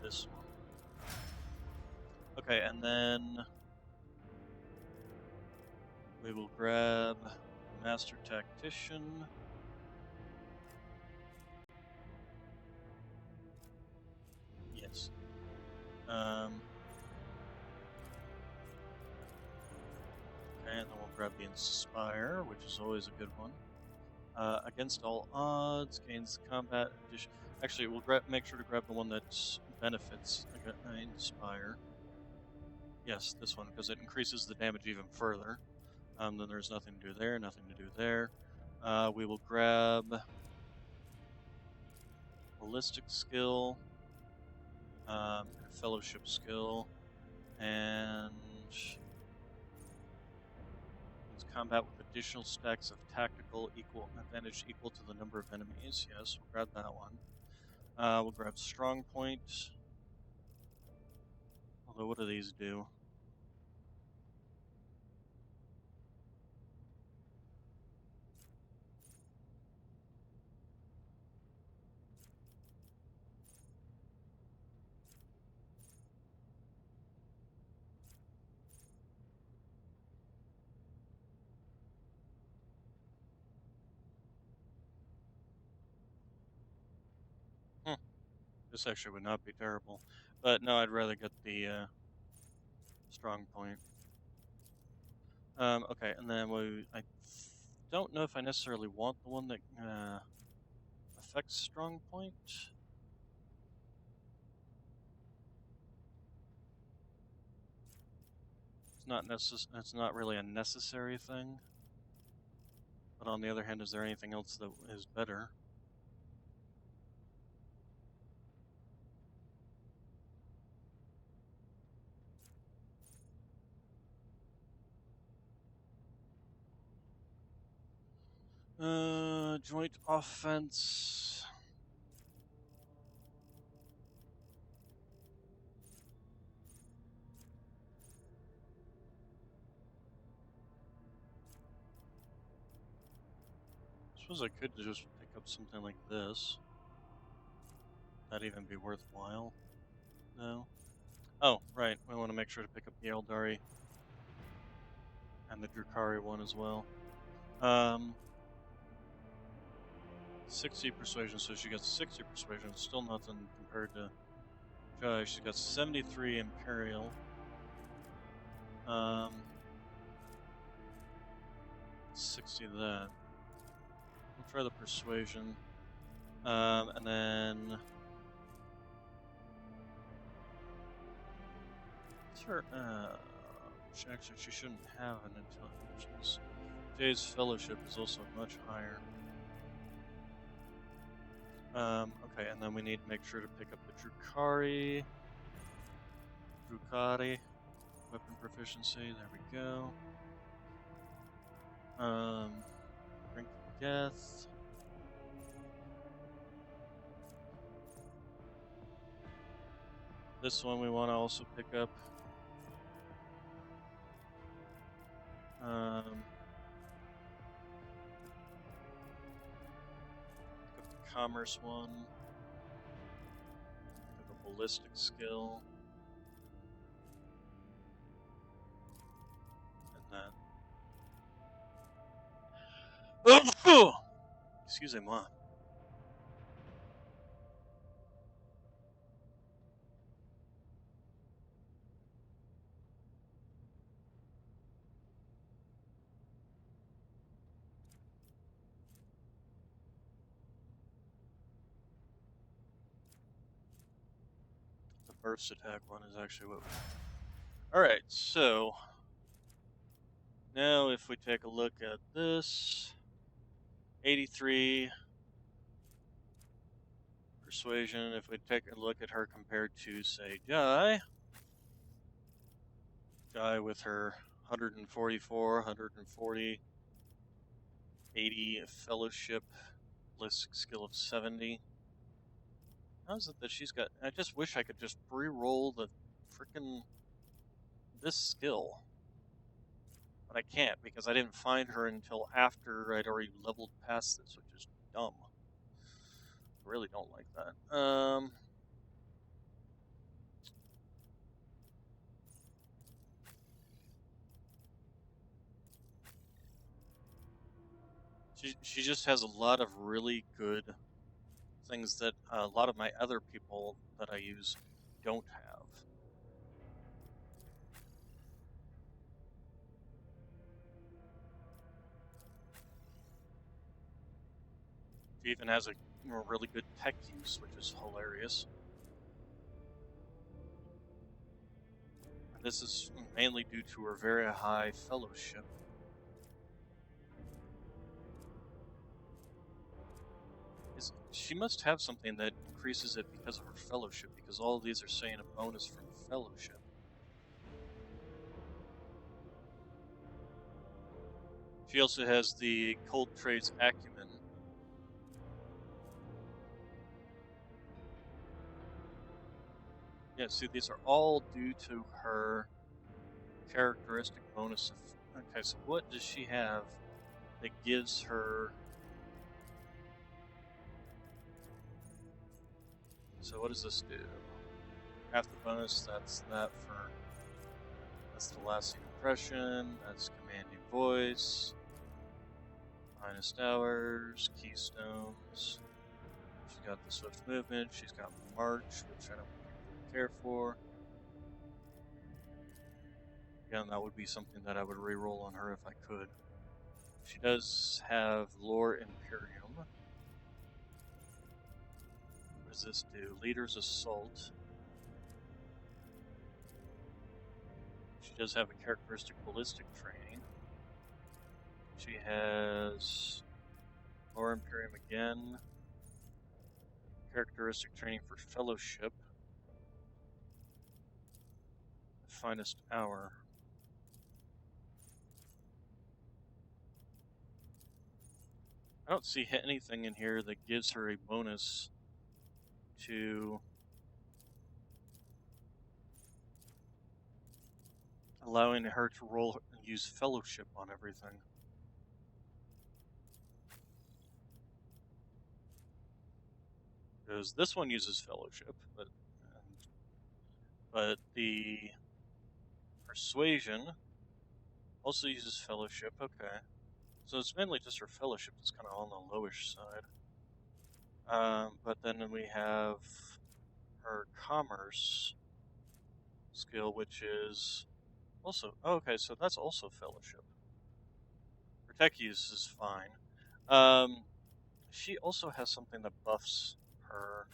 this one. Okay, and then we will grab Master Tactician. Yes. Okay, and then we'll grab the Inspire, which is always a good one. Against all odds, gains combat addition. Actually, we'll make sure to grab the one that benefits Inspire. Yes, this one, because it increases the damage even further. Then there's nothing to do there, nothing to do there. We will grab Ballistic Skill, Fellowship Skill, and combat with additional stacks of tactical advantage equal to the number of enemies. Yes, we'll grab that one. We'll grab Strong Point. Although, what do these do? This actually would not be terrible. But no, I'd rather get the Strong Point. Okay, and then I don't know if I necessarily want the one that affects Strong Point. It's not really a necessary thing. But on the other hand, is there anything else that is better? Joint offense. Suppose I could just pick up something like this. That'd even be worthwhile. No. Oh, right. We want to make sure to pick up the Eldari and the Drukari one as well. 60 persuasion, so she got 60 persuasion. Still nothing compared to Jai. She's got 73 imperial. 60 of that. We'll try the persuasion. And then her, actually, she shouldn't have an intelligence. Jay's fellowship is also much higher. Okay, and then we need to make sure to pick up the Drukari. Weapon proficiency, there we go. Drink of Death. This one we want to also pick up. Pick up the commerce one. Pick up a ballistic skill. And then. Excusez-moi. Burst attack one is actually what we... Alright, so now if we take a look at this, 83 persuasion, if we take a look at her compared to, say, Jai with her 144, 140, 80 fellowship, ballistic skill of 70. How is it that she's got... I just wish I could just re-roll the frickin' this skill. But I can't, because I didn't find her until after I'd already leveled past this, which is dumb. I really don't like that. She just has a lot of really good things that a lot of my other people that I use don't have. She even has a really good tech use, which is hilarious. And this is mainly due to her very high fellowship. She must have something that increases it because of her fellowship, because all of these are saying a bonus from fellowship. She also has the cold trades acumen. Yeah, see, these are all due to her characteristic bonus of... Okay, so what does she have that gives her... So what does this do? Half the bonus, that's that for... That's the lasting impression, that's commanding voice, finest hours, keystones. She's got the swift movement, she's got march, which I don't care for. Again, that would be something that I would re-roll on her if I could. She does have Lore Imperium. What does this do? Leader's Assault. She does have a characteristic ballistic training. She has Lore Imperium again. Characteristic training for Fellowship. Finest hour. I don't see anything in here that gives her a bonus to allowing her to roll and use fellowship on everything. Because this one uses fellowship, but the persuasion also uses fellowship. Okay, so it's mainly just her fellowship that's kind of on the lowish side. But then we have her commerce skill, which is also okay. So that's also fellowship. Her tech use is fine. She also has something that buffs her,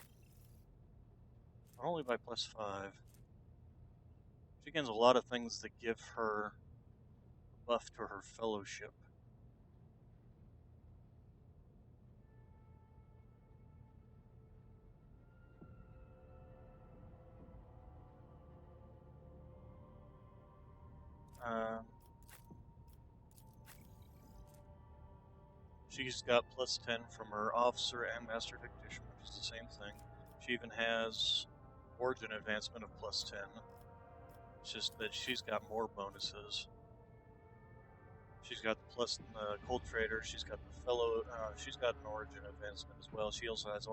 but only by +5. She gains a lot of things that give her a buff to her fellowship. She's got +10 from her officer and master tactician, which is the same thing. She even has origin advancement of +10. It's just that she's got more bonuses. She's got the plus cold trader. She's got the fellow. She's got an origin advancement as well. She also has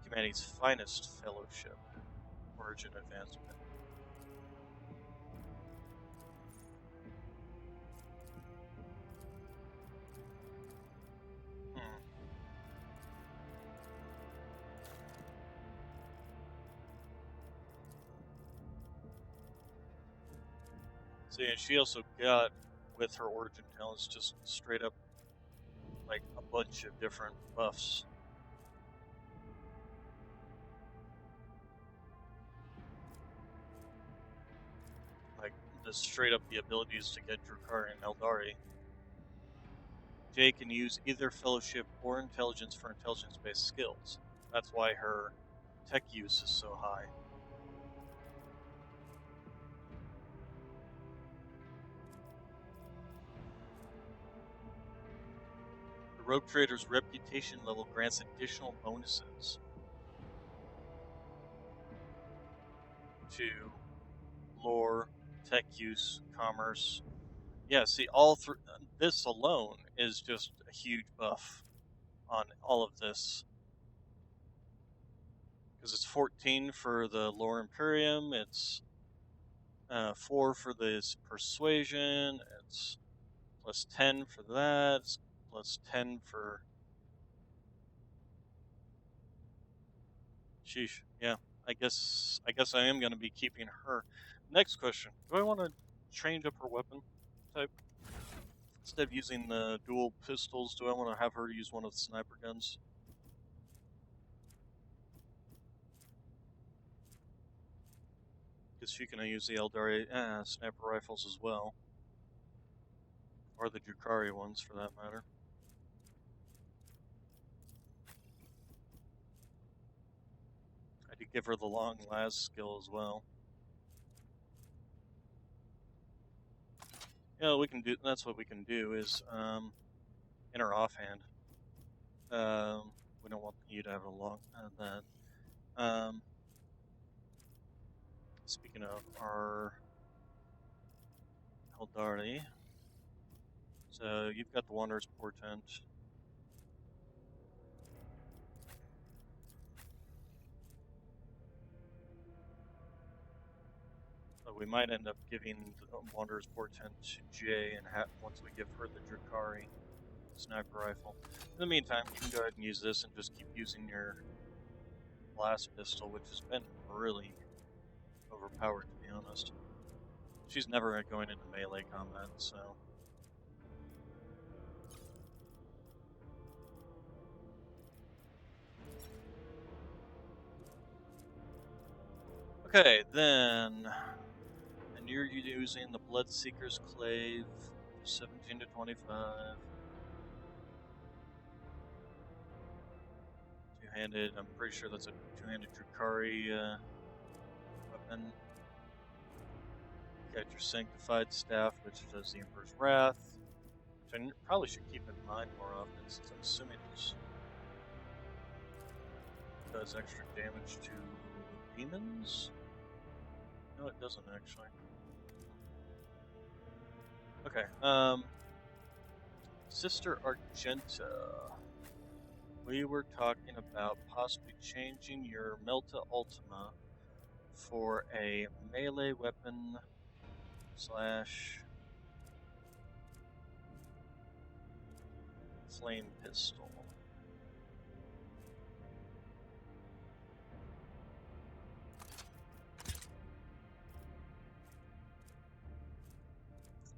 humanity's finest fellowship origin advancement. See, and she also got, with her origin talents, just straight up, like, a bunch of different buffs. Like, just straight up the abilities to get Drukari and Eldari. Jay can use either fellowship or intelligence for intelligence-based skills. That's why her tech use is so high. The Rogue Trader's reputation level grants additional bonuses to lore, tech use, commerce. Yeah, see, all three. This alone is just a huge buff on all of this. Because it's 14 for the Lore Imperium, it's 4 for this Persuasion, it's +10 for that, it's +10 for... Sheesh, yeah. I guess I am going to be keeping her. Next question. Do I want to change up her weapon type? Instead of using the dual pistols, do I want to have her use one of the sniper guns? Because she can use the Eldari sniper rifles as well. Or the Drukari ones, for that matter. I could give her the long las skill as well. Yeah, we can do. That's what we can do. Is in her offhand. We don't want you to have a long that. Speaking of our Eldari, so you've got the Wanderer's Portent. But we might end up giving the Wanderer's Portent to Jay, and once we give her the Drukari sniper rifle. In the meantime, you can go ahead and use this and just keep using your blast pistol, which has been really overpowered, to be honest. She's never going into melee combat, so... Okay, then... And you're using the Bloodseeker's Clave, 17 to 25. Two-handed, I'm pretty sure that's a two-handed Drukari weapon. You got your Sanctified Staff, which does the Emperor's Wrath, which I probably should keep in mind more often, since I'm assuming this does extra damage to demons. No, it doesn't actually. Okay. Sister Argenta. We were talking about possibly changing your Melta Ultima for a melee weapon slash flame pistol.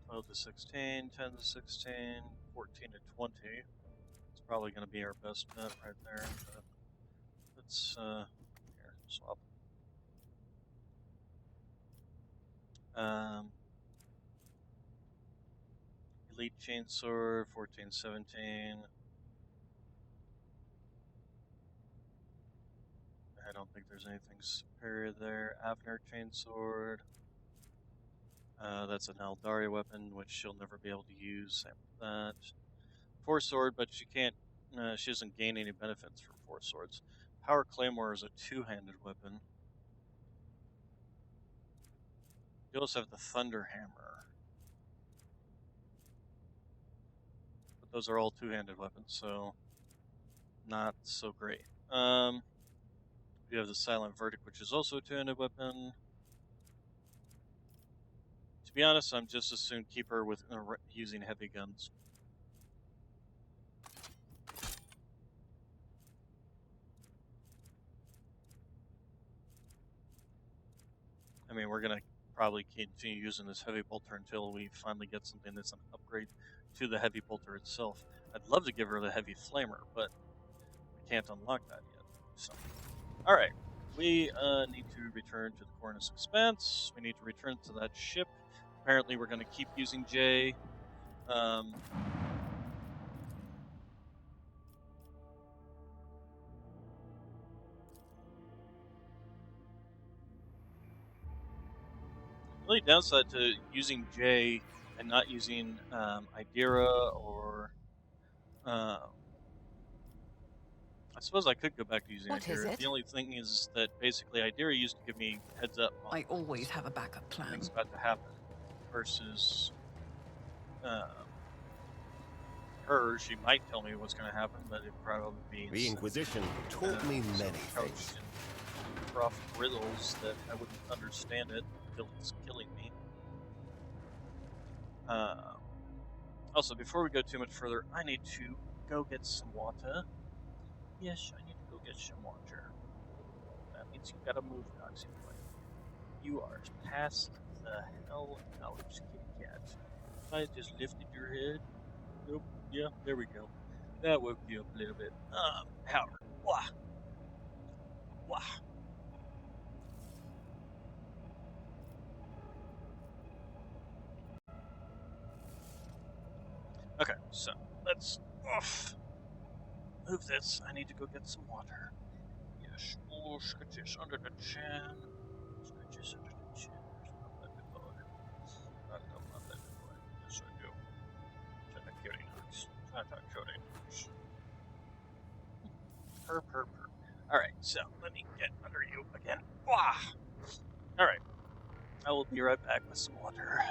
12 to 16, 10 to 16, 14 to 20. It's probably going to be our best bet right there. But let's here, swap. Elite Chainsword, 14, 17. I don't think there's anything superior there. Avner Chainsword. That's an Aldaria weapon, which she'll never be able to use. Same with that. Force Sword, but she can't. She doesn't gain any benefits from Force Swords. Power Claymore is a two-handed weapon. You also have the Thunder Hammer. But those are all two-handed weapons, so not so great. You have the Silent Verdict, which is also a two-handed weapon. To be honest, I'm just as soon keep her with using heavy guns. I mean, we're gonna probably continue using this heavy bolter until we finally get something that's an upgrade to the heavy bolter itself. I'd love to give her the heavy flamer, but we can't unlock that yet. So, all right, we need to return to the Cornus Expanse. We need to return to that ship. Apparently, we're gonna keep using J. The only downside to using J and not using Idira or I suppose I could go back to using What is Idira. it? The only thing is that basically Idira used to give me heads up on I always have a backup plan. things about to happen, versus her. She might tell me what's going to happen, but it probably be The Inquisition taught me many things. Rough riddles that I wouldn't understand it until it's killing me. Also, before we go too much further, I need to go get some water. Yes, I need to go get some water. That means you gotta move, Noxy boy. You are past the hell out, kitty cat. I just lifted your head. Nope. Yeah, there we go. That woke you up a little bit. Howard. Wah. Wah. Okay, so let's move this. I need to go get some water. Yes, oh, scratches under the chin. Scratches under the chin. My baby boy. I love my baby boy. Yes, I do. Tata cutie nuts. Tata cutie nuts. Purr, purr, purr. Alright, so let me get under you again. Wah! Alright. I will be right back with some water.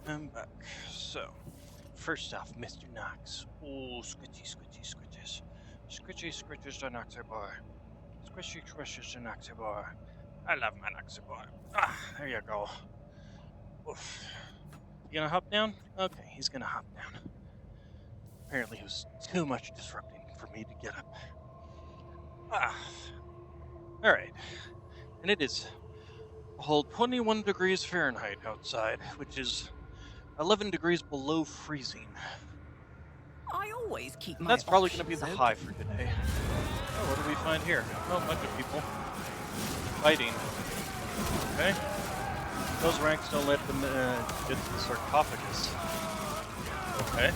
I'm back. So, first off, Mr. Knox. Oh, squitchy, squitchy, squitches. Squitchy, squitches to Noxy boy. Squishy, squishes to Noxy boy. I love my Noxy boy. Ah, there you go. Oof. You gonna hop down? Okay, he's gonna hop down. Apparently, it was too much disrupting for me to get up. Ah. Alright. And it is a whole 21 degrees Fahrenheit outside, which is 11 degrees below freezing. I always keep my That's probably going to be options the open. high for today. Oh, what do we find here? Oh, a bunch of people fighting. Okay. Those ranks don't let them get to the sarcophagus. Okay.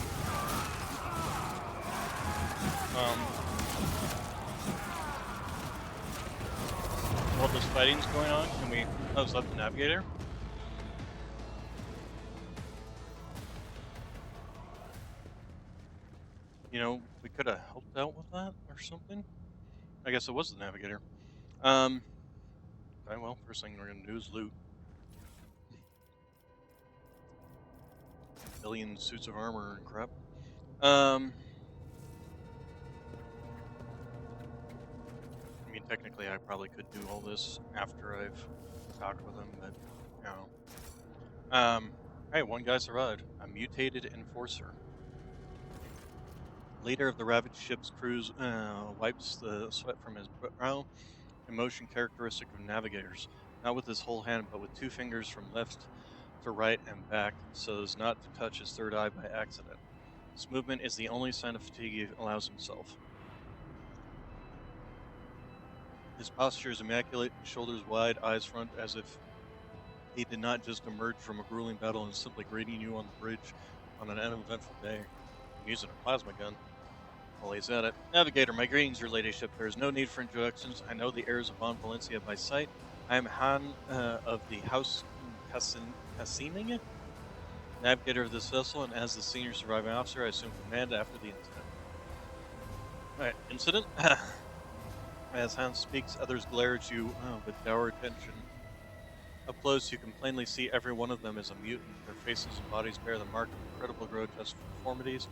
While this fighting's going on, can we... Oh, is that the navigator? You know, we could have helped out with that or something. I guess it was the navigator. Okay, well, first thing we're gonna do is loot. Billion suits of armor and crap. I mean, technically, I probably could do all this after I've talked with him, but, you know. Hey, one guy survived. A mutated enforcer. Leader of the ravaged ship's crews wipes the sweat from his brow, a motion characteristic of navigators, not with his whole hand, but with two fingers from left to right and back, so as not to touch his third eye by accident. This movement is the only sign of fatigue he allows himself. His posture is immaculate, shoulders wide, eyes front, as if he did not just emerge from a grueling battle and simply greeting you on the bridge on an uneventful day. I'm using a plasma gun. Well, he's at it. Navigator, my greetings, your ladyship. There is no need for introductions. I know the heirs of Von Valencia by sight. I am Han of the House Cassining, navigator of this vessel, and as the senior surviving officer, I assume command after the incident. Alright, incident? As Han speaks, others glare at you with dour attention. Up close, you can plainly see every one of them is a mutant. Their faces and bodies bear the mark of incredible grotesque deformities,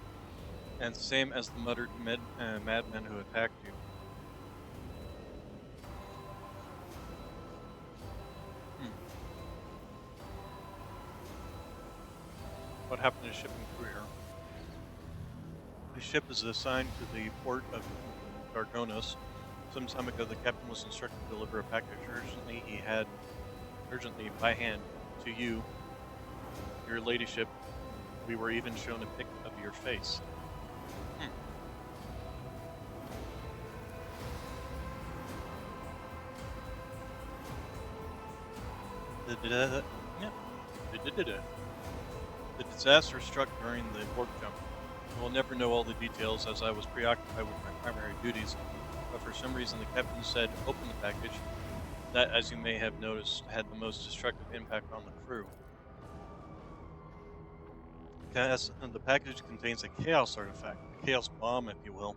and same as the muttered madmen who attacked you. What happened to ship and crew here? The ship is assigned to the port of Gargonos. Some time ago, the captain was instructed to deliver a package urgently by hand to you, your ladyship. We were even shown a pic of your face. The disaster struck during the warp jump. I will never know all the details as I was preoccupied with my primary duties, but for some reason the captain said, open the package. That, as you may have noticed, had the most destructive impact on the crew. The package contains a chaos artifact, a chaos bomb, if you will.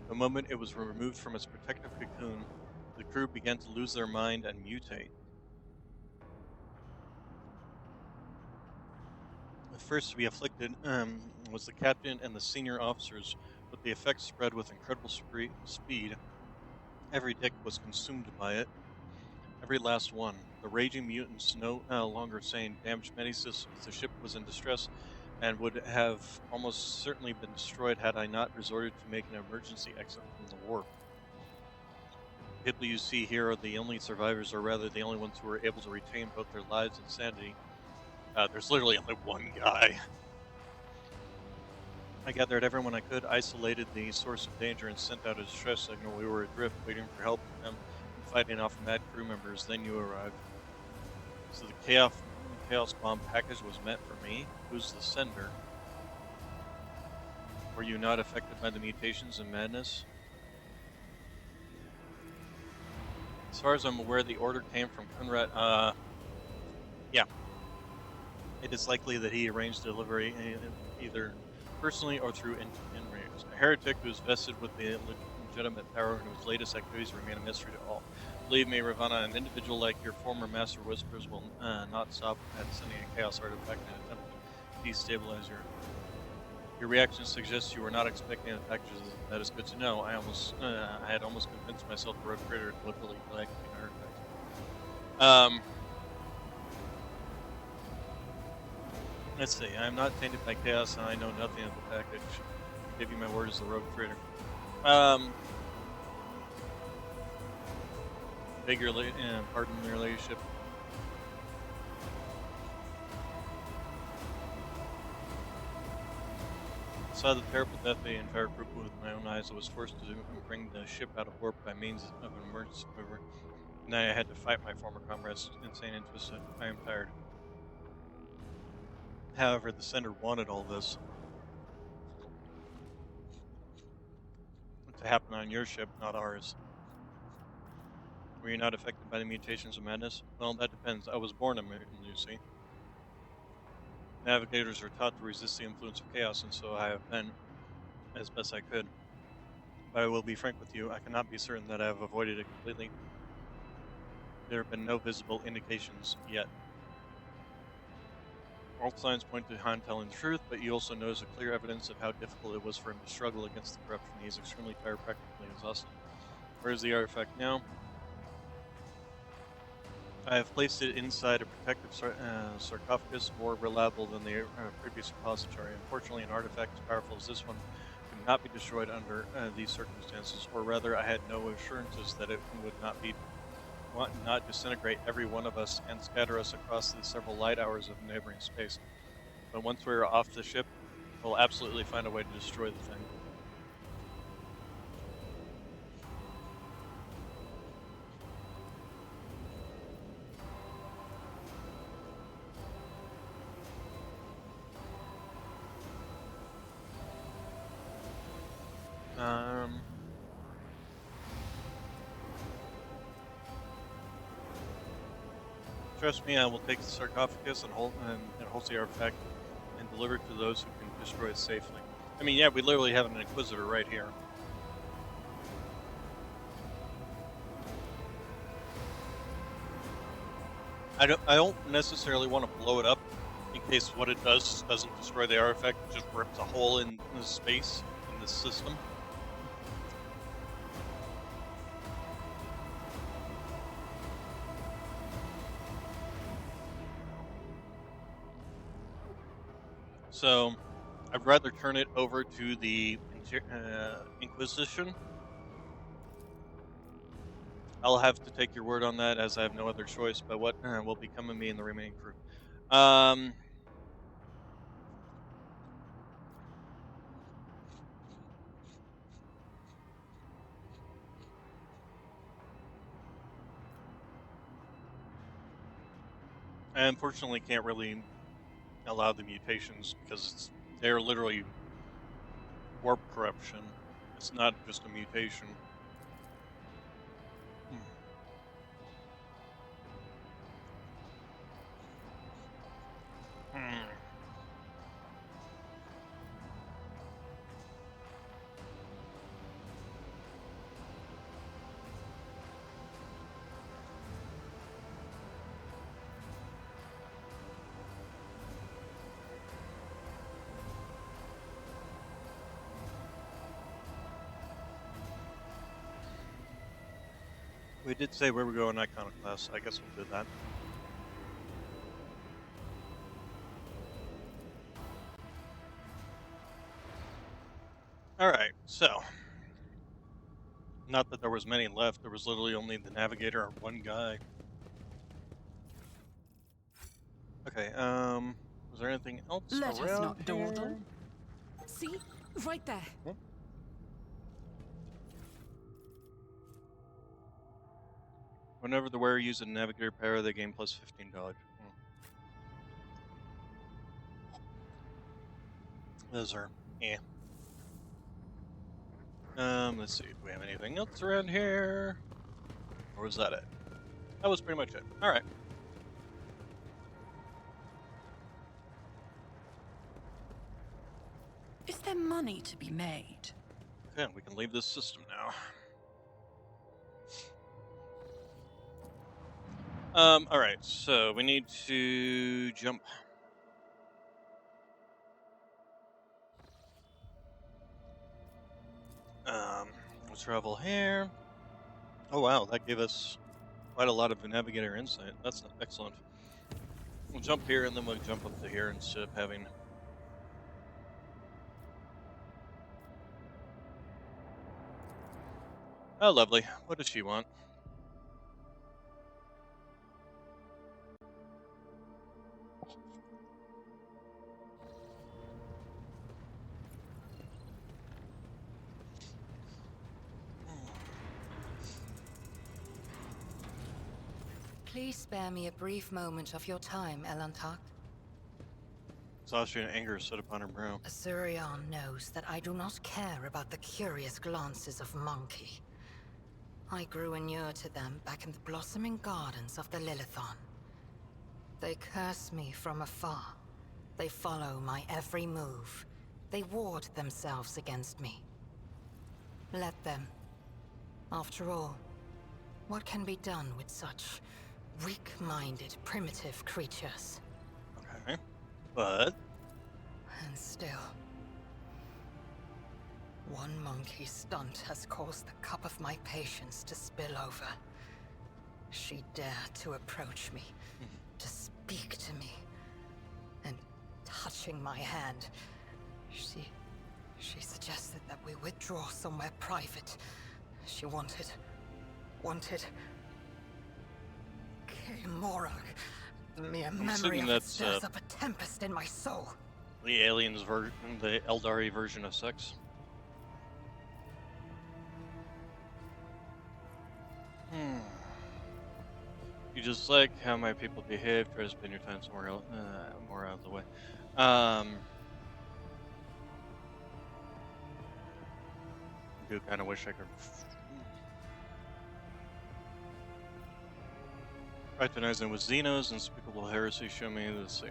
The moment it was removed from its protective cocoon, the crew began to lose their mind and mutate. The first to be afflicted was the captain and the senior officers, but the effects spread with incredible speed. Every deck was consumed by it. Every last one. The raging mutants no longer sane damaged many systems. The ship was in distress and would have almost certainly been destroyed had I not resorted to make an emergency exit from the warp. The people you see here are the only survivors, or rather the only ones who were able to retain both their lives and sanity. There's literally only one guy. I gathered everyone I could, isolated the source of danger, and sent out a distress signal. We were adrift, waiting for help from them, and fighting off mad crew members. Then you arrived. So the chaos bomb package was meant for me. Who's the sender? Were you not affected by the mutations and madness? As far as I'm aware, the order came from Kunrat. Yeah. It is likely that he arranged delivery either personally or through in-rangers. A heretic who is vested with the legitimate power and whose latest activities remain a mystery to all. Believe me, Ravana, an individual like your former Master Whispers will not stop at sending a chaos artifact and attempting destabilize your reaction suggests you were not expecting the packages. That is good to know. I had almost convinced myself the rogue trader deliberately collected an artifact. Let's see. I am not tainted by chaos, and I know nothing of the package. I give you my word as the rogue trader. Beg your pardon the relationship. I saw the terrible death of the entire group with my own eyes. I was forced to bring the ship out of warp by means of an emergency maneuver. And then I had to fight my former comrades, insane and twisted. I am tired. However, the sender wanted all this to happen on your ship, not ours. Were you not affected by the mutations of madness? Well, that depends. I was born a mutant, you see. Navigators are taught to resist the influence of chaos, and so I have been, as best I could. But I will be frank with you, I cannot be certain that I have avoided it completely. There have been no visible indications yet. All signs point to Han telling the truth, but you also notice a clear evidence of how difficult it was for him to struggle against the corruption. He is extremely tired, practically exhausted. Where is the artifact now? I have placed it inside a protective sarcophagus more reliable than the previous repository. Unfortunately, an artifact as powerful as this one could not be destroyed under these circumstances, or rather, I had no assurances that it would not disintegrate every one of us and scatter us across the several light hours of neighboring space. But once we are off the ship, we'll absolutely find a way to destroy the thing. Trust me, I will take the sarcophagus and hold the artifact and deliver it to those who can destroy it safely. I mean, yeah, we literally have an Inquisitor right here. I don't necessarily want to blow it up in case what it does doesn't destroy the artifact, it just rips a hole in the space in the system. So, I'd rather turn it over to the Inquisition. I'll have to take your word on that, as I have no other choice. But what will become of me and the remaining crew? I unfortunately can't really allow the mutations because they're literally warp corruption. It's not just a mutation. We did say where we're going Iconoclast, so I guess we'll do that. Alright, so. Not that there was many left, there was literally only the Navigator and one guy. Okay, was there anything else Let us around not dawdle. here? See? Right there. Hmm? Whenever the wearer uses a navigator power, they gain plus 15 dodge. Those are, eh. Let's see, do we have anything else around here? Or was that it? That was pretty much it. Alright. Is there money to be made? Okay, we can leave this system now. Alright, so we need to jump. We'll travel here. Oh wow, that gave us quite a lot of navigator insight. That's excellent. We'll jump here and then we'll jump up to here instead of having. Oh, lovely. What does she want? Please spare me a brief moment of your time, Elantak. Exhaustion and anger set upon her brow. Asurion knows that I do not care about the curious glances of Monkey. I grew inured to them back in the blossoming gardens of the Lilithon. They curse me from afar. They follow my every move. They ward themselves against me. Let them. After all, what can be done with such weak-minded, primitive creatures? Okay. But And still, one monkey stunt has caused the cup of my patience to spill over. She dared to approach me, to speak to me, and touching my hand, she suggested that we withdraw somewhere private. She wanted Morag. The mere memory of it that's, stirs up a tempest in my soul. the aliens version, the Eldari version of sex. You just like how my people behave. Try to spend your time somewhere else, more out of the way. Do kind of wish I could. Fraternizing with Xenos, unspeakable heresy. Show me the same.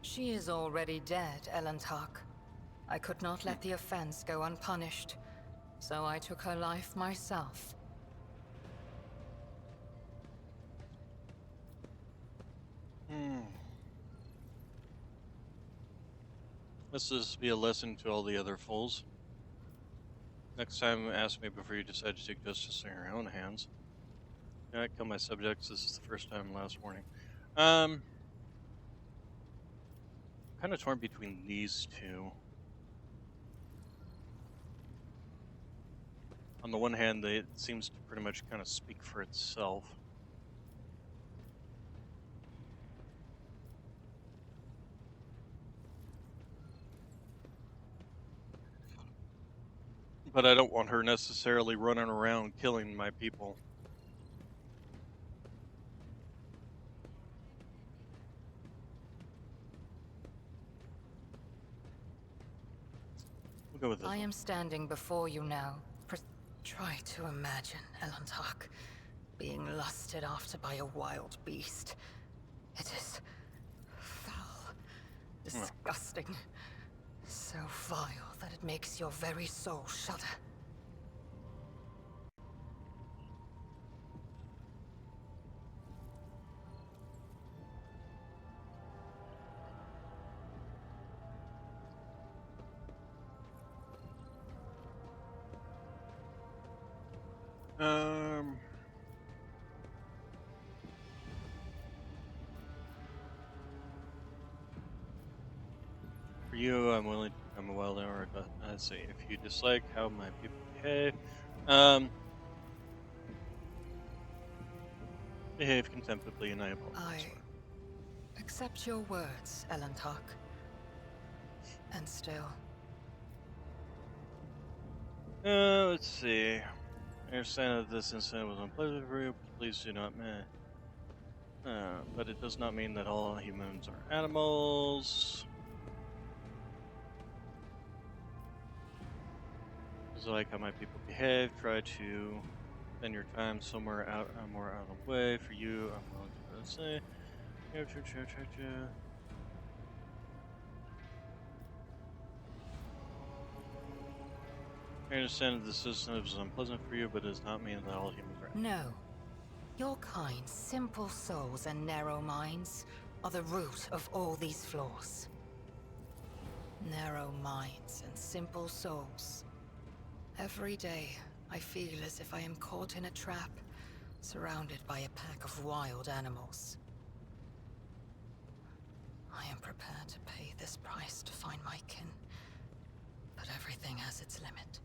She is already dead, Elantak. I could not let the offense go unpunished, so I took her life myself. Let's just be a lesson to all the other fools. Next time, ask me before you decide to take justice in your own hands. Do not kill my subjects. This is the first time last warning. Kind of torn between these two. On the one hand, it seems to pretty much kind of speak for itself. But I don't want her necessarily running around killing my people. We'll go with this. I am standing before you now. Try to imagine, Elantak, being lusted after by a wild beast. It is foul, disgusting, so vile that it makes your very soul shudder. For you, I'm willing to become a wild hour. Let's see. If you dislike how my people behave, behave contemptibly, and I apologize. I accept your words, Elantak. And still, let's see. I understand that this incident was unpleasant for you. Please do not but it does not mean that all humans are animals. Just like how my people behave. Try to spend your time somewhere out, more out of the way. For you, I'm willing to say. I understand that the system is unpleasant for you, but it does not mean that all humans are. no. Your kind, simple souls and narrow minds are the root of all these flaws. Narrow minds and simple souls. Every day, I feel as if I am caught in a trap, surrounded by a pack of wild animals. I am prepared to pay this price to find my kin, but everything has its limit.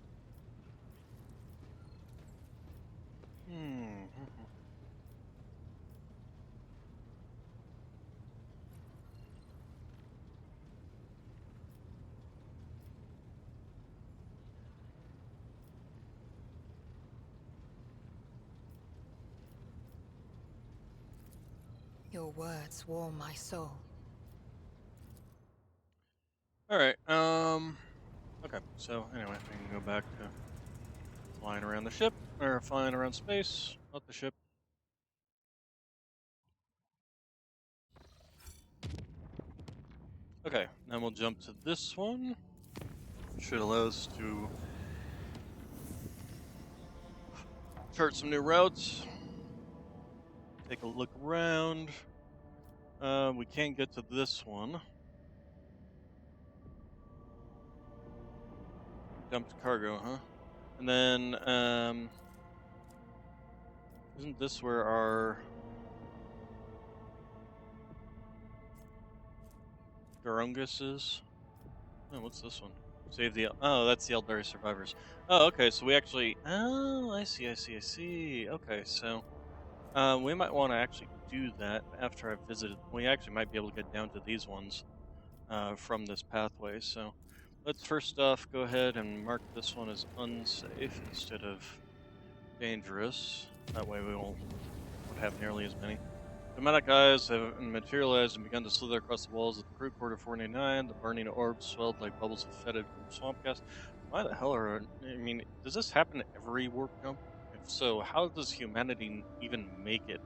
Your words warm my soul. Alright, okay, so anyway, we can go back to flying around the ship, or flying around space, not the ship. Okay, then we'll jump to this one. Should allow us to chart some new routes. Take a look around. We can't get to this one. Dumped cargo, huh? And then, isn't this where our Garungus is? Oh, what's this one? Save the... Oh, that's the Eldari survivors. Oh, okay, so we actually... Oh, I see. Okay, so... we might want to actually do that after I've visited. We actually might be able to get down to these ones from this pathway, so... Let's first off go ahead and mark this one as unsafe instead of dangerous. That way we won't have nearly as many. Dramatic eyes have materialized and begun to slither across the walls of the crew quarter 499. The burning orbs swelled like bubbles of fetid swamp gas. Why the hell are... I mean, does this happen to every warp jump? If so, how does humanity even make it?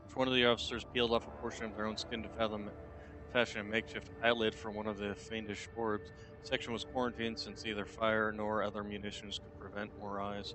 Each one of the officers peeled off a portion of their own skin to fashion a makeshift eyelid for one of the fiendish orbs. The section was quarantined since neither fire nor other munitions could prevent more eyes.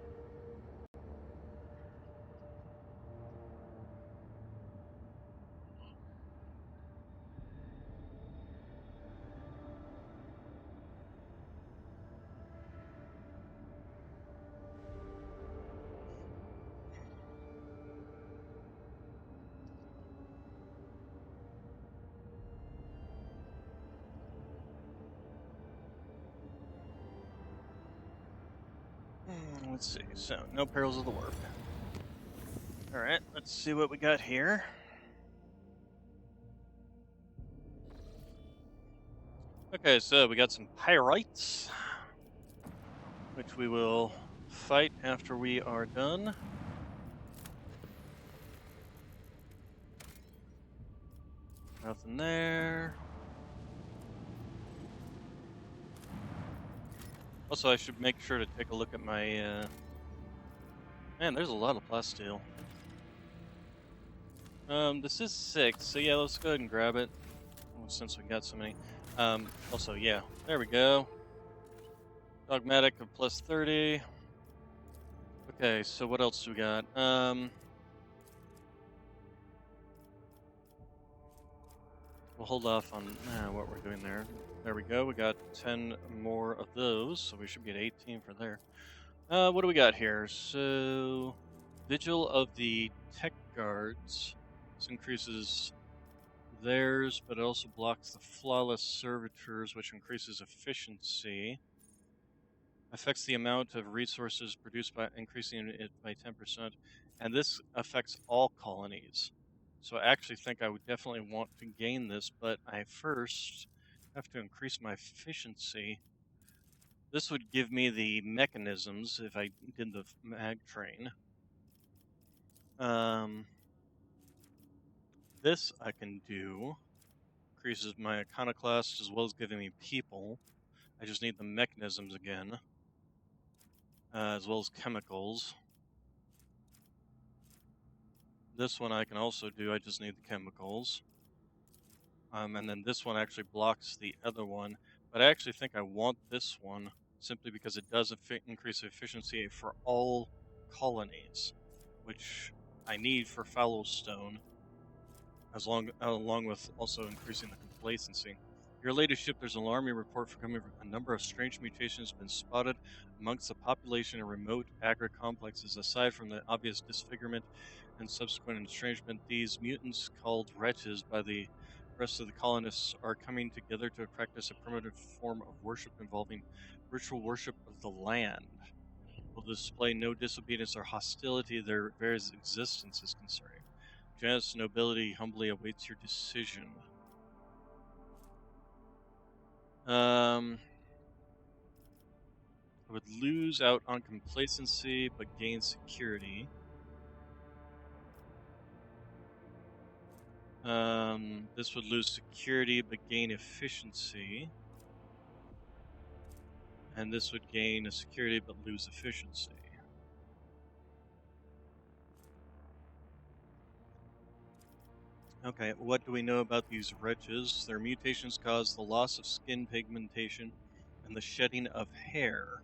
Let's see, so no perils of the warp. Alright, let's see what we got here. Okay, so we got some pyrites, which we will fight after we are done. Nothing there. Also, I should make sure to take a look at my, Man, there's a lot of plasteel. This is 6, so yeah, let's go ahead and grab it, since we got so many. Also, yeah, there we go. Dogmatic of plus 30. Okay, so what else do we got? We'll hold off on what we're doing there. There we go. We got 10 more of those, so we should be at 18 for there. What do we got here? So, Vigil of the Tech Guards. This increases theirs, but it also blocks the Flawless Servitors, which increases efficiency. Affects the amount of resources produced by increasing it by 10%. And this affects all colonies. So I actually think I would definitely want to gain this, but I first have to increase my efficiency. This would give me the mechanisms if I did the mag train. This I can do. Increases my iconoclast as well as giving me people. I just need the mechanisms again. As well as chemicals. This one I can also do, I just need the chemicals. And then this one actually blocks the other one. But I actually think I want this one simply because it does increase efficiency for all colonies, which I need for Fallowstone, along with also increasing the complacency. Your latest ship, there's an alarming report for coming from a number of strange mutations have been spotted amongst the population in remote agri-complexes. Aside from the obvious disfigurement and subsequent estrangement, these mutants, called wretches by the rest of the colonists, are coming together to practice a primitive form of worship involving ritual worship of the land. Will display no disobedience or hostility their various existence is concerning. Janus nobility humbly awaits your decision. I would lose out on complacency, but gain security. This would lose security, but gain efficiency. And this would gain a security, but lose efficiency. Okay, what do we know about these wretches? Their mutations cause the loss of skin pigmentation and the shedding of hair.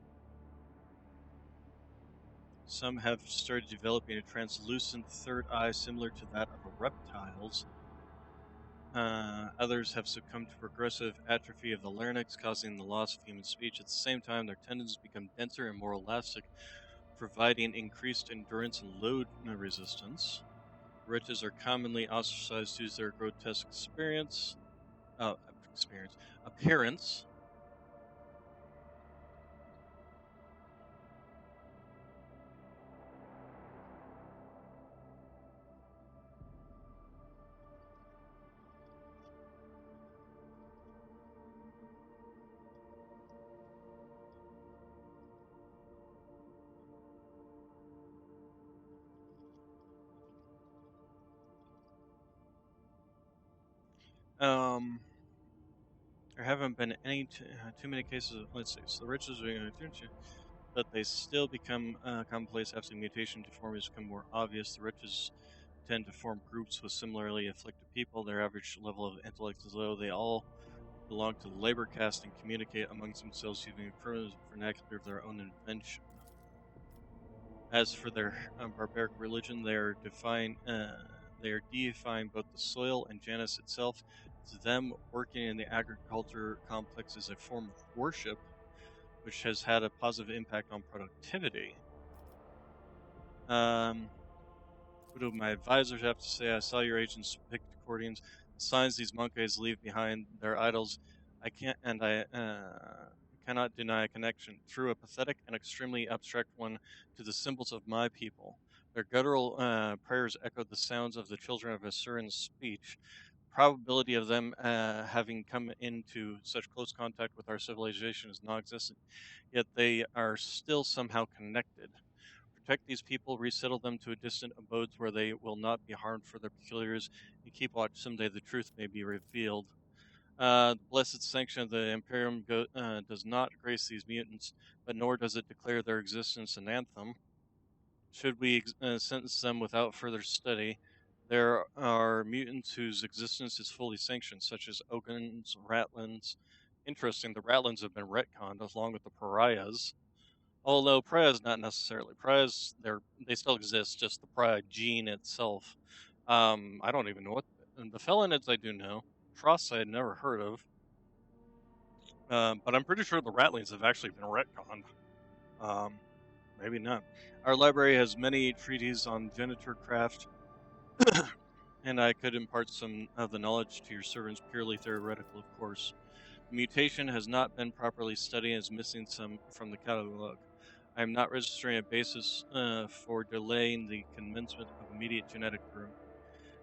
Some have started developing a translucent third eye similar to that of a reptile's. Others have succumbed to progressive atrophy of the larynx, causing the loss of human speech. At the same time, their tendons become denser and more elastic, providing increased endurance and load resistance. Wretches are commonly ostracized due to their grotesque appearance. There haven't been any too many cases of, let's see, so the wretches are but they still become commonplace after mutation deformities become more obvious. The wretches tend to form groups with similarly afflicted people. Their average level of intellect is low. They all belong to the labor caste and communicate amongst themselves using a primitive vernacular of their own invention. As for their barbaric religion, they are deifying both the soil and Janus itself. To them, working in the agriculture complex is a form of worship, which has had a positive impact on productivity. What do my advisors have to say? I saw your agents picked recordings. The signs these monkeys leave behind their idols. I cannot deny a connection through a pathetic and extremely abstract one to the symbols of my people. Their guttural prayers echoed the sounds of the children of Asuran's speech. Probability of them having come into such close contact with our civilization is non-existent, yet they are still somehow connected. Protect these people, resettle them to distant abodes where they will not be harmed for their peculiarities, and keep watch. Someday the truth may be revealed. The blessed sanction of the Imperium does not grace these mutants, but nor does it declare their existence an anthem. Should we sentence them without further study, there are mutants whose existence is fully sanctioned, such as Ogans, Ratlins. Interesting, the Ratlins have been retconned along with the Pariahs. Although pariahs not necessarily. Pariahs, they still exist, just the pariah gene itself. I don't even know what the Felinids I do know. Tross I had never heard of. But I'm pretty sure the Ratlings have actually been retconned. Maybe not. Our library has many treatises on genitor craft, and I could impart some of the knowledge to your servants, purely theoretical, of course. The mutation has not been properly studied and is missing some from the catalog. I am not registering a basis for delaying the commencement of immediate genetic groom.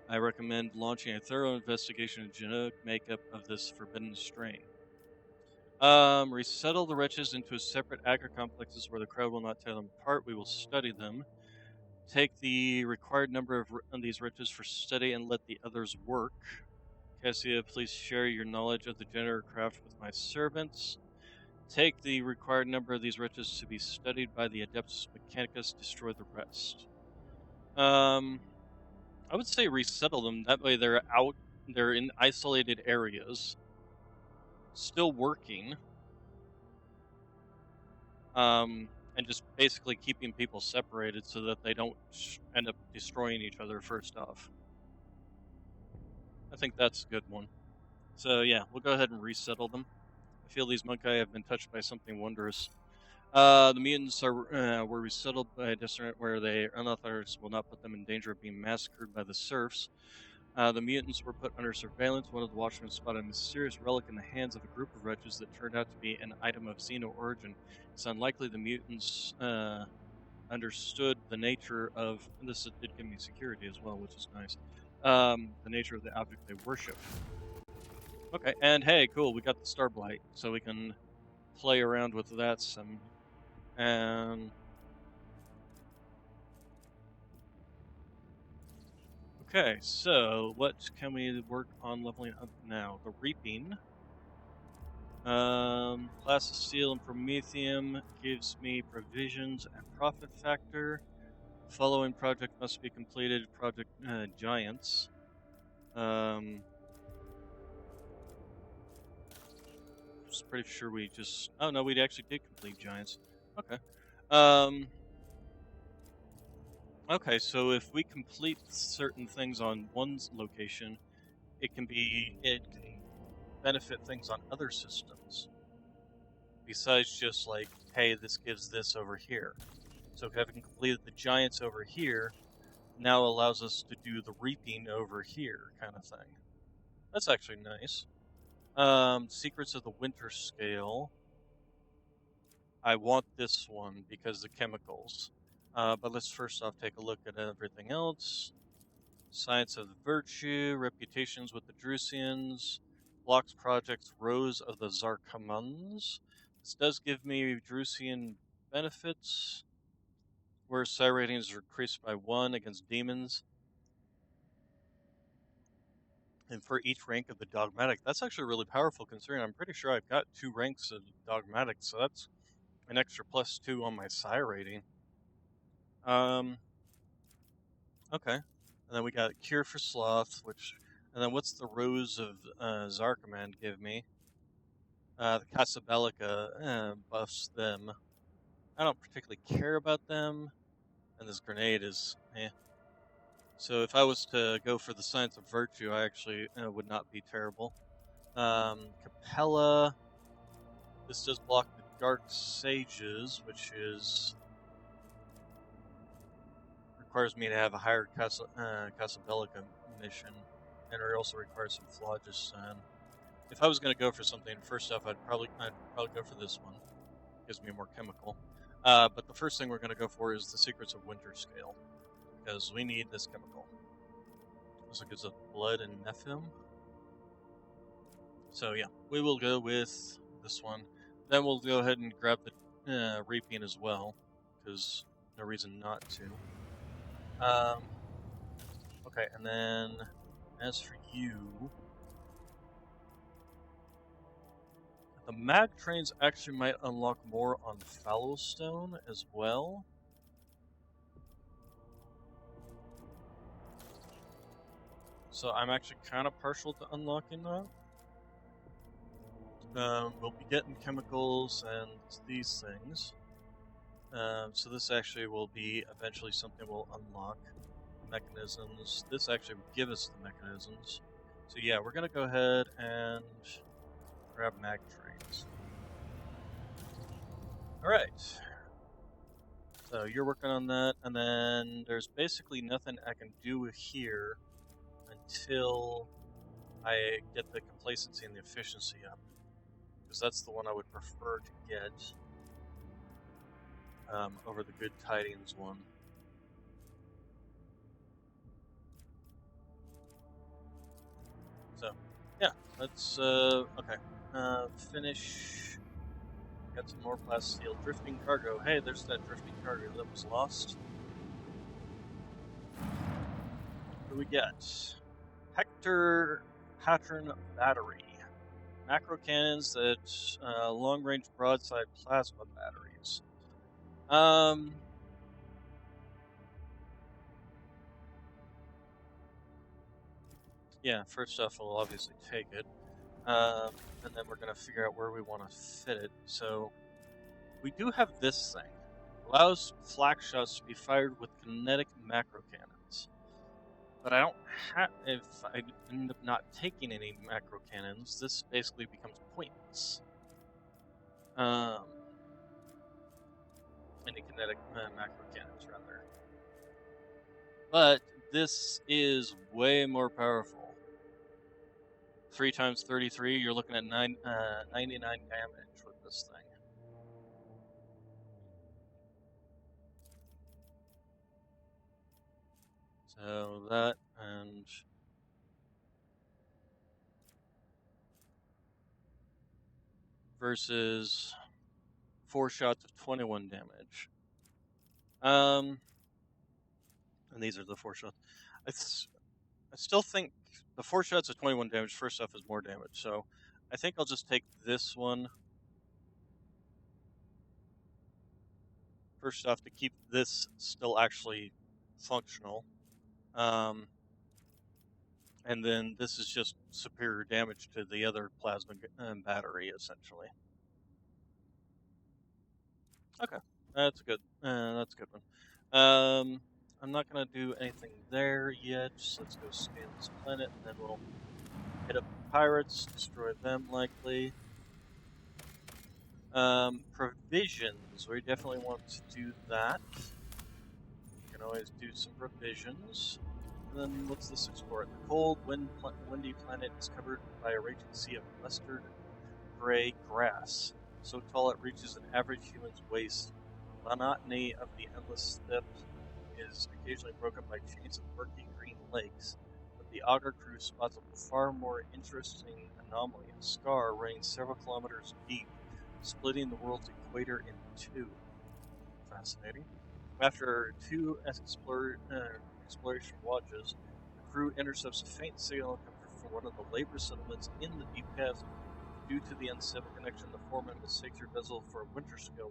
I recommend launching a thorough investigation of genetic makeup of this forbidden strain. Resettle the wretches into separate agri-complexes where the crowd will not tear them apart. We will study them. Take the required number of these wretches for study and let the others work. Cassia, please share your knowledge of the generator craft with my servants. Take the required number of these wretches to be studied by the Adeptus Mechanicus. Destroy the rest. I would say resettle them. That way they're in isolated areas, still working. And just basically keeping people separated so that they don't end up destroying each other first off. I think that's a good one. So yeah, we'll go ahead and resettle them. I feel these Monkai have been touched by something wondrous. The mutants were resettled by a discernment where they unauthorized will not put them in danger of being massacred by the serfs. The mutants were put under surveillance. One of the watchmen spotted a mysterious relic in the hands of a group of wretches that turned out to be an item of Xeno origin. It's unlikely the mutants understood the nature of, and this did give me security as well, which is nice, the nature of the object they worship. Okay, and hey, cool, we got the Starblight, so we can play around with that some. And okay, so what can we work on leveling up now? The Reaping. Class of Steel and Promethium gives me provisions and profit factor. Following project must be completed. Project Giants. Just pretty sure we just. Oh no, we actually did complete Giants. Okay. Okay, so if we complete certain things on one location, it can benefit things on other systems. Besides just like, hey, this gives this over here. So having completed the Giants over here now allows us to do the Reaping over here, kind of thing. That's actually nice. Secrets of the Winter Scale. I want this one because the chemicals. But let's first off take a look at everything else. Science of Virtue, reputations with the Drusians, blocks projects, Rose of the Zarkamans. This does give me Drusian benefits, where psi ratings are increased by 1 against demons. And for each rank of the dogmatic, that's actually really powerful considering I'm pretty sure I've got 2 ranks of dogmatic, so that's an extra +2 on my psi rating. Okay. And then we got Cure for Sloth, and then what's the Rose of Zarkaman give me? The Casabelica buffs them. I don't particularly care about them, and this grenade is So if I was to go for the Science of Virtue, I actually would not be terrible. Capella, this does block the Dark Sages, which requires me to have a higher Casabelica mission, and it also requires some Phlogiston. If I was going to go for something, first off, I'd probably go for this one. It gives me more chemical. But the first thing we're going to go for is the Secrets of Winter Scale, because we need this chemical. Also gives us Blood and Nephim. So yeah, we will go with this one. Then we'll go ahead and grab the Reaping as well, because no reason not to. Okay, and then as for you, the mag trains actually might unlock more on Fallowstone as well. So I'm actually kind of partial to unlocking that. We'll be getting chemicals and these things. So this actually will be eventually something we'll unlock. Mechanisms. This actually will give us the mechanisms. So yeah, we're going to go ahead and grab mag trains. Alright. So you're working on that, and then there's basically nothing I can do here until I get the complacency and the efficiency up. Because that's the one I would prefer to get over the Good Tidings one. So, yeah, let's, okay. Finish. Got some more plasteel. Drifting cargo. Hey, there's that drifting cargo that was lost. What do we get? Hector Pattern Battery. Macro cannons that long-range broadside plasma batteries. Yeah, first off, we'll obviously take it. And then we're going to figure out where we want to fit it. So, we do have this thing. Allows flak shots to be fired with kinetic macro cannons. But I don't have. If I end up not taking any macro cannons, this basically becomes pointless. Any kinetic macro cannons, rather. But this is way more powerful. 3 times 33, you're looking at 99 damage with this thing. So that and versus 4 shots of 21 damage. And these are the 4 shots. I still think the 4 shots of 21 damage first off is more damage. So I think I'll just take this one first off to keep this still actually functional. And then this is just superior damage to the other plasma battery, essentially. Okay, that's good. That's a good one. I'm not gonna do anything there yet. Just let's go scan this planet, and then we'll hit up the pirates, destroy them likely. Provisions. We definitely want to do that. We can always do some provisions. And then let's explore it. The cold, windy planet is covered by a raging sea of mustard gray grass, so tall it reaches an average human's waist. The monotony of the endless steppe is occasionally broken by chains of murky green lakes, but the auger crew spots a far more interesting anomaly, a scar running several kilometers deep, splitting the world's equator in two. Fascinating. After 2 exploration watches, the crew intercepts a faint signal coming from one of the labor settlements in the deep chasm. Due to the unstable connection, the foreman mistakes your vessel for a winter scale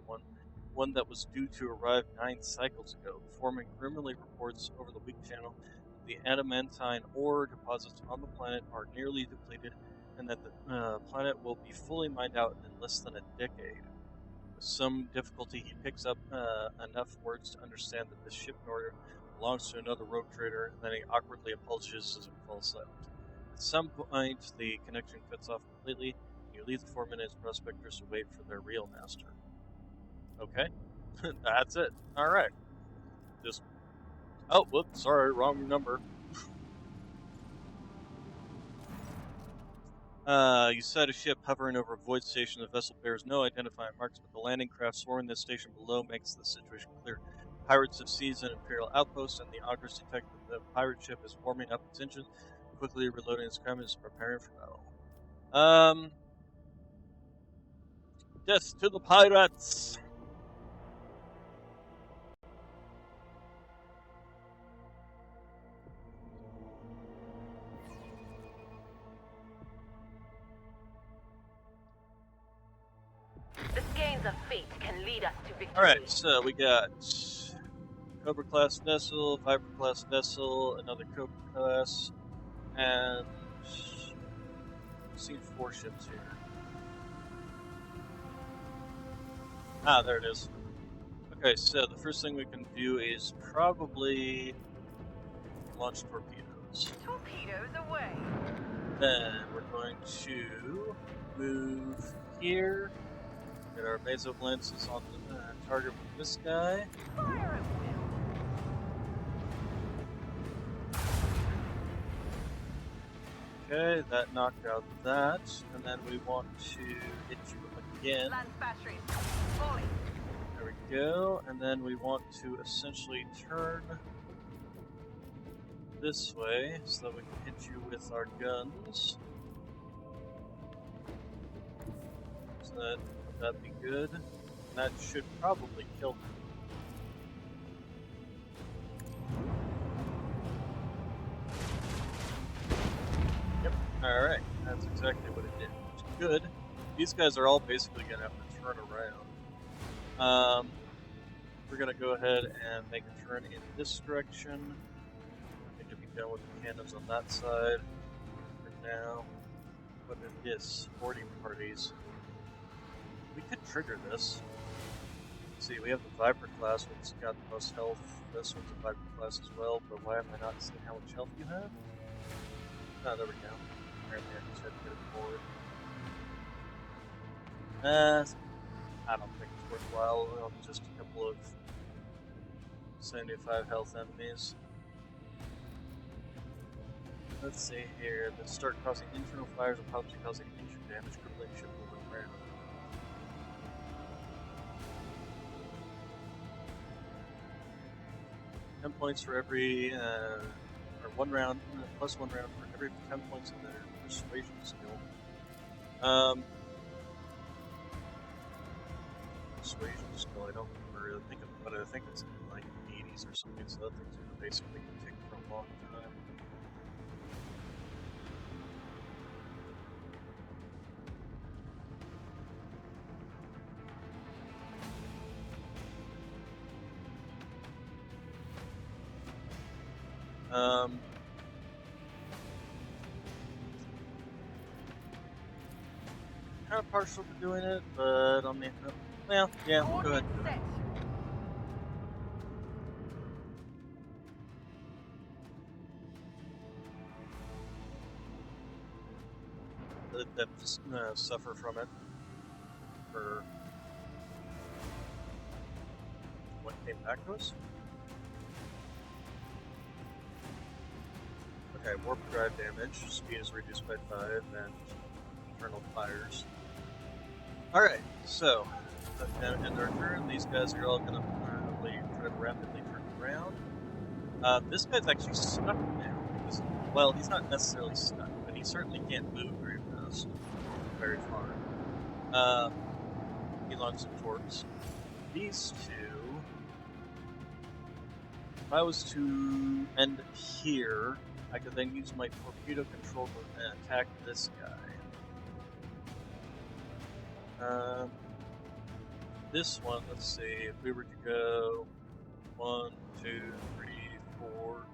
one that was due to arrive 9 cycles ago. The foreman grimly reports over the weak channel that the adamantine ore deposits on the planet are nearly depleted, and that the planet will be fully mined out in less than a decade. With some difficulty, he picks up enough words to understand that this ship order belongs to another rogue trader, and then he awkwardly apologizes as it falls silent. At some point, the connection cuts off completely. You leave the foreman and his prospectors to wait for their real master. Okay, that's it. All right. Just oh, whoops, sorry, wrong number. You sight a ship hovering over a void station. The vessel bears no identifying marks, but the landing craft swarming the station below makes the situation clear. Pirates have seized an Imperial outpost, and the augurs detect that the pirate ship is warming up its engines, quickly reloading its crewmen and preparing for battle. Death to the pirates! The skeins of fate can lead us to victory. Alright, so we got Cobra class vessel, Viper class vessel, another Cobra class, and I've seen 4 ships here. Ah, there it is. Okay, so the first thing we can do is probably launch torpedoes. Torpedoes away. Then we're going to move here. Get our meso lenses on the target with this guy. Fire at will. Okay, that knocked out that. And then we want to hit you again. Lance batteries. Falling. There we go. And then we want to essentially turn this way so that we can hit you with our guns. So that'd be good. And that should probably kill him. Yep. Alright. That's exactly what it did. Which is good. These guys are all basically going to have to turn around. We're going to go ahead and make a turn in this direction. I think to be done with the cannons on that side for now. But in this, boarding parties. We could trigger this. Let's see, we have the Viper class, which has got the most health. This one's a Viper class as well, but why am I not seeing how much health you have? Oh, there we go. Apparently I just had to get it forward. I don't think it's worthwhile on just a couple of 75 health enemies. Let's see here. Let's start causing internal fires and possibly causing injury damage, crippling ship moving around. $10 points for every, or 1 round, plus 1 round for every 10 points in their persuasion skill. Persuasion skill, I don't remember, but I think it's in like 80s or something, so that thing's gonna basically take for a long time. Kind of partial to doing it, but on the well, yeah, go ahead. Let them just suffer from it for what came back to us. Okay, warp drive damage, speed is reduced by 5, and internal fires. Alright, so, in their turn, these guys are all going to try to rapidly turn around. This guy's actually stuck now, because, well, he's not necessarily stuck, but he certainly can't move very fast, very far. He launched some torps. These two, if I was to end here, I could then use my torpedo control to attack this guy. This one, let's see, if we were to go 1, 2, 3, 4,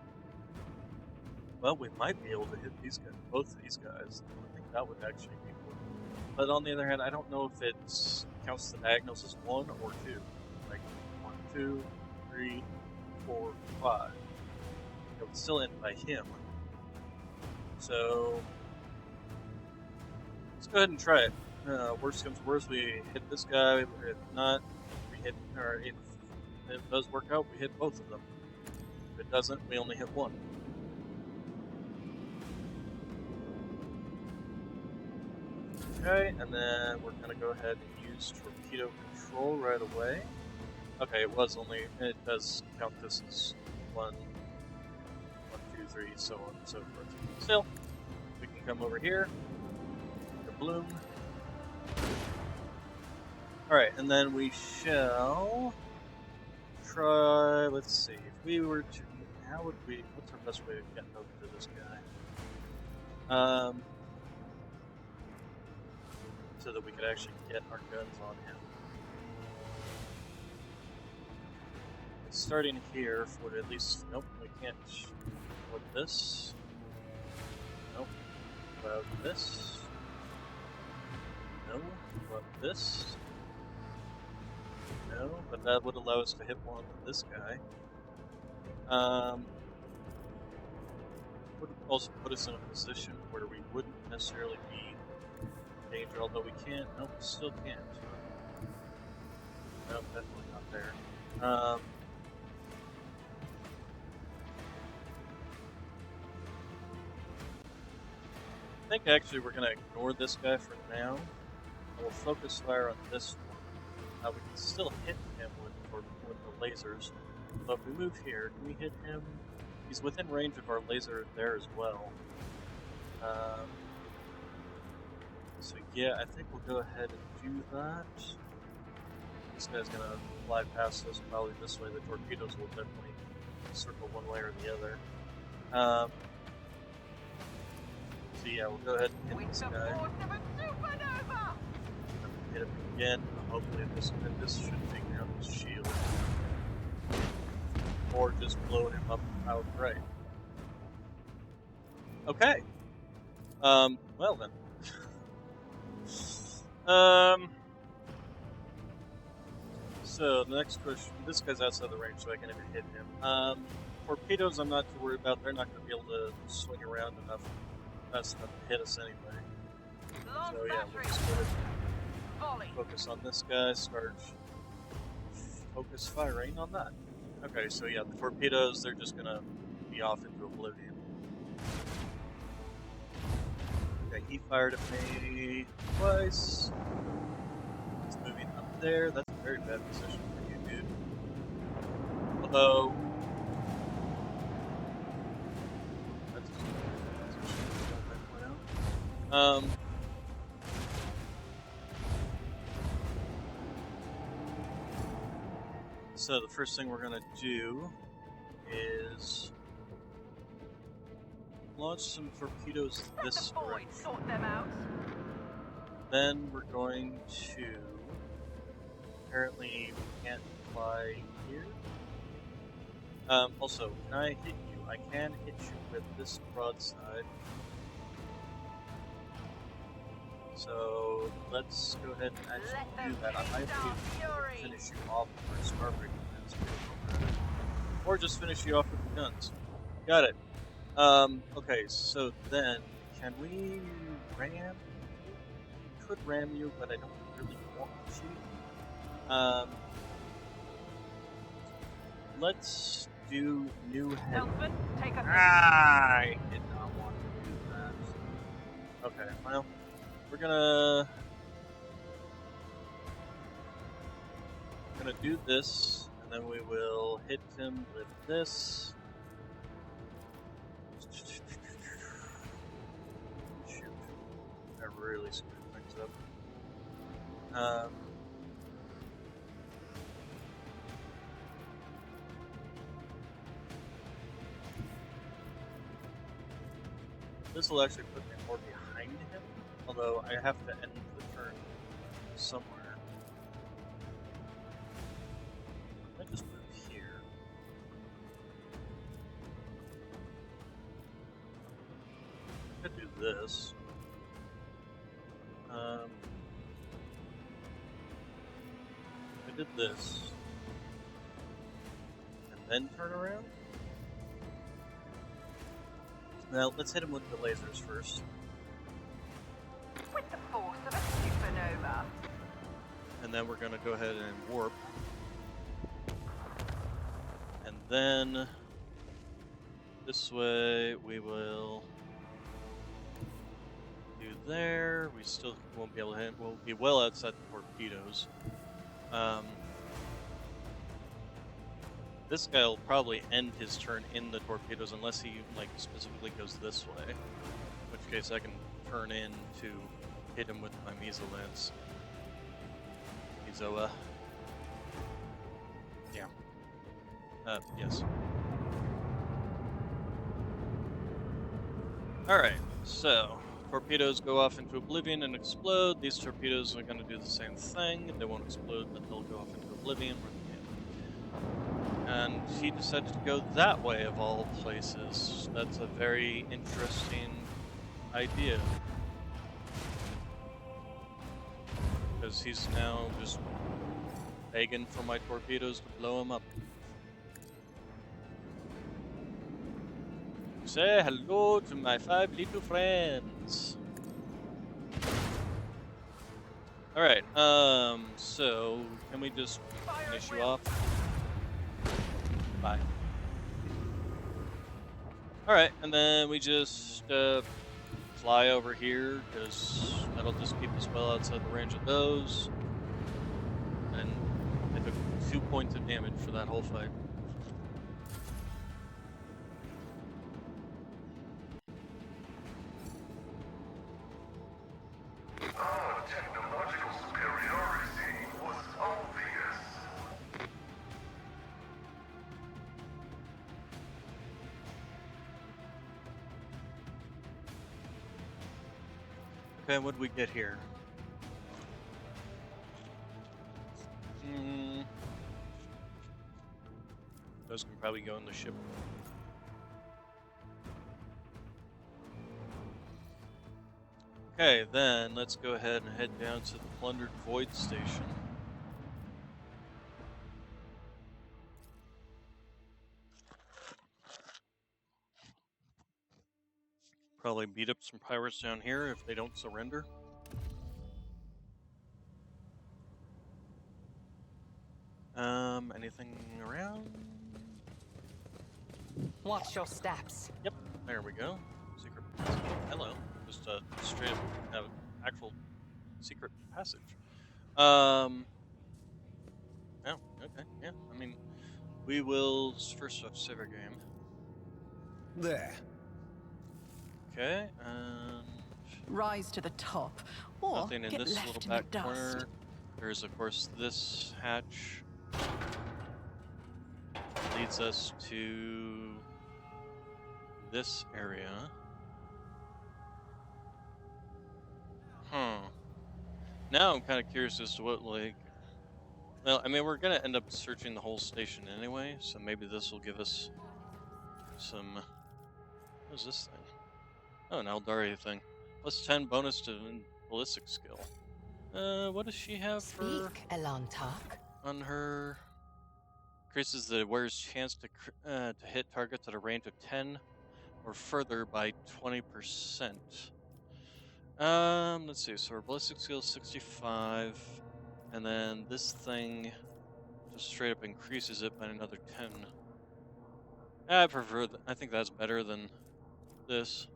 well, we might be able to hit these guys, both of these guys. I think that would actually be cool. But on the other hand, I don't know if it counts the diagonals as 1 or 2. Like 1, 2, 3, 4, 5. It would still end by him. So let's go ahead and try it. Worst comes to worst, we hit this guy. If not, we hit, or if it does work out, we hit both of them. If it doesn't, we only hit one. Okay, and then we're gonna go ahead and use torpedo control right away. Okay, it does count this as 1, 2, 3, so on and so forth. Still, we can come over here, the bloom. Alright, and then we shall try, let's see, if we were to, what's our best way to get over to this guy? So that we could actually get our guns on him. Starting here for at least, nope, we can't. What this? Nope. About this? No. What this? No, but that would allow us to hit one with this guy. Would also put us in a position where we wouldn't necessarily be in danger, although we can't. Nope, still can't. Nope, definitely not there. I think actually we're going to ignore this guy for now. And we'll focus fire on this one. We can still hit him with the lasers. But if we move here, can we hit him? He's within range of our laser there as well. So yeah, I think we'll go ahead and do that. This guy's going to fly past us probably this way. The torpedoes will definitely circle one way or the other. So yeah, we'll go ahead and hit this guy. Hit him again. Hopefully this should take down his shield. Or just blow him up outright. Okay. Well then. So the next question, this guy's outside the range, so I can never hit him. Torpedoes, I'm not too worried about. They're not going to be able to swing around fast enough to hit us anyway. So yeah, we'll just go ahead and focus on this guy. Start focus firing on that. Okay, so yeah, the torpedoes, they're just going to be off into oblivion. Okay, he fired at me twice. He's moving up there. That's a very bad position for you, dude. Although, that's just a bad position. Don't point out. So the first thing we're gonna do is launch some torpedoes this direction. Then we're going to, apparently we can't fly here. Also, can I hit you? I can hit you with this broadside. So let's go ahead and actually do that. I might be able to finish you off with our starboard guns, or just finish you off with the guns. Got it. Okay, so then, can we ram? We could ram you, but I don't really want to. Let's do new head. I did not want to do that. Okay, well, we're gonna do this, and then we will hit him with this. Shoot, I really screwed things up. This will actually put me more behind him, although I have to end the turn somewhere. I just move here. I could do this. I did this. And then turn around? Well, let's hit him with the lasers first. With the force of a supernova. And then we're going to go ahead and warp. And then this way we will do there. We still won't be able to hit. We'll be well outside the torpedoes. This guy will probably end his turn in the torpedoes unless he specifically goes this way. In which case I can turn in to hit him with my Mesolance. Mesoa. Yeah. Yes. Alright, so torpedoes go off into oblivion and explode. These torpedoes are going to do the same thing. They won't explode, but they'll go off into oblivion. And he decided to go that way of all places. That's a very interesting idea. Because he's now just begging for my torpedoes to blow him up. Say hello to my 5 little friends. Alright, so can we just finish you off? Bye. Alright, and then we just fly over here, because that'll just keep us well outside the range of those. And I took 2 points of damage for that whole fight. Our technological superiority was obvious. Okay, what did we get here? Those can probably go in the ship. Okay, then let's go ahead and head down to the plundered Void Station. probably beat up some pirates down here if they don't surrender. Anything around? Watch your steps. Yep, there we go. Secret passage. Hello. Just a straight up actual secret passage. Oh, okay, yeah. I mean, we will first off save our game. There. Okay, and Rise to the top, or nothing in get this left little in the back dust. corner. There's of course this hatch. Leads us to this area. Now I'm kind of curious as to what, like... Well, I mean, we're going to end up searching the whole station anyway, so maybe this will give us some... What is this thing? Oh, an Eldari thing. Plus 10 bonus to ballistic skill. What does she have for... Speak, Elantark. On her... Increases the wearer's chance to hit targets at a range of 10 or further by 20%. Let's see. So our ballistic skill is 65, and then this thing just straight up increases it by another 10. I prefer. I think that's better than this.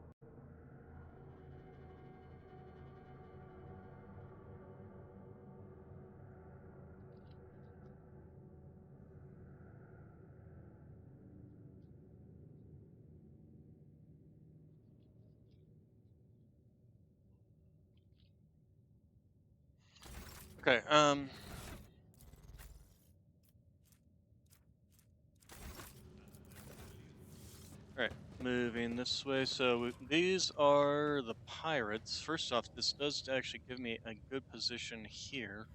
Okay, Alright, moving this way. So these are the pirates. First off, this does actually give me a good position here,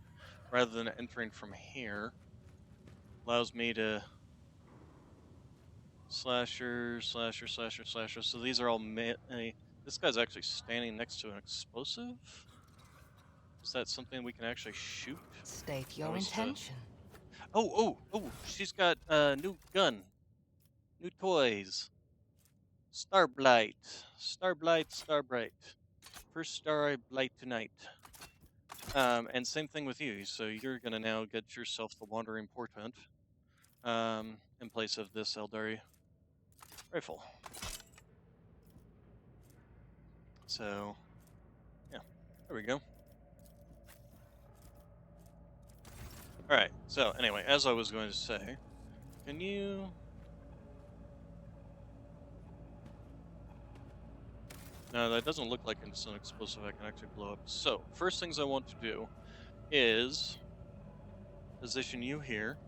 rather than entering from here. Allows me to slasher. So these are all this guy's actually standing next to an explosive. Is that something we can actually shoot? State your intention. Oh! She's got a new gun, new toys. Starblight. First star I blight tonight. And same thing with you. So you're gonna now get yourself the Wandering Portent, in place of this Eldari rifle. So, yeah, there we go. Alright, so anyway, as I was going to say, can you... No, that doesn't look like it's an explosive I can actually blow up. So, first things I want to do is position you here.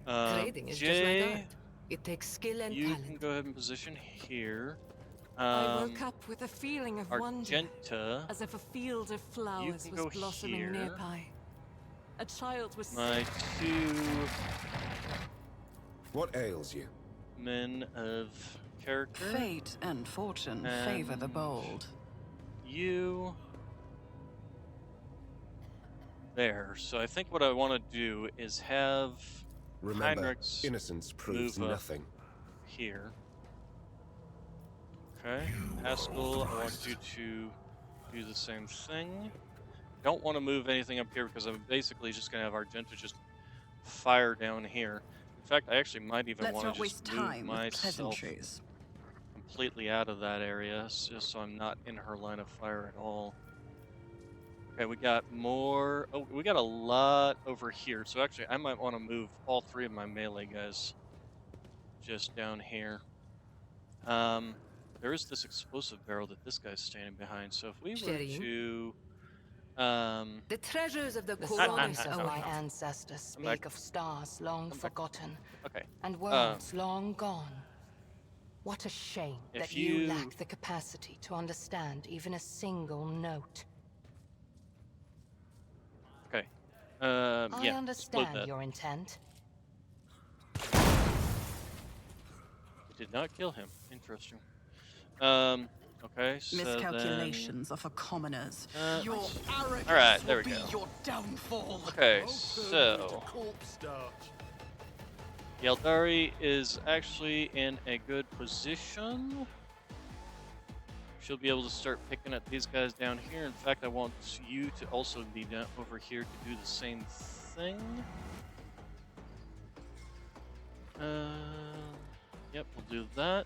Trading is just Jay, like art. It takes skill and you talent. can go ahead and position here. I woke up with a feeling of wonder, Argenta, as if a field of flowers can was go blossoming here. nearby. A child was my two What ails you? men of character. Fate and fortune favor the bold. You there. So I think what I want to do is have Remember, Heinrich's innocence proves move up nothing. here. Okay, Haskell, I want you to do the same thing. Don't want to move anything up here because I'm basically just going to have Argenta just fire down here. In fact, I actually might even want to just move myself completely out of that area, just so I'm not in her line of fire at all. Okay, we got more. Oh, we got a lot over here. So actually, I might want to move all three of my melee guys just down here. There is this explosive barrel that this guy's standing behind. So if we were to... the treasures of the songs of my ancestors speak of stars long forgotten and worlds long gone. What a shame that you lack the capacity to understand even a single note. Okay. I understand your intent. Did not kill him. Interesting. Okay, so Miscalculations are for commoners. Your arrogance Alright, there we will go. be your downfall. Okay, so Eldari is actually in a good position. she'll be able to start picking at these guys down here. In fact, I want you to also be down over here to do the same thing. Yep, we'll do that.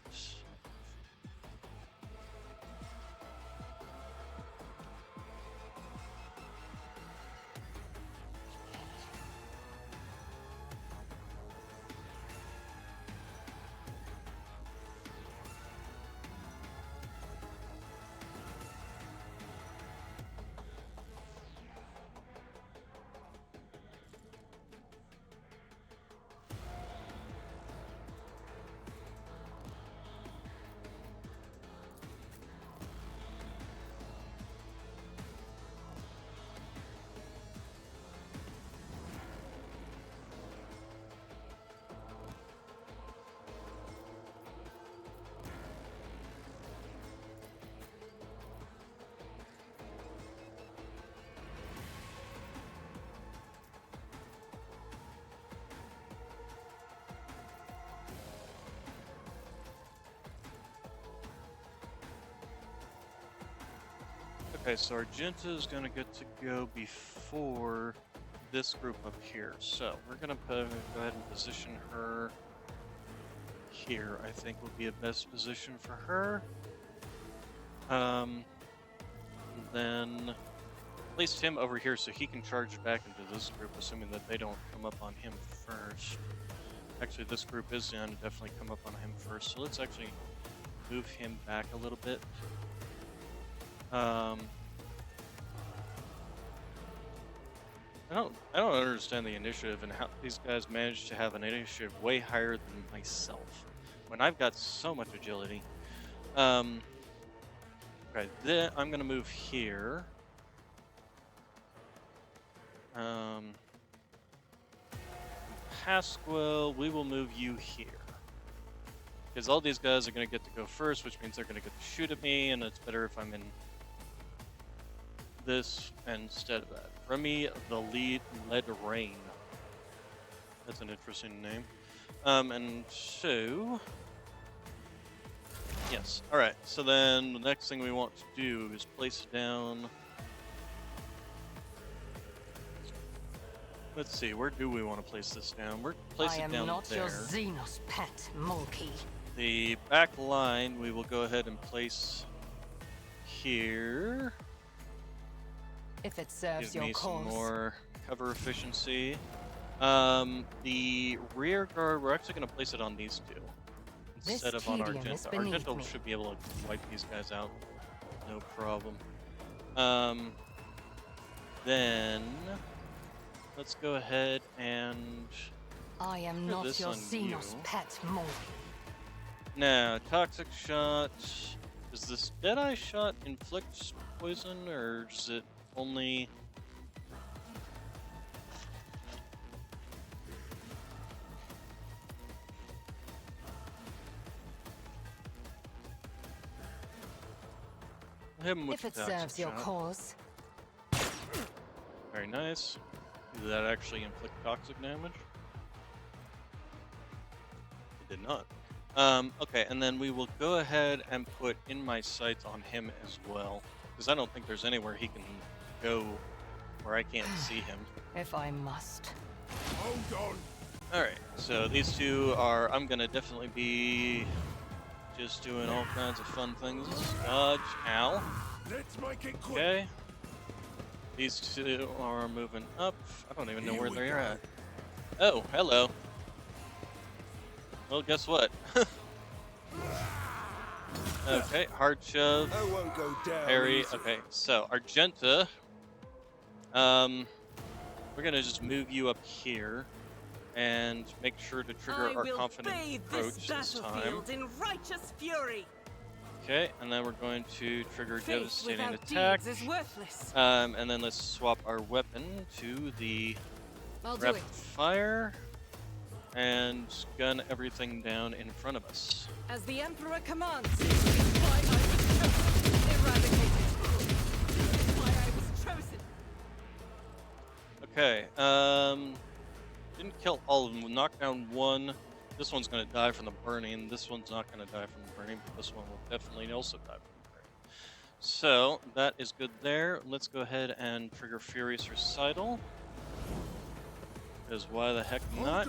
Okay, so Argenta is going to get to go before this group up here. So we're going to go ahead and position her here. I think will be a best position for her. Then place him over here so he can charge back into this group, assuming that they don't come up on him first. Actually, this group is going to definitely come up on him first. So let's actually move him back a little bit. I don't understand the initiative and how these guys managed to have an initiative way higher than myself when I've got so much agility. Okay, then I'm gonna move here. Pasquale, we will move you here. Because all these guys are gonna get to go first, which means they're gonna get to shoot at me, and it's better if I'm in this instead of that. Remy the Lead Rain. That's an interesting name. And so... Yes, alright. So then the next thing we want to do is place down... Let's see, where do we want to place this down? We're place it down there. I am not your Xenos pet, monkey. The back line we will go ahead and place here. If it serves Give your me cause. some more cover efficiency. The rear guard, we're actually going to place it on these two instead of on Argenta. Argenta should be able to wipe these guys out, no problem. Then let's go ahead and I am not your Xenos pet, monkey. Now, toxic shot. Does this Deadeye shot inflict poison, or does it only... If it serves your cause. Very nice. Did that actually inflict toxic damage? It did not. Okay, and then we will go ahead and put in my sights on him as well, because I don't think there's anywhere he can go where I can't see him. If I must. Hold on. Alright, so these two are, I'm gonna definitely be just doing all kinds of fun things. Dodge, ow. Let's make it quick. Okay. These two are moving up. I don't even know where they're at. Oh, hello. Well, guess what? Okay, hard shove. I won't go down. Parry. Okay, so Argenta. We're gonna just move you up here and make sure to trigger our confident approach this time. In righteous fury. Okay, and then we're going to trigger devastating attack. And then let's swap our weapon to the rapid fire and gun everything down in front of us. As the Emperor commands, why I was chosen, eradicated. Why I was chosen. Okay, didn't kill all of them. We knocked down one. This one's gonna die from the burning. This one's not gonna die from the burning, but this one will definitely also die from the burning. So that is good there. Let's go ahead and trigger Furious Recital. Because why the heck not?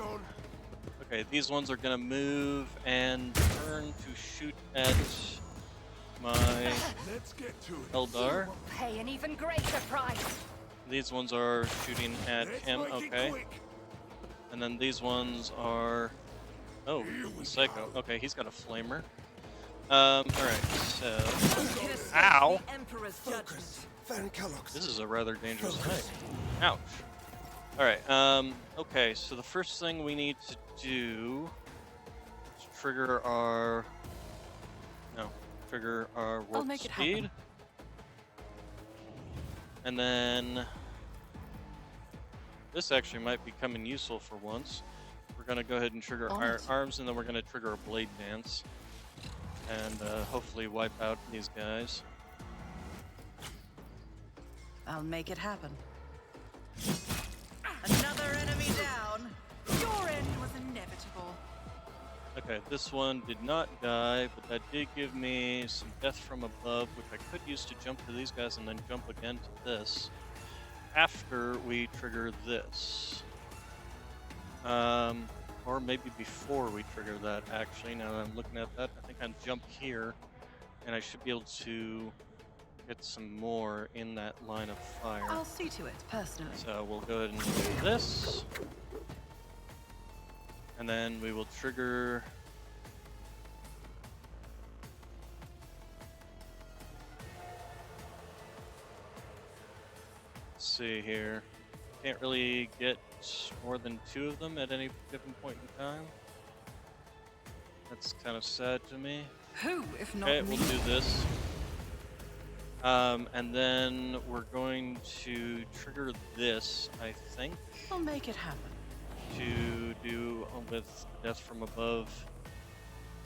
Okay, these ones are gonna move and turn to shoot at my Eldar. Will pay an even greater price. These ones are shooting at him, okay. And then these ones are... Oh, Psycho. Okay, he's got a flamer. Alright, so... Ow! The Emperor's judgment. This is a rather dangerous thing. Ouch. Alright, okay, so the first thing we need to do is trigger our... No, trigger our warp make it speed. happen. And then... This actually might be coming useful for once. We're gonna go ahead and trigger our arms, and then we're gonna trigger a blade dance. And hopefully wipe out these guys. I'll make it happen. Another enemy down. Your end was inevitable. Okay, this one did not die, but that did give me some death from above, which I could use to jump to these guys and then jump again to this after we trigger this. Or maybe before we trigger that, actually. Now that I'm looking at that, I think I jump here, and I should be able to get some more in that line of fire. I'll see to it, personally. So we'll go ahead and do this. And then we will trigger... Let's see here. Can't really get more than 2 of them at any given point in time. That's kind of sad to me. Who, if not Okay, me? we'll do this. And then we're going to trigger this, I think, I'll make it happen. to do with Death from Above.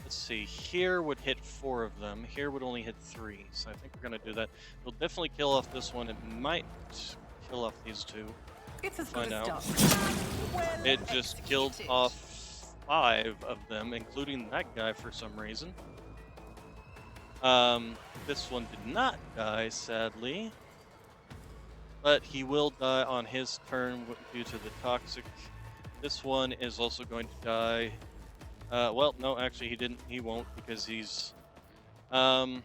Let's see, here would hit 4 of them, here would only hit 3, so I think we're going to do that. We'll definitely kill off this one, it might kill off these 2. It's as good Find as out. done. It just killed off 5 of them, including that guy for some reason. This one did not die, sadly. But he will die on his turn due to the toxic. This one is also going to die. Well, no, actually he won't because he's... Then...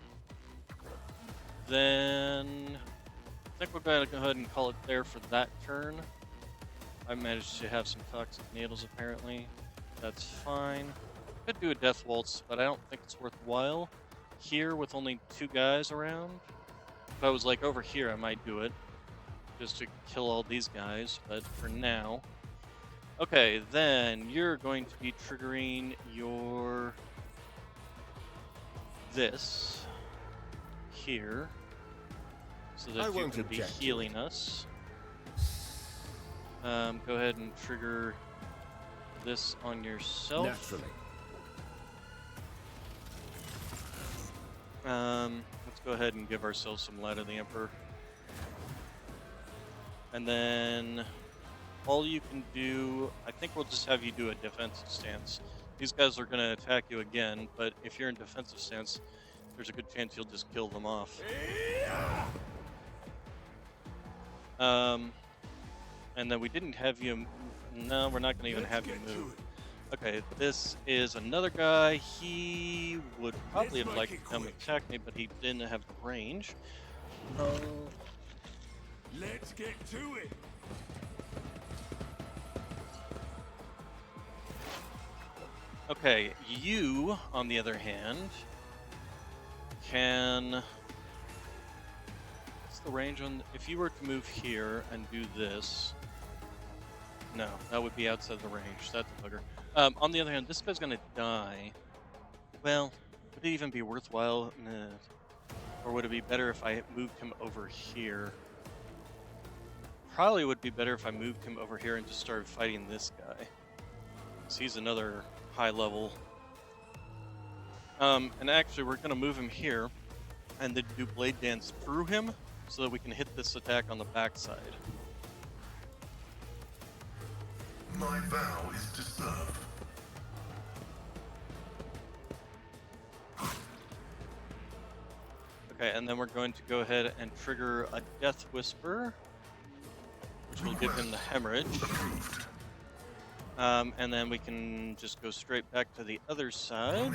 I think we're going to go ahead and call it there for that turn. I managed to have some toxic needles apparently. That's fine. Could do a death waltz, but I don't think it's worthwhile. Here with only 2 guys around. If I was like over here, I might do it. Just to kill all these guys, but for now. Okay, then you're going to be triggering your... this. Here. So that you can be healing us. Go ahead and trigger this on yourself. Naturally. Let's go ahead and give ourselves some Light of the Emperor. And then all you can do, I think we'll just have you do a defensive stance. These guys are going to attack you again, but if you're in defensive stance, there's a good chance you'll just kill them off. And then we didn't have you... No, we're not going to even have you move. Okay, this is another guy. He would probably have liked to come attack me, but he didn't have the range. Let's get to it. Okay, you, on the other hand, can... What's the range on... If you were to move here and do this... No, that would be outside the range. That's a bugger. On the other hand, this guy's gonna die. Well, would it even be worthwhile? Nah. Or would it be better if I moved him over here? Probably would be better if I moved him over here and just started fighting this guy. So he's another high level. And actually, we're gonna move him here and then do Blade Dance through him so that we can hit this attack on the backside. My vow is to serve. Okay, and then we're going to go ahead and trigger a Death Whisper, which will give him the hemorrhage. And then we can just go straight back to the other side,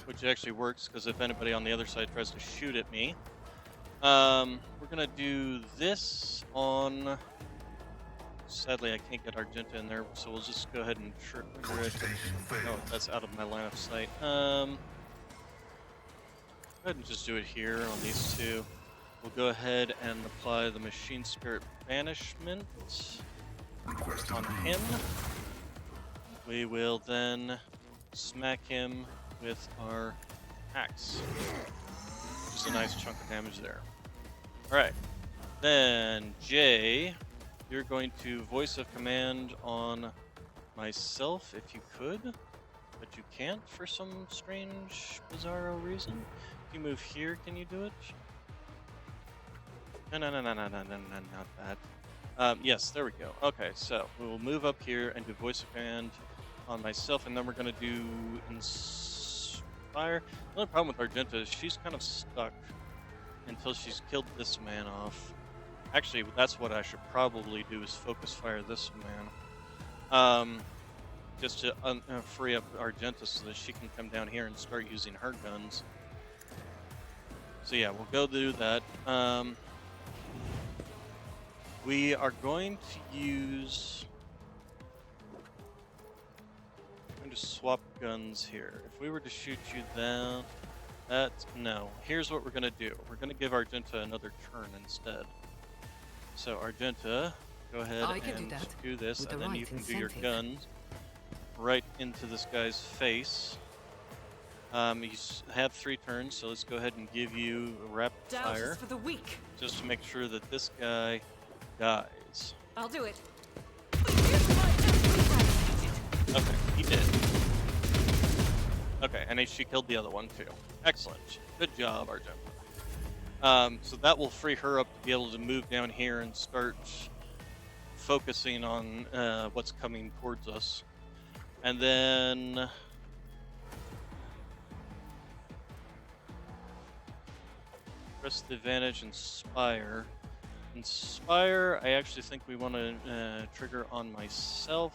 which actually works because if anybody on the other side tries to shoot at me, we're gonna do this on. Sadly, I can't get Argenta in there, so we'll just go ahead and trigger it. Oh, that's out of my line of sight. Go ahead and just do it here on these two. We'll go ahead and apply the Machine Spirit Banishment on him. We will then smack him with our axe. Just a nice chunk of damage there. Alright. Then, Jay, you're going to voice of command on myself if you could, but you can't for some strange, bizarro reason. If you move here, can you do it? No, not that. Yes, there we go. Okay, so we will move up here and do voice of command on myself, and then we're going to do inspire. The only problem with Argenta is she's kind of stuck until she's killed this man off. Actually, that's what I should probably do, is focus fire this man. Just to free up Argenta so that she can come down here and start using her guns. So yeah, we'll go do that. We are going to use... I'm going to swap guns here. If we were to shoot you down... No. Here's what we're going to do. We're going to give Argenta another turn instead. So Argenta, go ahead and do this, and then you can do your guns right into this guy's face. You have 3 turns, so let's go ahead and give you a rapid fire. For the weak. Just to make sure that this guy dies. I'll do it. Okay, he did. Okay, and she killed the other one too. Excellent. Good job, Argenta. So that will free her up to be able to move down here and start focusing on what's coming towards us. And then... press the advantage, Inspire. Inspire, I actually think we want to trigger on myself.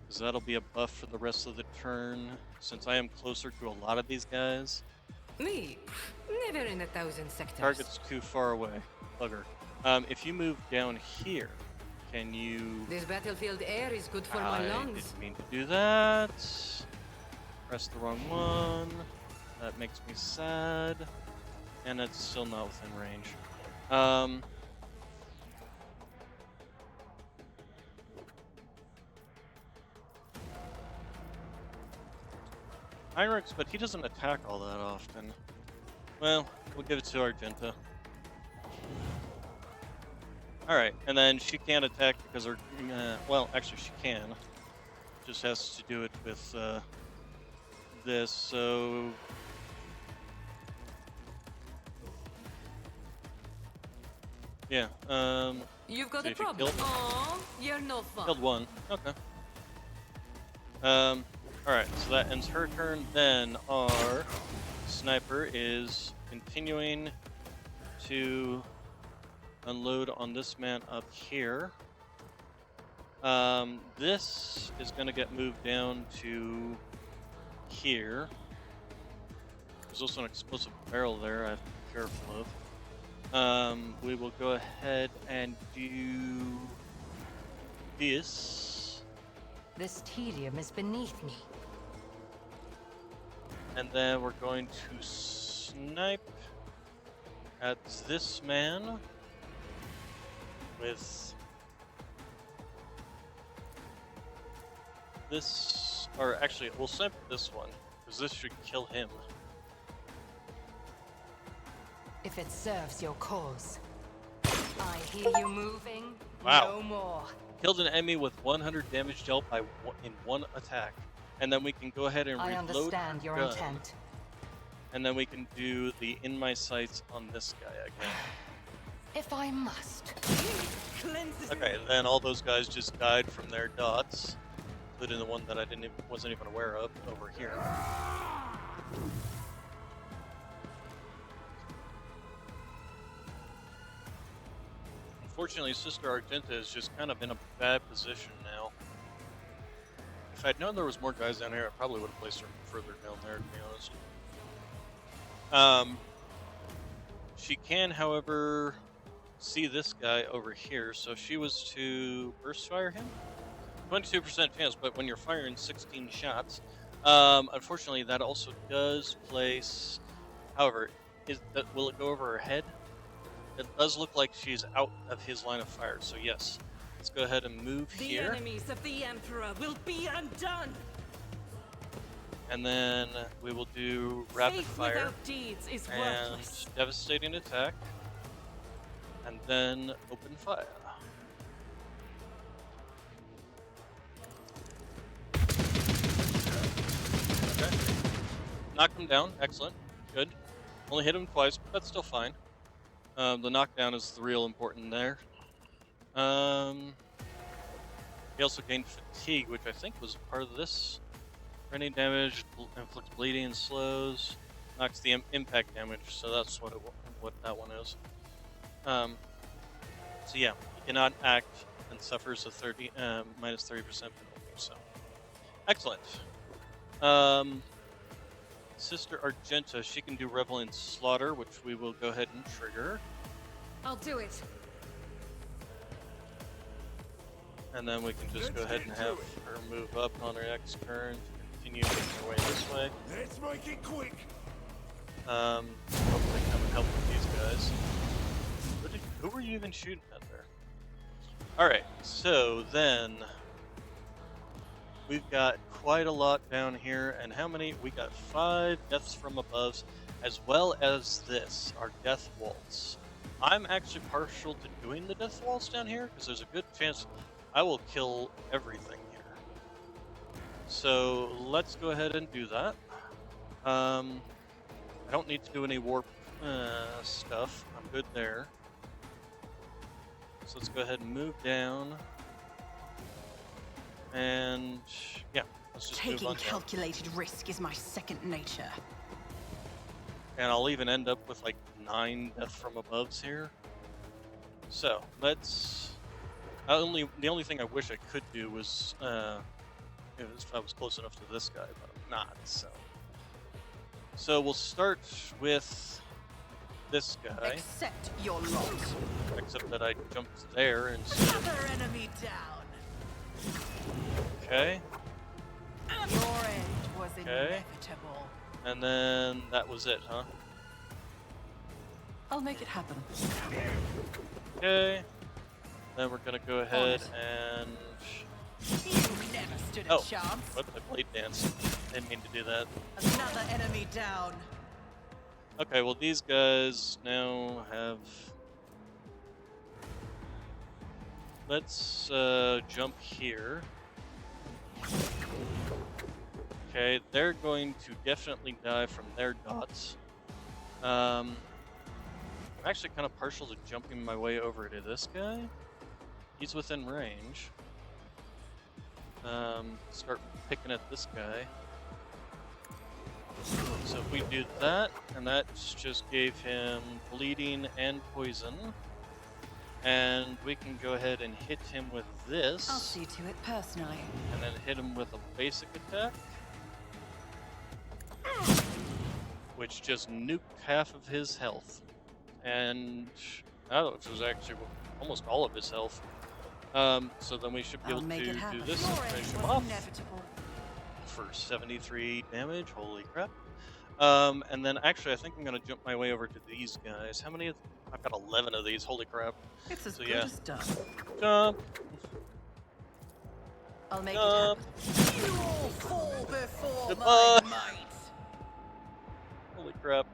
Because that'll be a buff for the rest of the turn, since I am closer to a lot of these guys. Me? Never in 1,000 sectors. Target's too far away. Bugger. If you move down here, can you... This battlefield air is good for my lungs. I didn't mean to do that. Press the wrong one. That makes me sad. And it's still not within range. Heinrichs, but he doesn't attack all that often. Well, we'll give it to Argenta. Alright, and then she can't attack because her... well, actually she can. Just has to do it with this, so... yeah, You've got a problem. Aww, you're no fun. Killed one. Okay. Alright, so that ends her turn. Then our sniper is continuing to unload on this man up here. This is going to get moved down to here. There's also an explosive barrel there I have to be careful of. We will go ahead and do this. This tedium is beneath me. And then we're going to snipe at this man with this, or actually we'll snipe at this one, because this should kill him. If it serves your cause. I hear you moving. Wow. No more. Killed an enemy with 100 damage dealt in one attack. And then we can go ahead and reload I understand your gun. intent. And then we can do the in my sights on this guy again. If I must. Okay, and then all those guys just died from their dots, including the one that I wasn't even aware of over here. unfortunately, Sister Argenta is just kind of in a bad position now. If I'd known there was more guys down here, I probably would have placed her further down there, to be honest. She can, however, see this guy over here, so if she was to burst fire him, 22% chance, but when you're firing 16 shots, unfortunately that also does place, however, will it go over her head? It does look like she's out of his line of fire, so yes. Let's go ahead and move here. The enemies of the Emperor will be undone! And then we will do rapid Faith fire without deeds is and worthless. devastating attack. And then open fire. Okay. Knocked him down. Excellent. Good. Only hit him twice, but that's still fine. The knockdown is the real important there. He also gained fatigue, which I think was part of this. Any damage, inflicts bleeding and slows, knocks the impact damage, so that's what that one is. So yeah, he cannot act and suffers a minus 30% penalty. So excellent. Sister Argenta, she can do Revelant Slaughter, which we will go ahead and trigger. I'll do it. And then we can just go ahead and have her move up on her next turn to continue making her way this way. Let's make it quick. Hopefully come and help with these guys. Who were you even shooting at there? Alright, so then we've got quite a lot down here, and how many? We got 5 deaths from above, as well as this, our death waltz. I'm actually partial to doing the death waltz down here, because there's a good chance I will kill everything here. So let's go ahead and do that. I don't need to do any warp stuff. I'm good there. So let's go ahead and move down. And yeah, let's just move Taking on down. calculated risk is my second nature. And I'll even end up with like 9 death from aboves here. So let's. The only thing I wish I could do was if I was close enough to this guy, but I'm not. So we'll start with this guy. Accept your lot. Except that I jumped there instead. Another enemy down. Okay. Your end was Okay. inevitable. And then that was it, huh? I'll make it happen. Okay. Then we're gonna go ahead and. You never stood a chance. What? I played dance. Didn't mean to do that. Another enemy down. Okay, well these guys now have. Let's jump here. Okay, they're going to definitely die from their dots. I'm actually kind of partial to jumping my way over to this guy. He's within range. Start picking at this guy. So if we do that, and that just gave him bleeding and poison. And we can go ahead and hit him with this. I'll see to it personally. And then hit him with a basic attack. Which just nuked half of his health. And it was actually almost all of his health. So then we should be able to do this and finish him off for 73 damage. Holy crap. And then actually I think I'm going to jump my way over to these guys. How many? I've got 11 of these. Holy crap. It's as So good yeah. as done. Jump. I'll make Jump. it happen. You will fall before Goodbye. my might. Holy crap.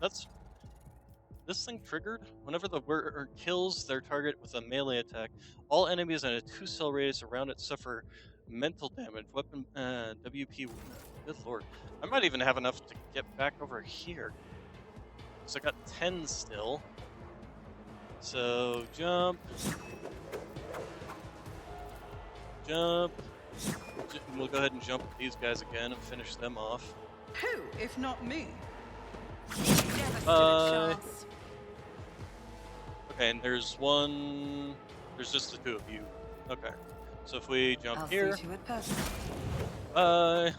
That's... This thing triggered whenever the warrior kills their target with a melee attack. All enemies in a 2-cell radius around it suffer mental damage. Weapon WP. Good lord. I might even have enough to get back over here. So I got 10 still. So jump. Jump. We'll go ahead and jump at these guys again and finish them off. Who, if not me? Bye. And there's one. There's just the two of you. Okay. So if we jump I'll here, see to it personally. bye.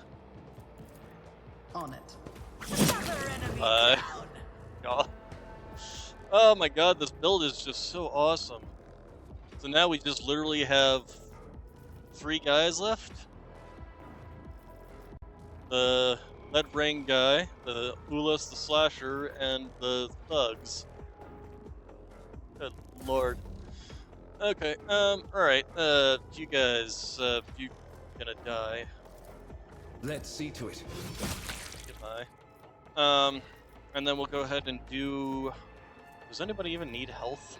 On it. Another enemy Bye. down. God. Oh my god, this build is just so awesome. So now we just literally have 3 guys left. The Lead Ring guy, the Ulas the Slasher, and the thugs. Good lord. Okay, alright, you guys, you gonna die. Let's see to it. Goodbye. And then we'll go ahead and do... Does anybody even need health?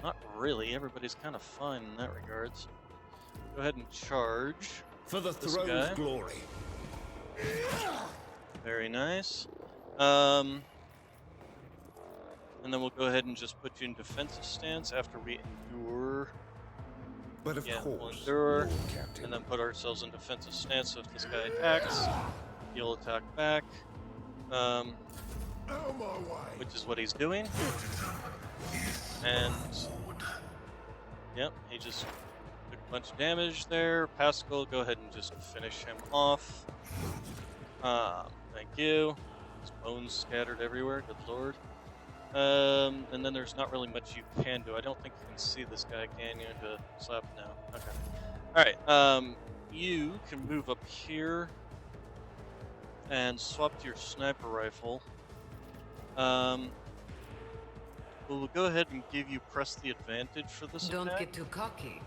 Not really, everybody's kind of fine in that regards. Go ahead and charge. For the this throne's guy. glory. Very nice. And then we'll go ahead and just put you in defensive stance after we endure. But of We'll course, endure, Lord Captain. and then put ourselves in defensive stance. So if this guy attacks, he'll attack back. Which is what he's doing. And yep, he just took a bunch of damage there. Pascal, go ahead and just finish him off. Thank you. His bones scattered everywhere, good lord. And then there's not really much you can do. I don't think you can see this guy, can you? To slap? No. Okay. Alright, you can move up here and swap to your sniper rifle. We'll go ahead and give you press the advantage for this Don't attack. get too cocky.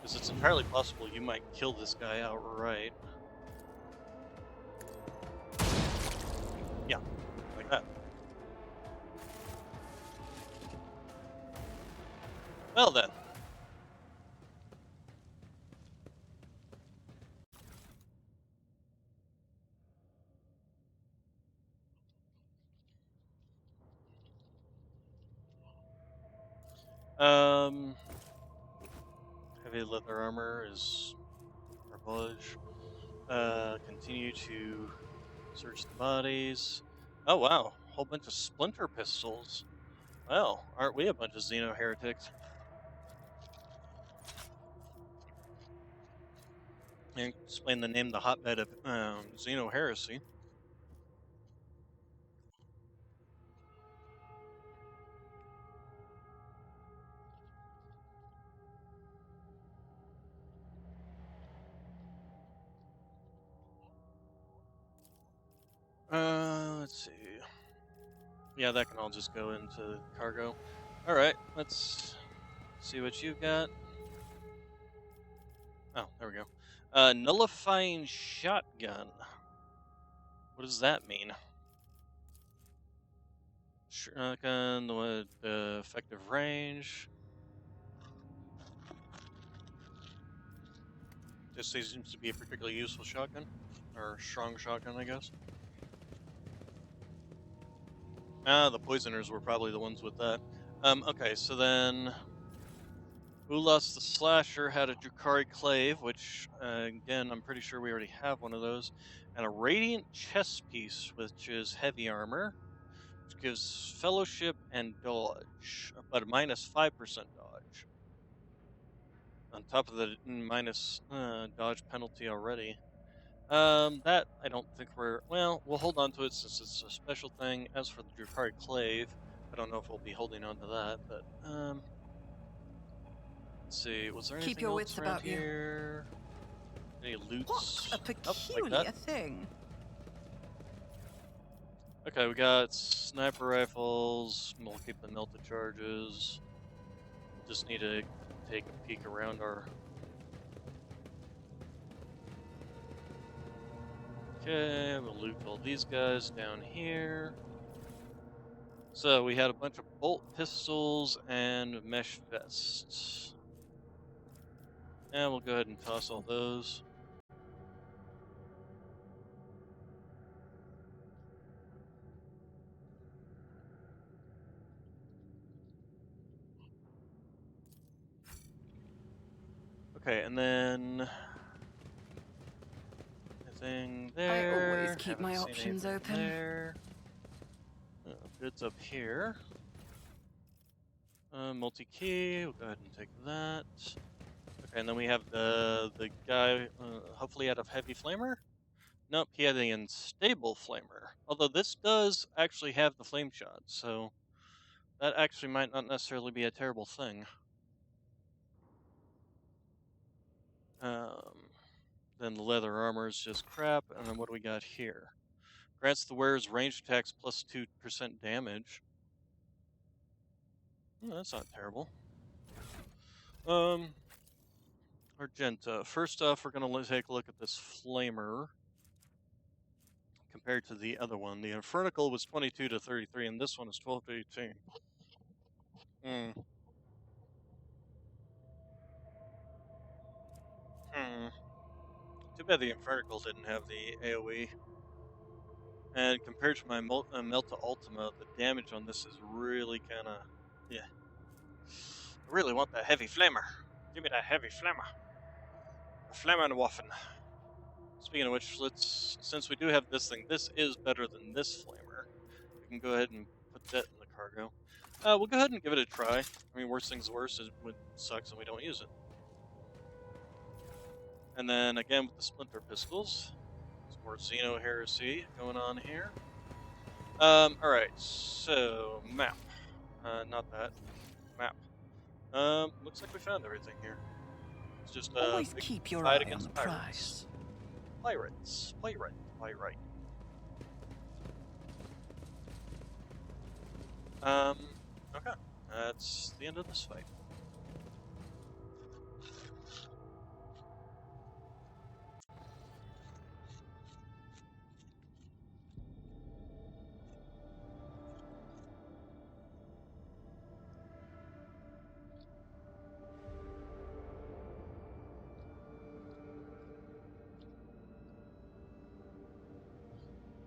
Because it's entirely possible you might kill this guy outright. Yeah, like that. Well then. Heavy leather armor is garbage. Continue to search the bodies. Oh wow, whole bunch of splinter pistols. Well, aren't we a bunch of Xeno heretics? And explain the name, the hotbed of Xeno heresy. Let's see. Yeah, that can all just go into cargo. Alright, let's see what you've got. Oh, there we go. Nullifying shotgun. What does that mean? Shotgun, the effective range. Just seems to be a particularly useful shotgun. Or strong shotgun, I guess. Ah, the poisoners were probably the ones with that. Okay, so then... Ulas the Slasher had a Drukhari Clave, which, again, I'm pretty sure we already have one of those. And a Radiant Chest Piece, which is heavy armor, which gives Fellowship and Dodge, but a minus 5% dodge. On top of the minus dodge penalty already. That I don't think well, we'll hold on to it since it's a special thing. As for the Drukhari Clave, I don't know if we'll be holding on to that, but, let's see, was there anything Keep your else wits around about you. here? Any loots? What a Oh, like peculiar that? thing. Okay, we got sniper rifles. We'll keep the melted charges. Just need to take a peek around our... Okay, we'll loot all these guys down here. So we had a bunch of bolt pistols and mesh vests. And we'll go ahead and toss all those. Okay, and then anything there. I always keep my Haven't seen options anything open. there. Goods up here. Multi-key, we'll go ahead and take that. Okay, and then we have the guy, hopefully out of Heavy Flamer? Nope, he had the Unstable Flamer. Although this does actually have the Flame Shot, so that actually might not necessarily be a terrible thing. Then the leather armor is just crap, and then what do we got here? Grants the wearer's range attacks plus 2% damage. That's not terrible. Argenta. First off, we're going to take a look at this Flamer compared to the other one. The Infernical was 22 to 33, and this one is 12 to 18. Too bad the Infernical didn't have the AoE. And compared to my Melta Ultima, the damage on this is really kind of... yeah. I really want that Heavy Flamer. Give me that Heavy Flamer. The Flammenwaffen. Speaking of which, since we do have this thing, this is better than this Flamer. We can go ahead and put that in the cargo. We'll go ahead and give it a try. I mean, worst things worse, it sucks and we don't use it. And then again with the Splinter Pistols, some more Xeno Heresy going on here. Alright, so map. Not that. Map. Looks like we found everything here. It's just Always keep your fight eye on against the pirates. prize. Pirate. Okay. That's the end of this fight.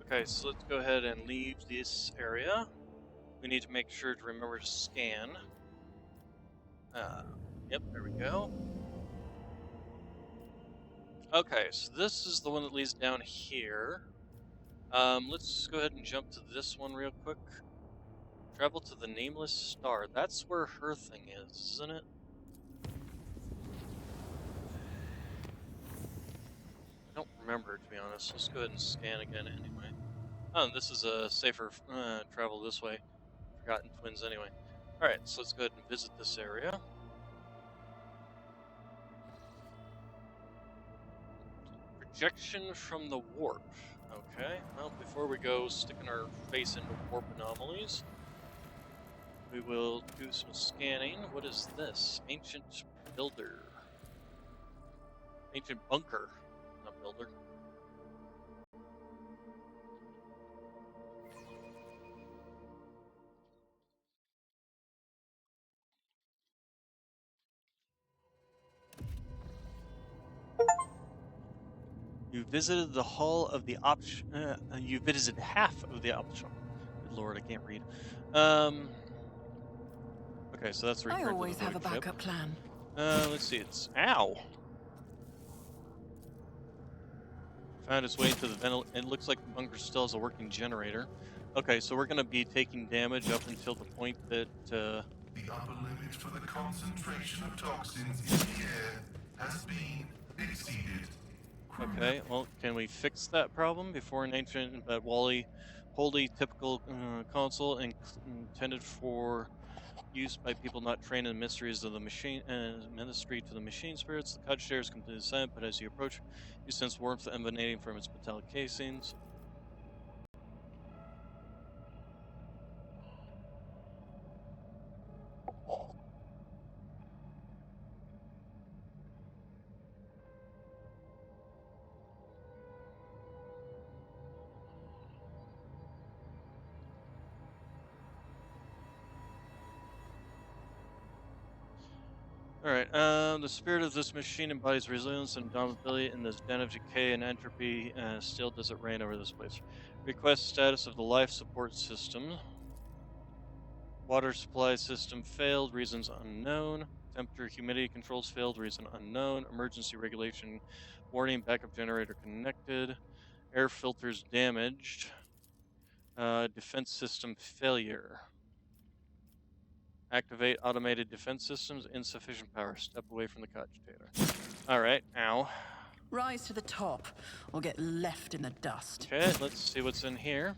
Okay, so let's go ahead and leave this area. We need to make sure to remember to scan. Yep, there we go. Okay, so this is the one that leads down here. Let's go ahead and jump to this one real quick. Travel to the Nameless Star. That's where her thing is, isn't it? I don't remember, to be honest. Let's go ahead and scan again anyway. Oh, this is a safer travel this way. Forgotten Twins anyway. Alright, so let's go ahead and visit this area. Projection from the warp. Okay, well, before we go sticking our face into warp anomalies, we will do some scanning. What is this? Ancient Builder. Ancient Bunker, not Builder. You visited the Hall of the Option. You visited half of the option. Good Lord, I can't read. Okay, so that's I always have a backup plan. Let's see. It's ow. Found its way into the vent. It looks like the bunker still has a working generator. Okay, so we're gonna be taking damage up until the point that. The upper limit for the concentration of toxins in the air has been exceeded. Okay, well, can we fix that problem before an ancient but wholly typical console intended for use by people not trained in the mysteries of the machine ministry to the machine spirits? The cottage is completely silent, but as you approach, you sense warmth emanating from its metallic casings. Alright, the spirit of this machine embodies resilience and indomitability in this den of decay and entropy. Still does it reign over this place. Request status of the life support system. Water supply system failed, reasons unknown. Temperature humidity controls failed, reason unknown. Emergency regulation warning, backup generator connected. Air filters damaged. Defense system failure. Activate automated defense systems. Insufficient power. Step away from the cogitator. Alright, ow. Rise to the top, or get left in the dust. Okay, let's see what's in here.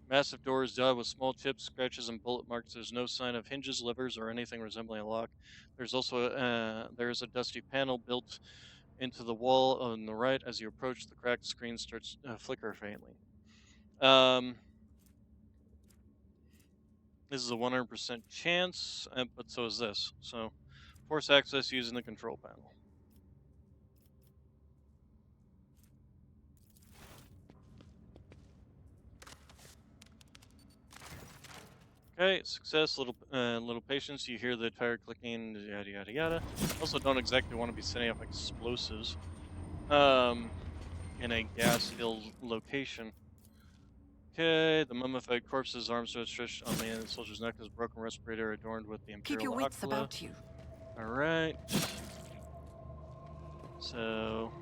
Massive doors dotted with small chips, scratches, and bullet marks. There's no sign of hinges, levers, or anything resembling a lock. There's also there's a dusty panel built into the wall on the right. As you approach, the cracked screen starts to flicker faintly. This is a 100% chance, but so is this. So, force access using the control panel. Okay, success. Little patience. You hear the tire clicking. Yada yada yada. Also, don't exactly want to be setting up explosives. In a gas-filled location. Okay, the mummified corpse's arms are stretched on the soldier's neck. His broken respirator adorned with the imperial Keep your wits aquila. about you. All right. So,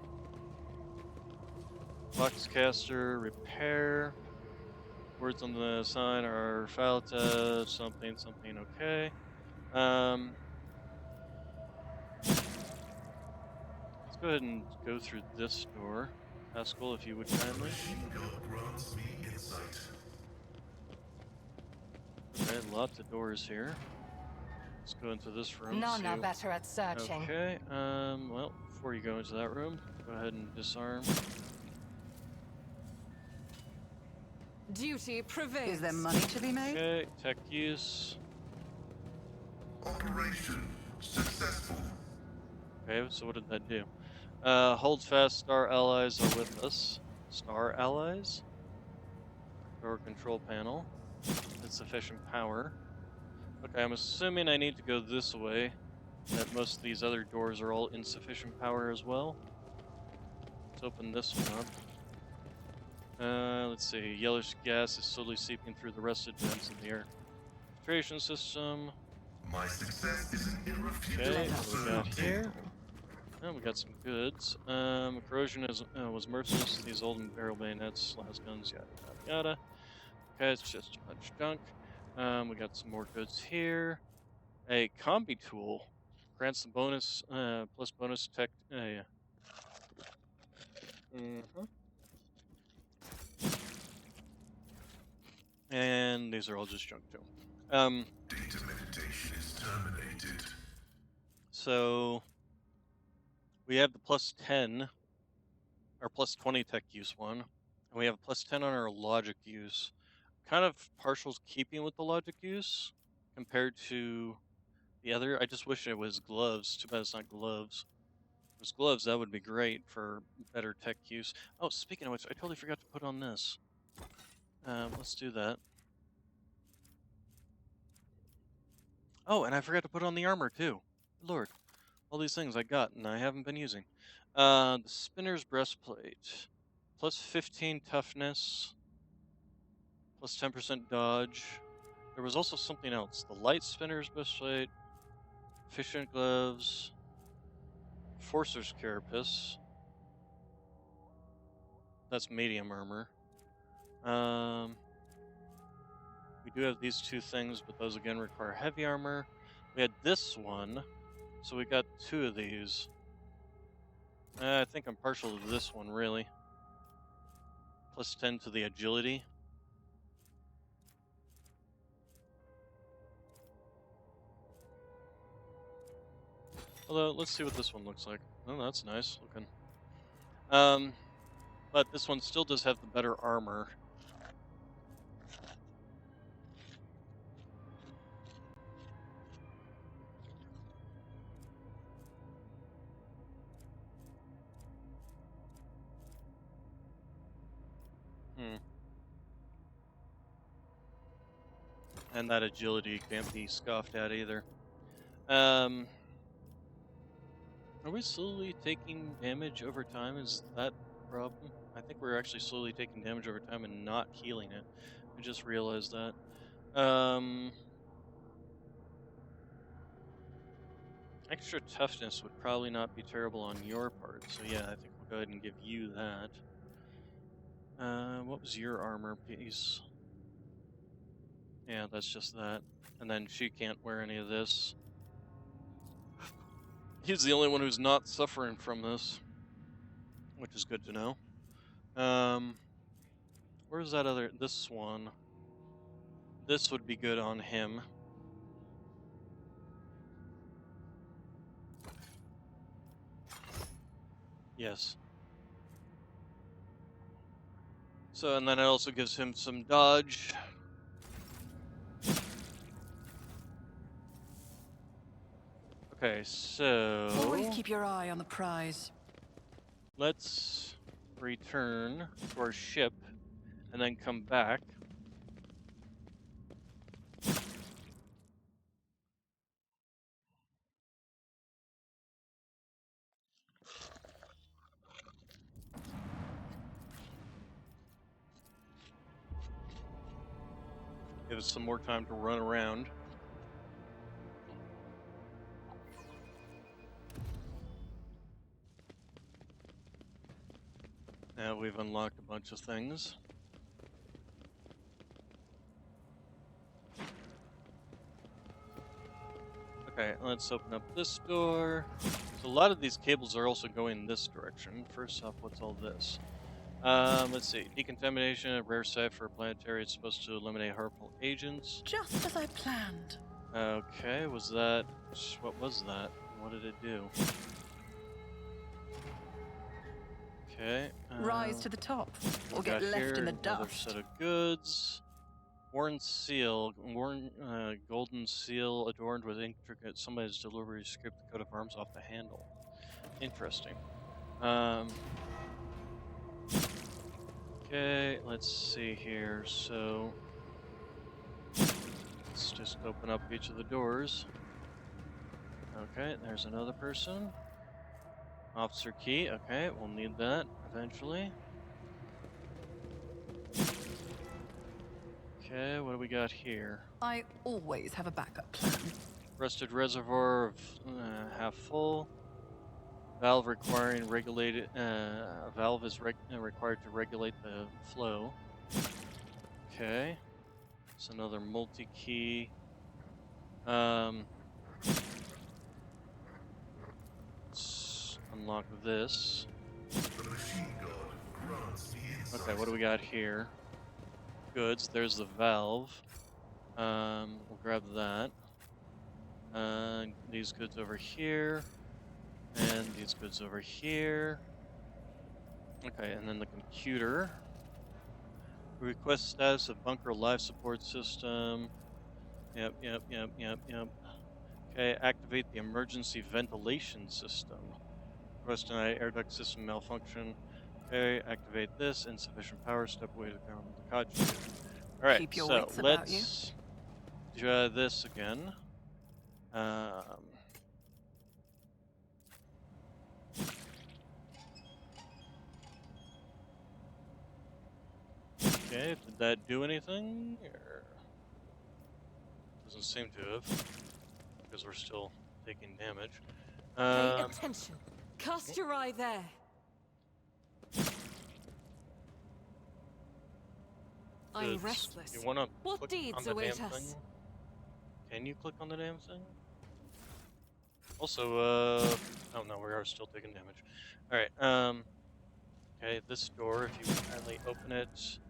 Boxcaster repair. Words on the sign are Falta, something, something, okay. Let's go ahead and go through this door. Pascal, if you would kindly. Machine gun grants me insight. Okay, lots of doors here. Let's go into this room. None are better at searching. Okay, well, before you go into that room, go ahead and disarm. Duty prevails. Is there money to be made? Okay, tech use. Operation successful. Okay, so what did that do? Hold fast, star allies are with us. Star allies? Door control panel. Insufficient power. Okay, I'm assuming I need to go this way. That most of these other doors are all insufficient power as well. Let's open this one up. Let's see. Yellowish gas is slowly seeping through the rusted vents of the air filtration system. My success is an irrefutable Okay, what we got certainty. here? Oh, we got some goods. Corrosion was merciless. These old barrel bayonets, las guns, yada yada yada. Okay, it's just a bunch of junk. We got some more goods here. A combi tool grants the bonus plus bonus tech. Yeah. And these are all just junk too. Data meditation is terminated. So we have the plus 10, or plus 20 tech use one, and we have a plus 10 on our logic use. Kind of partial keeping with the logic use compared to the other. I just wish it was gloves. Too bad it's not gloves. If it was gloves, that would be great for better tech use. Oh, speaking of which, I totally forgot to put on this. Let's do that. Oh, and I forgot to put on the armor too. Good Lord, all these things I got and I haven't been using. The spinner's breastplate, plus 15 toughness, plus 10% dodge. There was also something else. The light spinner's breastplate, efficient gloves, forcer's carapace. That's medium armor. We do have these two things, but those again require heavy armor. We had this one, so we got two of these. I think I'm partial to this one, really. Plus 10 to the agility. Although, let's see what this one looks like. Oh, that's nice looking. But this one still does have the better armor. And that agility can't be scoffed at either. Are we slowly taking damage over time? Is that the problem? I think we're actually slowly taking damage over time and not healing it. I just realized that. Extra toughness would probably not be terrible on your part, so yeah, I think we'll go ahead and give you that. What was your armor piece? Yeah, that's just that. And then she can't wear any of this. He's the only one who's not suffering from this, which is good to know. Where's that other? This one. This would be good on him. Yes. So, and then it also gives him some dodge. Okay, so Always keep your eye on the prize. let's return to our ship and then come back. Give us some more time to run around. Now we've unlocked a bunch of things. Okay, let's open up this door. So a lot of these cables are also going this direction. First off, what's all this? Let's see. Decontamination, a rare site for a planetary. It's supposed to eliminate harmful agents. Just as I planned. Okay, what was that? What did it do? Okay. Rise to the top, or we get got left here in the another dust. set of goods. Golden seal adorned with intricate. Somebody's delivery scraped the coat of arms off the handle. Interesting. Okay, let's see here. So let's just open up each of the doors. Okay, there's another person. Officer key. Okay, we'll need that eventually. Okay, what do we got here? I always have a backup plan. Rusted reservoir of half full. Valve requiring regulated. A valve is required to regulate the flow. Okay, it's another multi-key. Let's unlock this. The machine god grants me insight. Okay, what do we got here? Goods. There's the valve. We'll grab that. These goods over here. And these goods over here. Okay, and then the computer. Request status of bunker life support system. Yep. Okay, activate the emergency ventilation system. Request denied air duct system malfunction. Okay, activate this. Insufficient power. Step away to ground the cot. Alright, Keep your so wits about you. let's try this again. Okay, did that do anything? Or doesn't seem to have, because we're still taking damage. Pay attention. Cast your eye there. I'm Goods. restless. You wanna What click deeds on the await damn us? thing? Can you click on the damn thing? Also, oh no, we are still taking damage. Alright, okay, this door, if you kindly open it,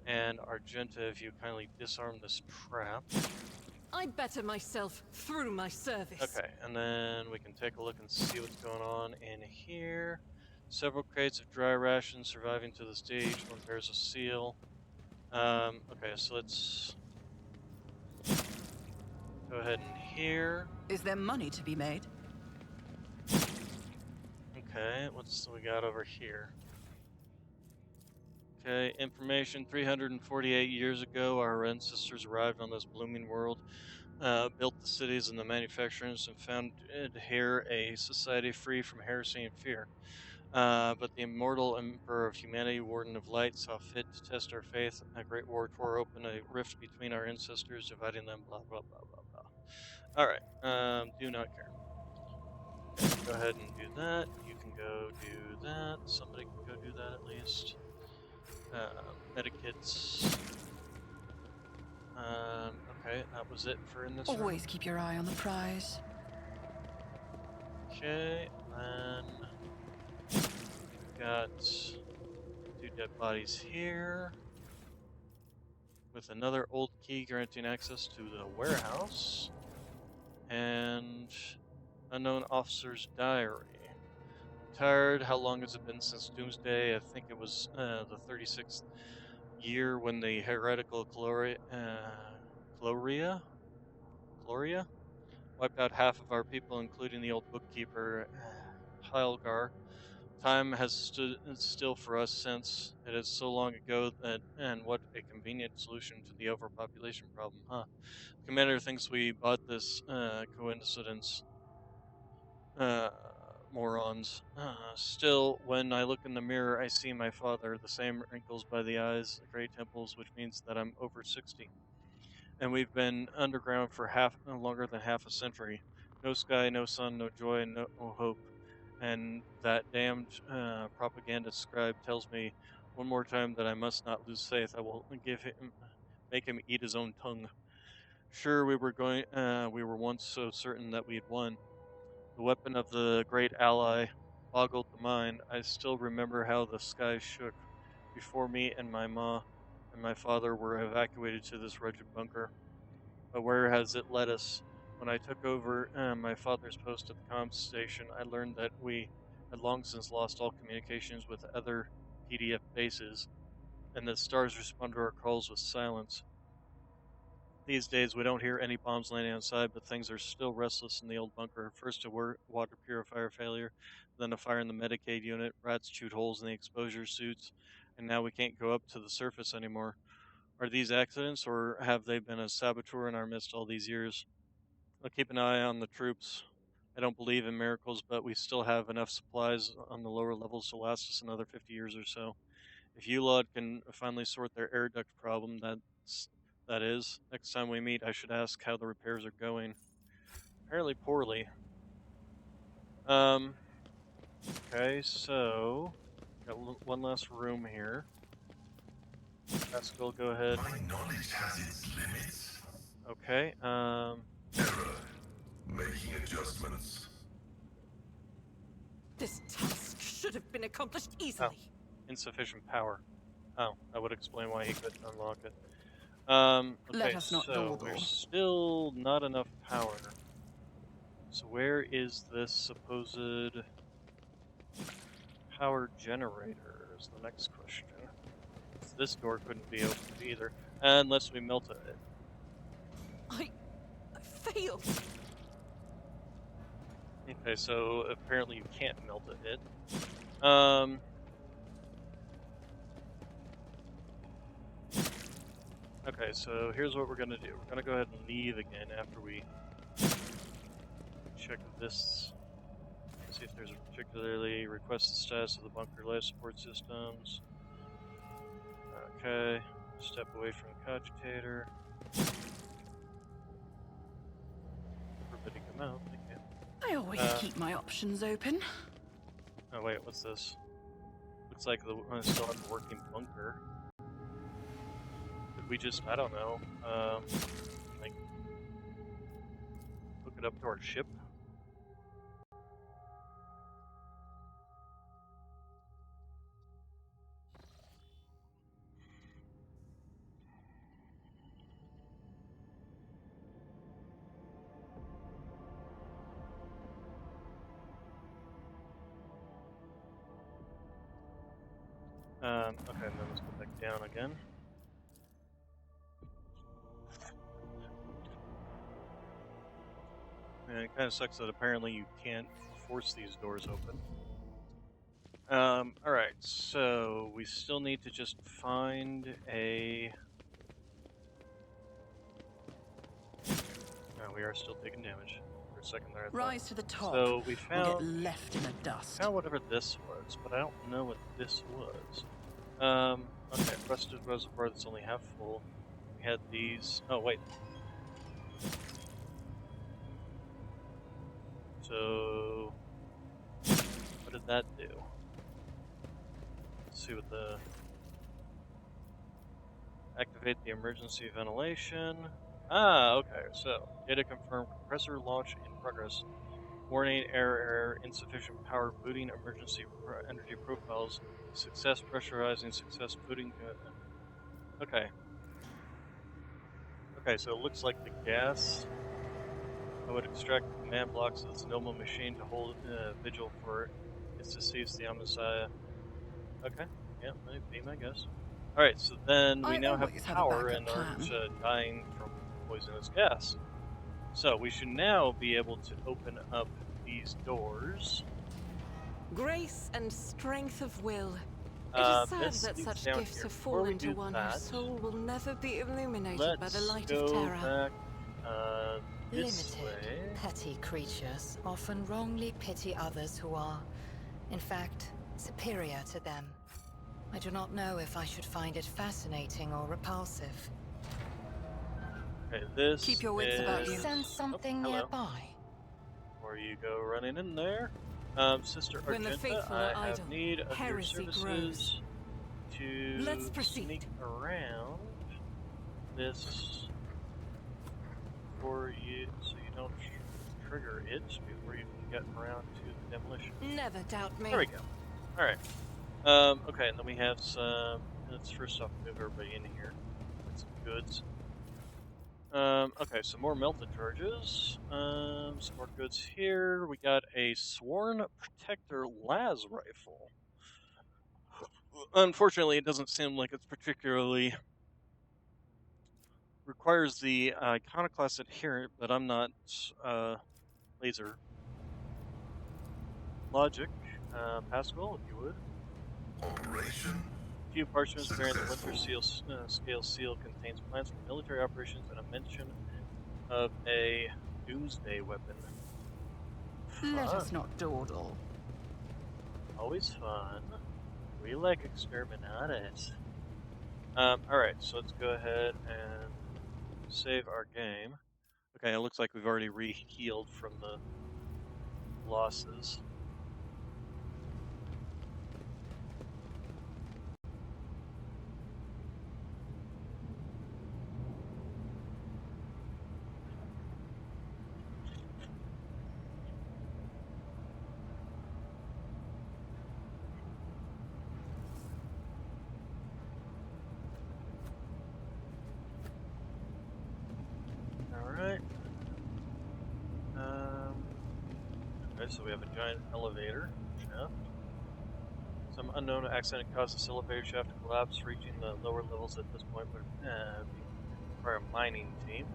and Argenta, if you kindly disarm this trap. I better myself through my service. Okay, and then we can take a look and see what's going on in here. Several crates of dry rations surviving to this day. Each one bears a seal. Okay, so let's go ahead and here. Is there money to be made? Okay, what's we got over here? Okay, information. 348 years ago, our ancestors arrived on this blooming world, built the cities and the manufacturers, and founded here a society free from heresy and fear. But the immortal Emperor of Humanity, Warden of Light, saw fit to test our faith. A great war tore open a rift between our ancestors, dividing them, blah, blah, blah, blah, blah. Alright, do not care. Okay, go ahead and do that. You can go do that. Somebody can go do that at least. Medikits. Okay, that was it for in this room. Always keep your eye on the prize. Okay, then we've got 2 dead bodies here, with another old key granting access to the warehouse, and unknown officer's diary. Tired. How long has it been since Doomsday? I think it was the 36th year when the heretical Gloria wiped out half of our people, including the old bookkeeper, Hylgar. Time has stood still for us since. It is so long ago that, and what a convenient solution to the overpopulation problem, huh? Commander thinks we bought this coincidence. Morons. Still, when I look in the mirror, I see my father, the same wrinkles by the eyes, the gray temples, which means that I'm over 60. And we've been underground for longer than half a century. No sky, no sun, no joy, no hope. And that damned propaganda scribe tells me one more time that I must not lose faith. I will make him eat his own tongue. Sure, we were once so certain that we had won. The weapon of the great ally boggled the mind. I still remember how the sky shook before me and my ma and my father were evacuated to this wretched bunker. But where has it led us? When I took over my father's post at the comms station, I learned that we had long since lost all communications with other PDF bases, and that stars respond to our calls with silence. These days, we don't hear any bombs landing outside, but things are still restless in the old bunker. First, a water purifier failure, then a fire in the Medicaid unit, rats chewed holes in the exposure suits, and now we can't go up to the surface anymore. Are these accidents, or have they been a saboteur in our midst all these years? I'll keep an eye on the troops. I don't believe in miracles, but we still have enough supplies on the lower levels to last us another 50 years or so. If ULOD can finally sort their air duct problem, that is, next time we meet, I should ask how the repairs are going. Apparently poorly. Okay, so got one last room here. Pascal, go ahead. My knowledge has its limits. Okay, Error. Making adjustments. This task should have been accomplished easily. insufficient power. Oh, that would explain why he couldn't unlock it. Okay, Let us not so dawdle. there's still not enough power. So where is this supposed power generator is the next question. This door couldn't be opened either, unless we melted it. I failed. Okay, so apparently you can't melt it. Okay, so here's what we're gonna do. We're gonna go ahead and leave again after we check this. See if there's a particularly requested status of the bunker life support systems. Okay, step away from the cogitator. Everybody come out, thank you. I always keep my options open. Oh wait, what's this? Looks like I still have a working bunker. Did we just, I don't know, like, hook it up to our ship? Okay, then let's go back down again. And it kind of sucks that apparently you can't force these doors open. Alright, so we still need to just find a... Oh, we are still taking damage. For a second there, I thought. Rise to the top. So we Or found... get left in the dust. Found whatever this was, but I don't know what this was. Okay, rusted reservoir that's only half full. We had these. Oh, wait. So, what did that do? Let's see what the. Activate the emergency ventilation. Ah, okay. So, data confirmed. Compressor launch in progress. Warning, error, insufficient power, booting, emergency energy profiles, success pressurizing, success booting. Okay. Okay, so it looks like the gas. I would extract the command blocks of this normal machine to hold vigil for its deceased, the Messiah. Okay, yeah, might be my guess. Alright, so then we I now have always have a power backup and aren't plan. dying from poisonous gas. So we should now be able to open up these doors. Grace and strength of will. It is sad This that leads such down gifts here. have Before we fallen to do one that, whose soul will never be illuminated by the let's light of go terror. back this Limited, way. petty creatures often wrongly pity others who are, in fact, superior to them. I do not know if I should find it fascinating or repulsive. Okay, this Keep your wits is... about I you. sense something hello. nearby. Before you go running in there. Sister When the Argenta, faithful I are have idle, need of your heresy services grows. to Let's proceed. sneak around this for you, so you don't trigger it before you can get around to the demolition. Never doubt me. There we go. All right. Okay, and then we have some. Let's first off move everybody in here. Get some goods. Okay, so more melted charges. Some more goods here. We got a Sworn Protector las rifle. Unfortunately, it doesn't seem like it's particularly requires the iconoclast adherent, but I'm not laser logic. Pascal, if you would. Operation Few parchments bearing the Winter successful. Scale seal contains plans for military operations and a mention of a doomsday weapon. Let Fun. us not dawdle. Always fun. We like exterminatus. Alright, so let's go ahead and save our game. Okay, it looks like we've already re-healed from the losses. Alright. Okay, so we have a giant elevator shaft. Some unknown accident caused this elevator shaft to collapse, reaching the lower levels at this point would require a mining team.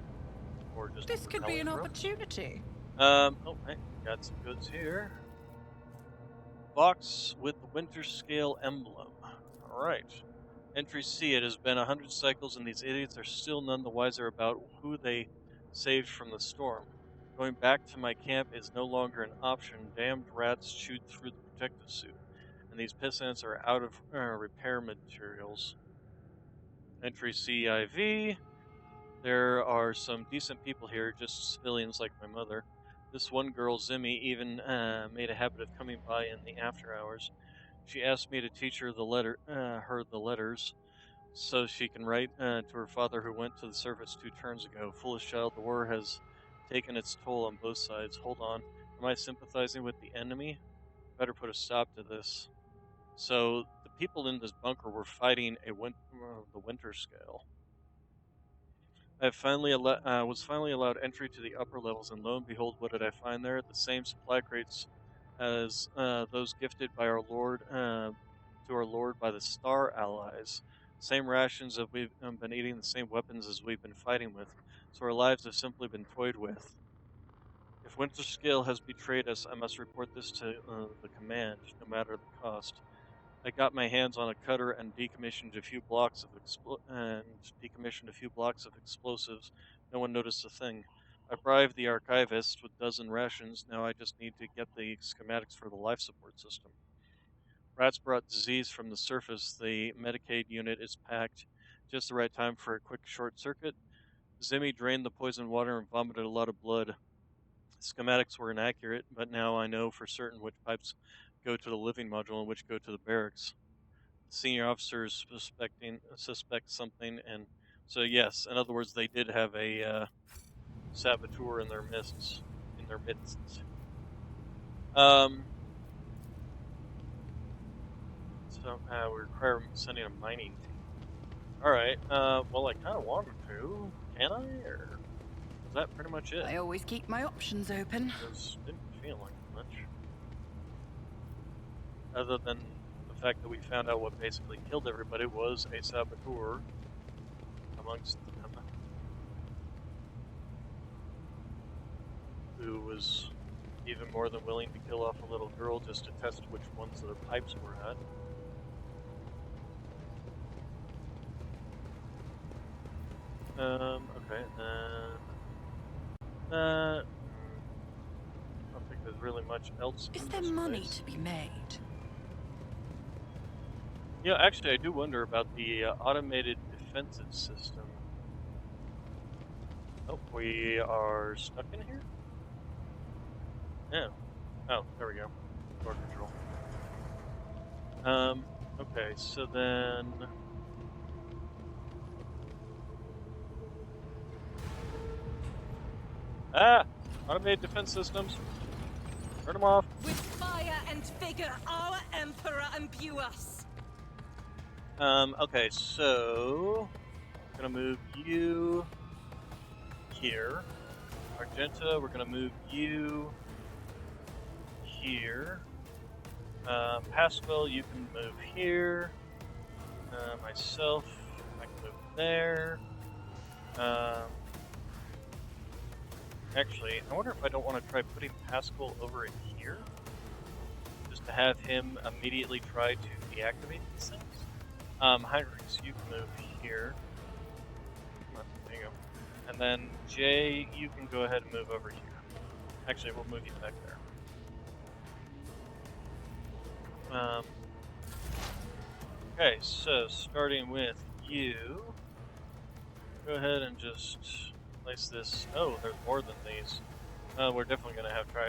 Or just This could be an propelling rope. opportunity. Oh, right, got some goods here. Box with the Winter Scale emblem. Alright. Entry C, it has been 100 cycles and these idiots are still none the wiser about who they saved from the storm. Going back to my camp is no longer an option. Damned rats chewed through the protective suit. And these pissants are out of repair materials. Entry CIV. There are some decent people here, just civilians like my mother. This one girl, Zimmy, even made a habit of coming by in the after hours. She asked me to teach her the letters, so she can write to her father, who went to the service 2 turns ago. Foolish child, the war has taken its toll on both sides. Hold on, am I sympathizing with the enemy? Better put a stop to this. So the people in this bunker were fighting the Winter Scale. I was finally allowed entry to the upper levels, and lo and behold, what did I find there? The same supply crates as those gifted by our Lord to our Lord by the Star Allies. Same rations that we've been eating, the same weapons as we've been fighting with. So our lives have simply been toyed with. If Winterscale has betrayed us, I must report this to the command, no matter the cost. I got my hands on a cutter and decommissioned a few blocks of explosives. No one noticed a thing. I bribed the archivist with dozen rations. Now I just need to get the schematics for the life support system. Rats brought disease from the surface. The Medicaid unit is packed just the right time for a quick short circuit. Zimmy drained the poisoned water and vomited a lot of blood. Schematics were inaccurate, but now I know for certain which pipes go to the living module and which go to the barracks. The senior officers suspect something, and So yes, in other words, they did have a saboteur in their midst. So we require sending a mining team. All right. Well, I kind of wanted to. Can I? Or is that pretty much it? I always keep my options open. Because didn't feel like much. Other than the fact that we found out what basically killed everybody was a saboteur amongst them, who was even more than willing to kill off a little girl just to test which ones their pipes were at. Okay, then... I don't think there's really much else. Is there money to be made? Yeah, actually, I do wonder about the automated defensive system. Oh, we are stuck in here? Yeah. Oh, there we go. Door control. Okay, so then... Ah! Automated defense systems. Turn them off. With fire and vigor, our Emperor imbue us. Okay, so... I'm gonna move you... here. Argenta, we're gonna move you... here. Pascal, you can move here. Myself, I can move there. Actually, I wonder if I don't want to try putting Pascal over in here. Just to have him immediately try to deactivate these things. Heinrichs, you can move here. Come on, there you go. And then Jay, you can go ahead and move over here. Actually, we'll move you back there. Okay, so starting with you, go ahead and just place this. Oh, there's more than these. We're definitely going to have try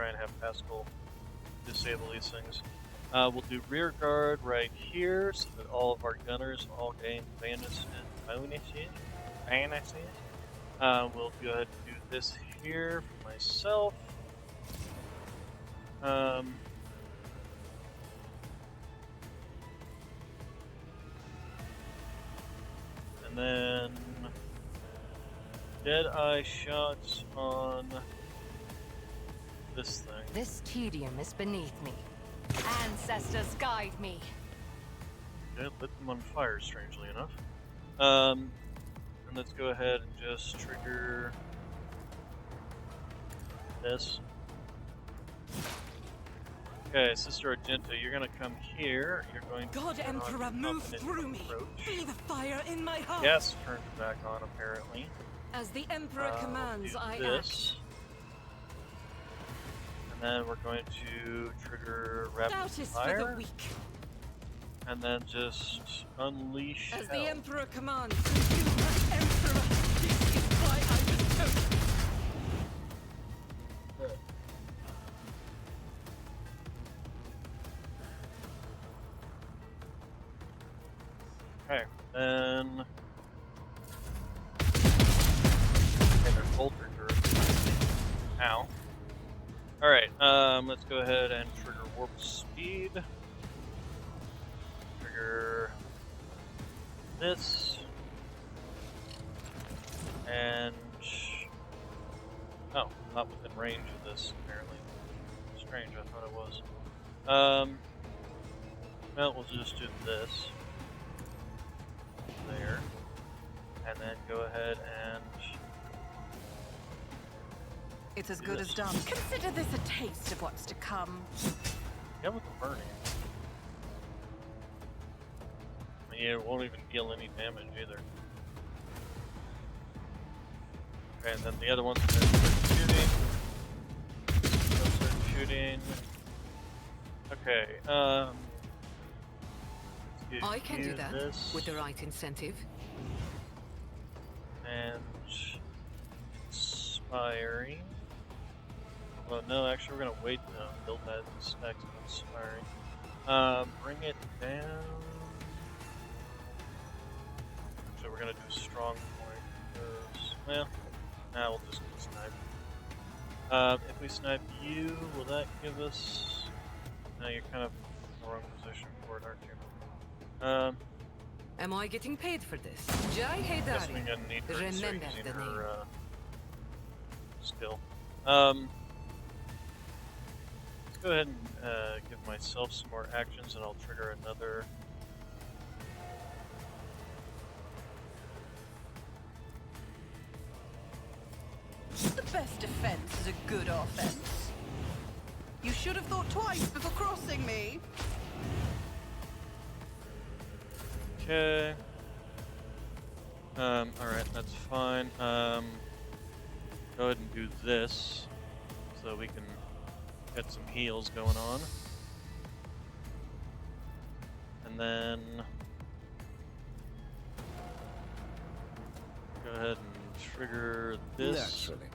and have Pascal disable these things. We'll do rear guard right here, so that all of our gunners all gain bonuses. We'll go ahead and do this here for myself. And then Deadeye shots on this thing. This tedium is beneath me. Ancestors guide me. Okay, lit them on fire, strangely enough. And let's go ahead and just trigger this. Okay, Sister Argenta, you're gonna come here. You're going to God Emperor, move through me. Be the fire in my heart. Gas turned back on, apparently. As the Emperor commands, do I this. act. And then we're going to trigger rapid Doubt is fire. for the weak. And then just unleash As hell. the Emperor commands, you must Emperor. This is why I was chosen. Okay, then... Okay, there's bolter turrets. Ow. Alright, let's go ahead and trigger warp speed. Trigger this. And... Oh, not within range of this, apparently. Strange, I thought it was. Well, we'll just do this. There. And then go ahead and... It's as good as done. Consider this a taste of what's to come. Yeah, with the burning. Yeah, it won't even deal any damage either. Okay, and then the other one's gonna start shooting. They'll start shooting. Okay, I can do that this. with the right incentive. And inspiring. Well, no, actually, we're gonna wait to build that stack of inspiring. Bring it down. So we're we're gonna do strong point first. Well, nah, we'll just do snipe. If we snipe you, will that give us? No, you're kind of in the wrong position for it, aren't you? Am I getting paid for this? Jai Guess we're Haydari. gonna need her to start Remember using the name. her skill. Let's go ahead and give myself some more actions, and I'll trigger another. The best defense is a good offense. You should have thought twice before crossing me. Okay. Alright, that's fine. Go ahead and do this so we can get some heals going on. And then go ahead and trigger this. Naturally.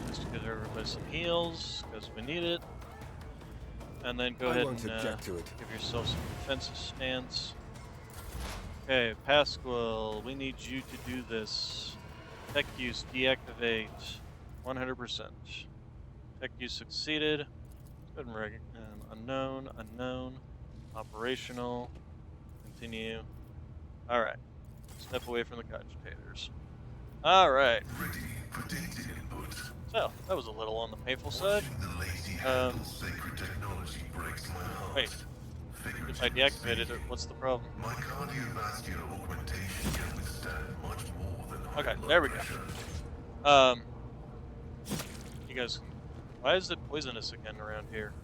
Just to get everybody some heals, because we need it. And then go I ahead won't and object to it. give yourself some defensive stance. Okay, Pasquale, we need you to do this. Tech use, deactivate, 100%. Tech use succeeded. Go ahead and unknown, operational, continue. Alright, step away from the cogitators. Alright. Ready for data input. So, that was a little on the painful side. Watching the lady handle sacred technology breaks my heart. Wait, if I deactivated it, what's the problem? My cardiovascular augmentation can withstand much more than high Okay, blood there we go. pressure. You guys, why is it poisonous again around here?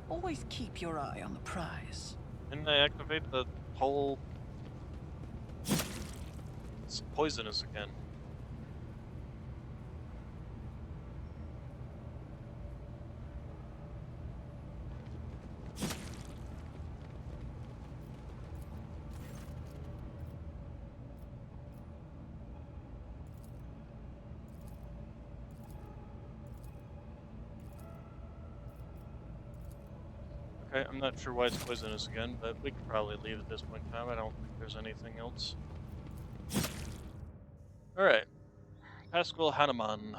Always keep your eye on the prize. Didn't I activate the whole... It's poisonous again. Okay, I'm not sure why it's poisonous again, but we could probably leave at this point in time. I don't think there's anything else. Alright. Pasquale Hanuman.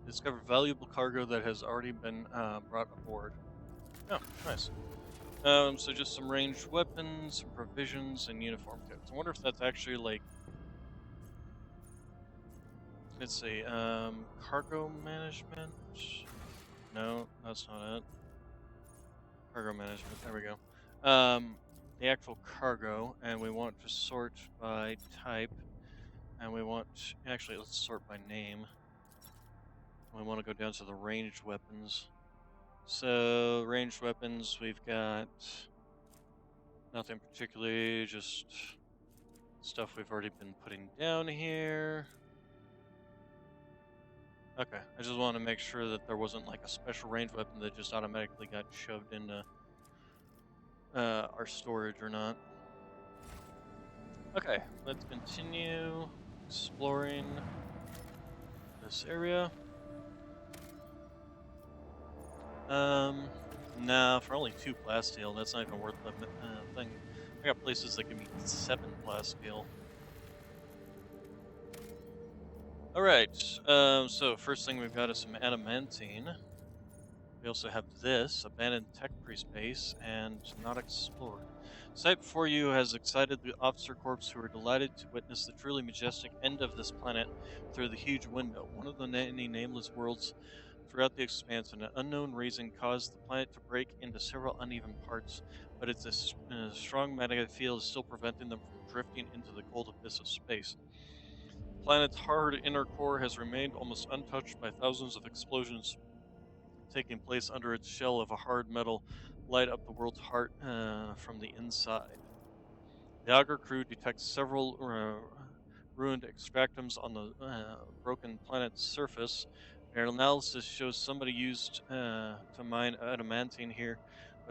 Discover valuable cargo that has already been brought aboard. Oh, nice. So just some ranged weapons, some provisions, and uniform kits. I wonder if that's actually like... Let's see, cargo management? No, that's not it. Cargo management, there we go. The actual cargo, and we want to sort by type, and we want... Actually, let's sort by name. We want to go down to the ranged weapons. So, ranged weapons, we've got nothing particularly, just stuff we've already been putting down here. Okay, I just want to make sure that there wasn't like a special ranged weapon that just automatically got shoved into our storage or not. Okay, let's continue exploring this area. Nah, for only 2 plasteel, that's not even worth the thing. I got places that give me 7 plasteel. Alright, so first thing we've got is some adamantine. We also have this, abandoned tech priest base, and not explored. Sight before you has excited the officer corps who are delighted to witness the truly majestic end of this planet through the huge window. One of the many nameless worlds throughout the expanse, and an unknown reason caused the planet to break into several uneven parts, but its strong magnetic field is still preventing them from drifting into the cold abyss of space. The planet's hard inner core has remained almost untouched by thousands of explosions taking place under its shell of a hard metal light up the world's heart from the inside. The Augur crew detects several ruined extractums on the broken planet's surface. Their analysis shows somebody used to mine adamantine here,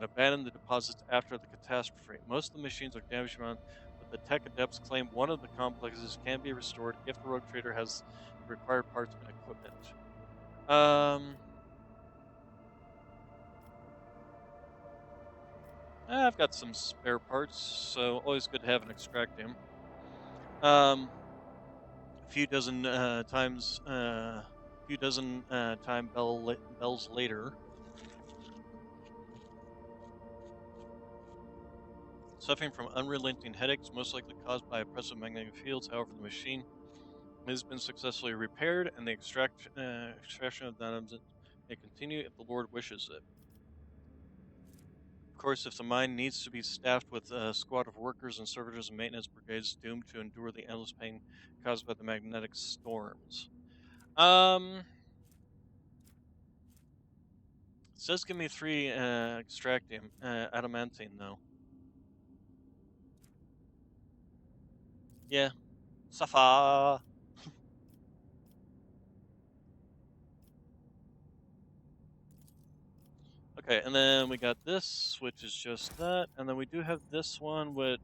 and abandon the deposits after the catastrophe. Most of the machines are damaged beyond, but the tech adepts claim one of the complexes can be restored if the rogue trader has the required parts and equipment. I've got some spare parts, so always good to have an extractium. A few dozen bells later. Suffering from unrelenting headaches, most likely caused by oppressive magnetic fields, however, the machine has been successfully repaired, and the extraction of items may continue if the Lord wishes it. Of course, if the mine needs to be staffed with a squad of workers and servitors and maintenance brigades doomed to endure the endless pain caused by the magnetic storms. It says give me 3 extractium, adamantine though. Yeah, Safa. Okay, and then we got this, which is just that, and then we do have this one, but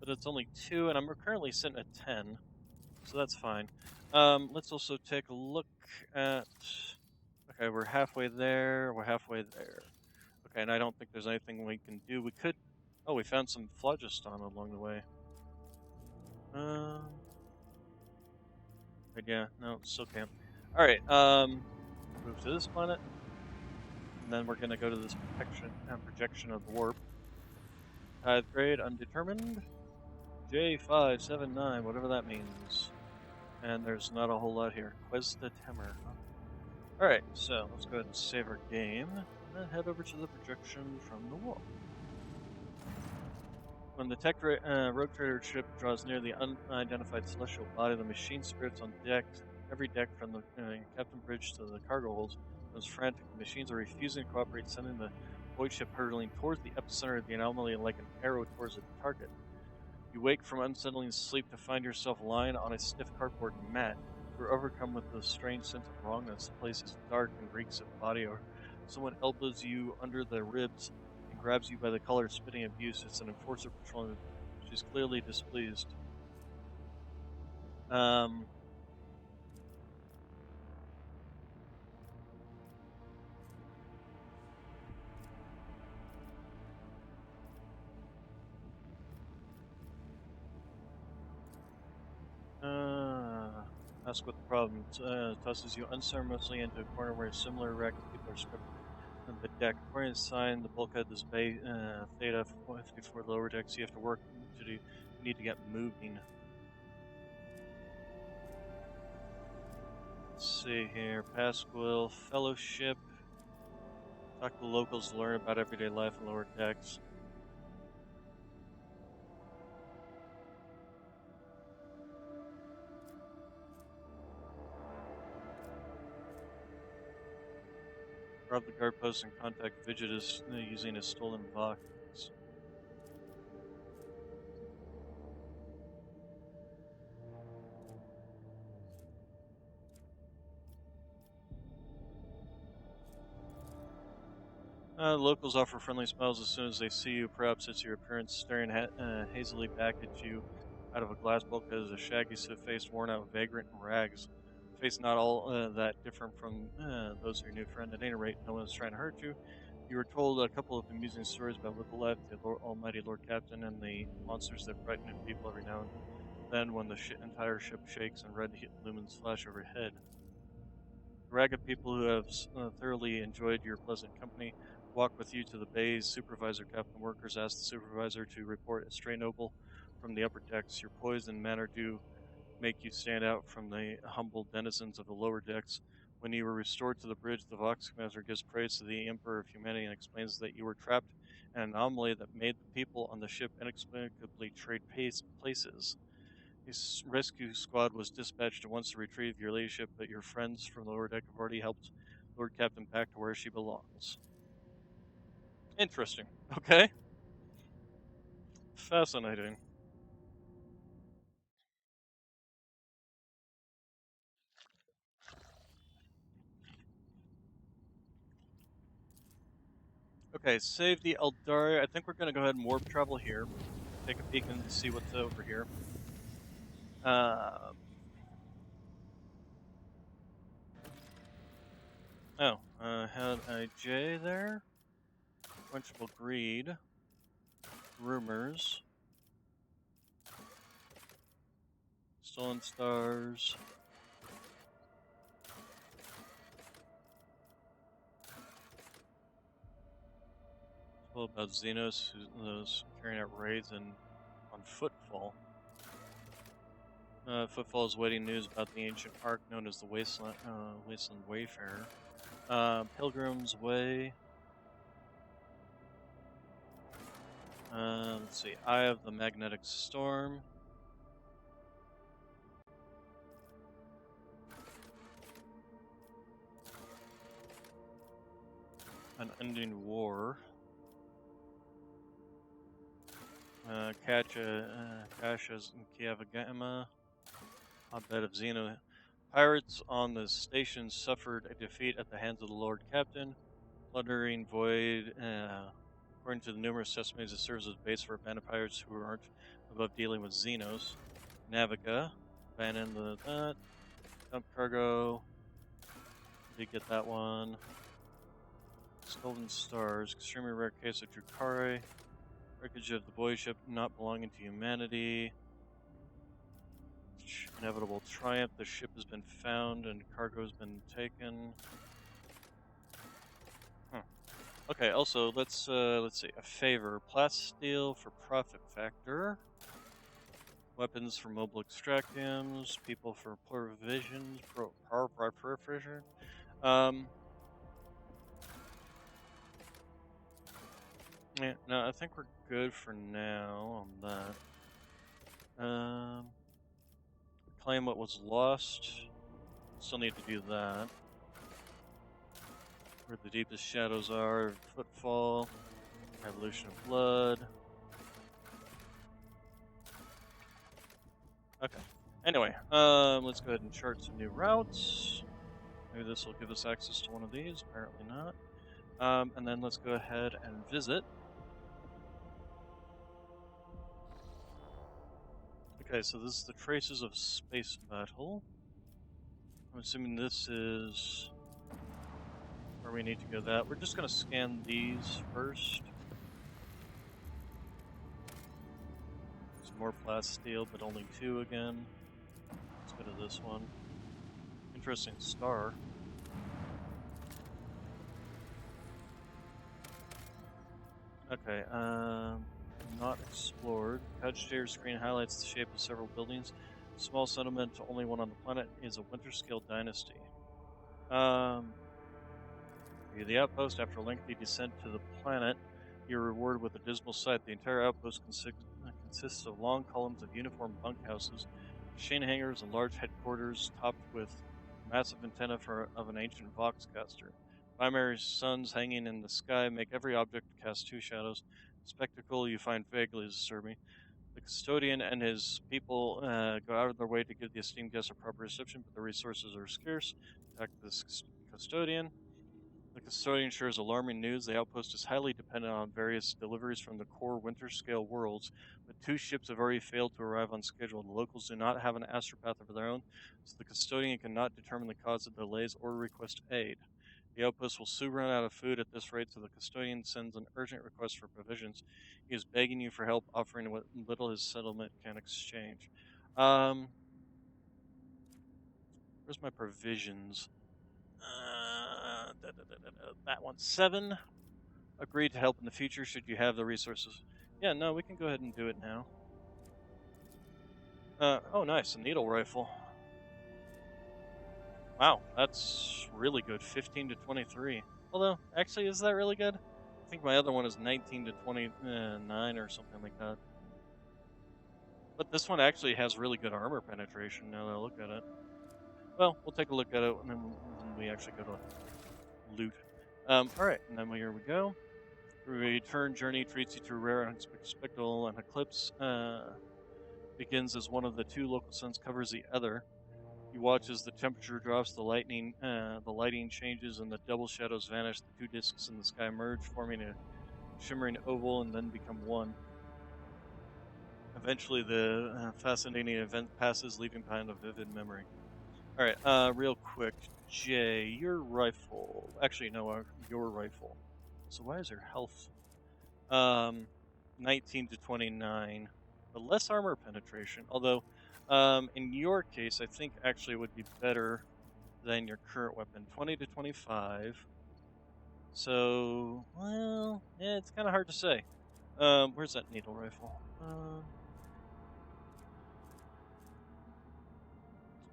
it's only 2, and I'm currently sitting at 10, so that's fine. Let's also take a look at. Okay, we're halfway there. We're halfway there. Okay, and I don't think there's anything we can do. We could. Oh, we found some phlogiston along the way. But yeah, no, still can't. All right. Move to this planet, and then we're gonna go to this projection of the warp. Tithe grade undetermined. J579, whatever that means. And there's not a whole lot here. Questa Temer. Alright, so let's go ahead and save our game, and then head over to the projection from the wall. When the rogue trader ship draws near the unidentified celestial body, the machine spirits on deck, every deck from the captain bridge to the cargo holds, goes frantic. The machines are refusing to cooperate, sending the void ship hurtling towards the epicenter of the anomaly like an arrow towards its target. You wake from unsettling sleep to find yourself lying on a stiff cardboard mat. You're overcome with a strange sense of wrongness. The place is dark and reeks of body, or someone elbows you under the ribs and grabs you by the collar, spitting abuse. It's an enforcer patrolling. She's clearly displeased. Ask what the problem tosses you unceremoniously into a corner where similar ragged people are spread on the deck. According to the sign, the bulkhead is bay Theta 54 lower decks. You have to work to do. You need to get moving. Let's see here. Pasquill Fellowship. Talk to locals to learn about everyday life on lower decks. Rob the guard post and contact Vigitus using a stolen box. Locals offer friendly smiles as soon as they see you. Perhaps it's your appearance staring hazily back at you out of a glass bulkhead as a shaggy face worn out vagrant in rags. Face not all that different from those of your new friend. At any rate, no one is trying to hurt you. You were told a couple of amusing stories about local life, the almighty Lord Captain, and the monsters that frighten people every now and then when the entire ship shakes and red lumens flash overhead. The ragged people who have thoroughly enjoyed your pleasant company walk with you to the bay's supervisor. Captain workers ask the supervisor to report a stray noble from the upper decks. Your poise and manner do make you stand out from the humble denizens of the lower decks. When you were restored to the bridge, the Vox Commander gives praise to the Emperor of Humanity and explains that you were trapped in an anomaly that made the people on the ship inexplicably trade places. A rescue squad was dispatched at once to retrieve your ladyship, but your friends from the lower deck have already helped Lord Captain back to where she belongs. Interesting. Okay. Fascinating. Okay, save the Eldari. I think we're gonna go ahead and warp travel here. Take a peek and see what's over here. Had a J there. Quenchable Greed. Rumors. Stolen Stars. Well, about Xenos, who's carrying out raids on Footfall. Footfall is waiting news about the ancient ark known as the Wasteland Wayfarer. Pilgrim's Way. Let's see. Eye of the Magnetic Storm. Unending War. Caches and Kiavagama. Hotbed of Xeno. Pirates on the station suffered a defeat at the hands of the Lord Captain. Plundering Void. According to the numerous testimonies, it serves as base for abandoned pirates who aren't above dealing with Xenos. Naviga. Abandon that. Dump cargo. Did get that one. Stolen Stars. Extremely rare case of Drukari. Wreckage of the boy ship not belonging to humanity. Inevitable triumph. The ship has been found and cargo has been taken. Okay. Also, let's see. A favor. Plasteel for profit factor. Weapons for mobile extractiums. People for provisions. Power provision. Yeah, no, I think we're good for now on that. Claim what was lost. Still need to do that. Where the deepest shadows are. Footfall. Evolution of Blood. Okay. Anyway, let's go ahead and chart some new routes. Maybe this will give us access to one of these. Apparently not. And then let's go ahead and visit. Okay, so this is the Traces of Space Battle. I'm assuming this is where we need to go that. We're just going to scan these first. Some more plasteel, but only 2 again. Let's go to this one. Interesting star. Okay, not explored. Agitator screen highlights the shape of several buildings. Small settlement, only one on the planet, is a winter-scale dynasty. The outpost, after a lengthy descent to the planet, you're rewarded with a dismal sight. The entire outpost consists of long columns of uniform bunkhouses, machine hangars, and large headquarters topped with massive antenna of an ancient voxcaster. Primary suns hanging in the sky make every object cast 2 shadows. A spectacle you find vaguely disturbing. The custodian and his people go out of their way to give the esteemed guests a proper reception, but the resources are scarce. Attack the custodian. The custodian shares alarming news. The outpost is highly dependent on various deliveries from the core winter-scale worlds, but 2 ships have already failed to arrive on schedule. The locals do not have an astropath of their own, so the custodian cannot determine the cause of delays or request aid. The outpost will soon run out of food at this rate, so the custodian sends an urgent request for provisions. He is begging you for help, offering what little his settlement can exchange. Where's my provisions? That one's 7. Agree to help in the future should you have the resources. Yeah, no, we can go ahead and do it now. Oh, nice, a needle rifle. Wow, that's really good. 15 to 23. Although, actually, is that really good? I think my other one is 19 to 29 or something like that. But this one actually has really good armor penetration now that I look at it. Well, we'll take a look at it and then we actually go to loot. Alright, and then here we go. Return journey treats you to a rare and unexpected spectacle. An eclipse begins as one of the 2 local suns covers the other. You watch as the temperature drops, the lighting changes, and the double shadows vanish. The 2 discs in the sky merge, forming a shimmering oval and then become one. Eventually, the fascinating event passes, leaving behind a vivid memory. All right, real quick, Jay, your rifle. Actually, no, your rifle. So why is your health? 19 to 29, but less armor penetration. Although, in your case, I think actually it would be better than your current weapon. 20 to 25. So, well, yeah, it's kind of hard to say. Where's that needle rifle?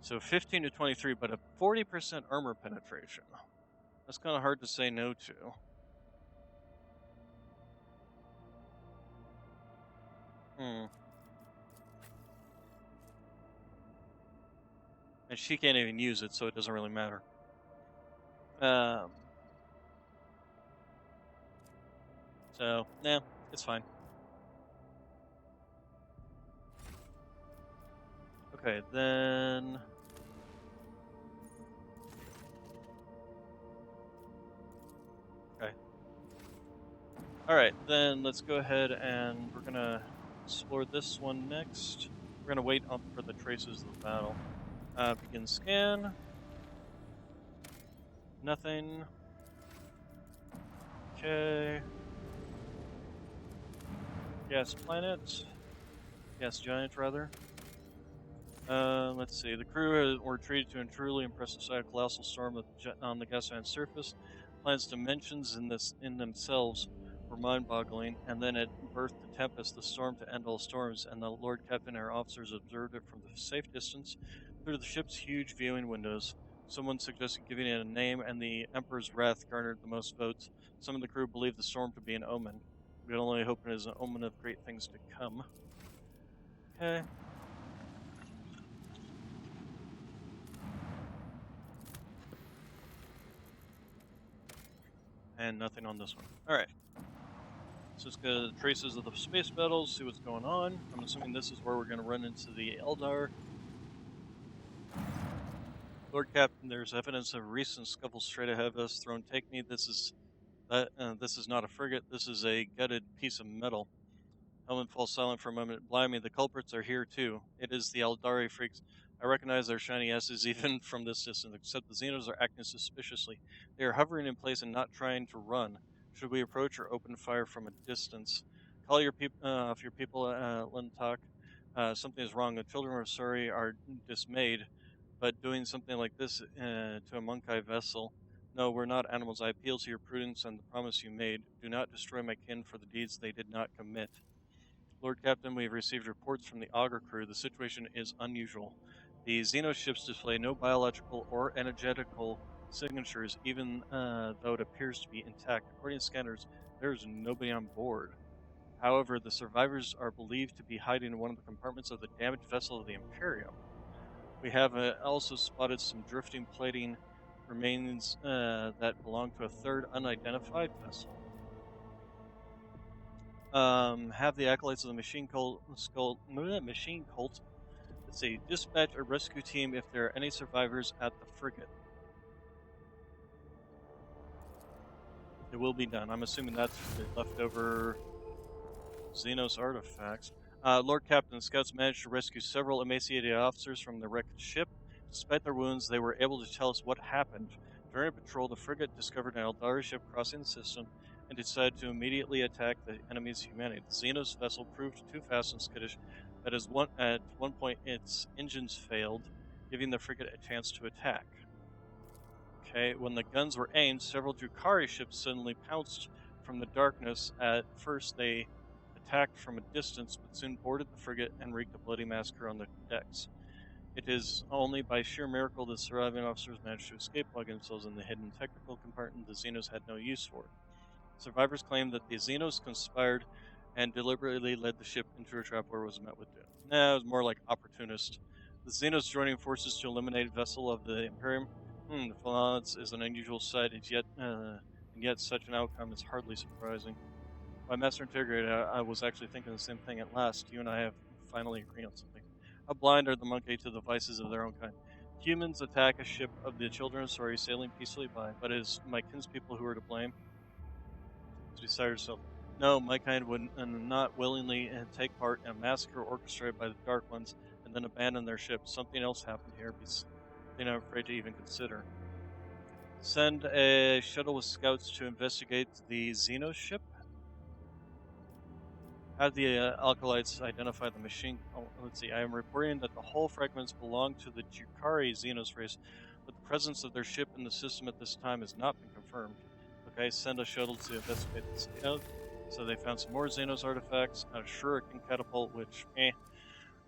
So 15 to 23, but a 40% armor penetration. That's kind of hard to say no to. And she can't even use it, so it doesn't really matter. So, nah, it's fine. Okay, then... Okay. Alright, then let's go ahead and we're gonna explore this one next. We're gonna wait up for the traces of the battle. Begin scan. Nothing. Okay. Gas planet. Gas giant, rather. Let's see. The crew were treated to a truly impressive sight, a colossal storm on the gas giant's surface. Planet's dimensions in themselves were mind-boggling, and then it birthed the tempest, the storm to end all storms, and the Lord Captain and our officers observed it from the safe distance through the ship's huge viewing windows. Someone suggested giving it a name, and the Emperor's wrath garnered the most votes. Some of the crew believed the storm to be an omen. We only hope it is an omen of great things to come. Okay. And nothing on this one. Alright. So let's go to the traces of the space battles, see what's going on. I'm assuming this is where we're going to run into the Eldar. Lord Captain, there's evidence of a recent scuffle straight ahead of us. Throne, take me. This is not a frigate. This is a gutted piece of metal. Helen falls silent for a moment. Blimey, the culprits are here too. It is the Eldari freaks. I recognize their shiny asses even from this distance, except the Xenos are acting suspiciously. They are hovering in place and not trying to run. Should we approach or open fire from a distance? Call your people, Lentok. Something is wrong. The children of Suri are dismayed, but doing something like this to a Monkai vessel. No, we're not animals. I appeal to your prudence and the promise you made. Do not destroy my kin for the deeds they did not commit. Lord Captain, we have received reports from the Augur crew. The situation is unusual. The Xeno ships display no biological or energetical signatures, even though it appears to be intact. According to scanners, there is nobody on board. However, the survivors are believed to be hiding in one of the compartments of the damaged vessel of the Imperium. We have also spotted some drifting plating remains that belong to a third unidentified vessel. Have the acolytes of the machine cult, let's see, dispatch a rescue team if there are any survivors at the frigate. It will be done. I'm assuming that's the leftover Xenos artifacts. Lord Captain, scouts managed to rescue several emaciated officers from the wrecked ship. Despite their wounds, they were able to tell us what happened. During a patrol, the frigate discovered an Eldari ship crossing the system and decided to immediately attack the enemy's humanity. The Xenos vessel proved too fast and skittish that at one point its engines failed, giving the frigate a chance to attack. Okay, when the guns were aimed, several Drukhari ships suddenly pounced from the darkness. At first, they attacked from a distance, but soon boarded the frigate and wreaked a bloody massacre on the decks. It is only by sheer miracle that surviving officers managed to escape, plugging themselves in the hidden technical compartment the Xenos had no use for. Survivors claim that the Xenos conspired and deliberately led the ship into a trap where it was met with doom. Nah, it was more like opportunist. The Xenos joining forces to eliminate a vessel of the Imperium. The violence is an unusual sight, and yet such an outcome is hardly surprising. My Master Integrator, I was actually thinking the same thing at last. You and I have finally agreed on something. How blind are the monkey to the vices of their own kind? Humans attack a ship of the children of Suri sailing peacefully by, but it is my kinspeople who are to blame. It's beside herself. No, my kind would not willingly take part in a massacre orchestrated by the Dark Ones and then abandon their ship. Something else happened here, something I'm afraid to even consider. Send a shuttle with scouts to investigate the Xenos ship. Have the Alkalites identify the machine. Oh, let's see. I am reporting that the hull fragments belong to the Jukari Xenos race, but the presence of their ship in the system at this time has not been confirmed. Okay, send a shuttle to investigate the Xenos. So they found some more Xenos artifacts, a shuriken catapult, which,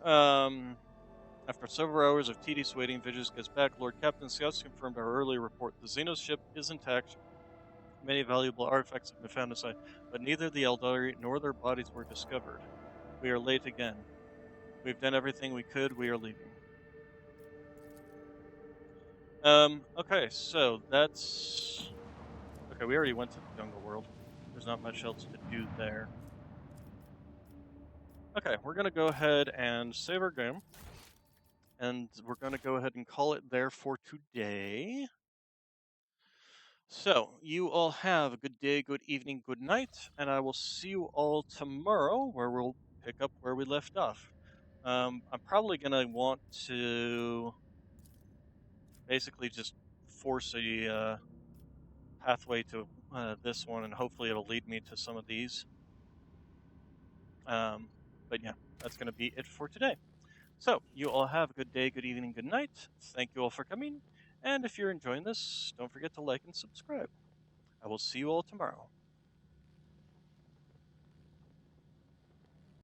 After several hours of tedious waiting, Vigis gets back. Lord Captain, scouts confirmed our earlier report. The Xenos ship is intact. Many valuable artifacts have been found inside, but neither the Eldari nor their bodies were discovered. We are late again. We've done everything we could. We are leaving. Okay, so that's... Okay, we already went to the jungle world. There's not much else to do there. Okay, we're going to go ahead and save our game. And we're going to go ahead and call it there for today. So, you all have a good day, good evening, good night, and I will see you all tomorrow where we'll pick up where we left off. I'm probably going to want to basically just force a pathway to this one, and hopefully it'll lead me to some of these. But yeah, that's going to be it for today. So, you all have a good day, good evening, good night. Thank you all for coming, and if you're enjoying this, don't forget to like and subscribe. I will see you all tomorrow.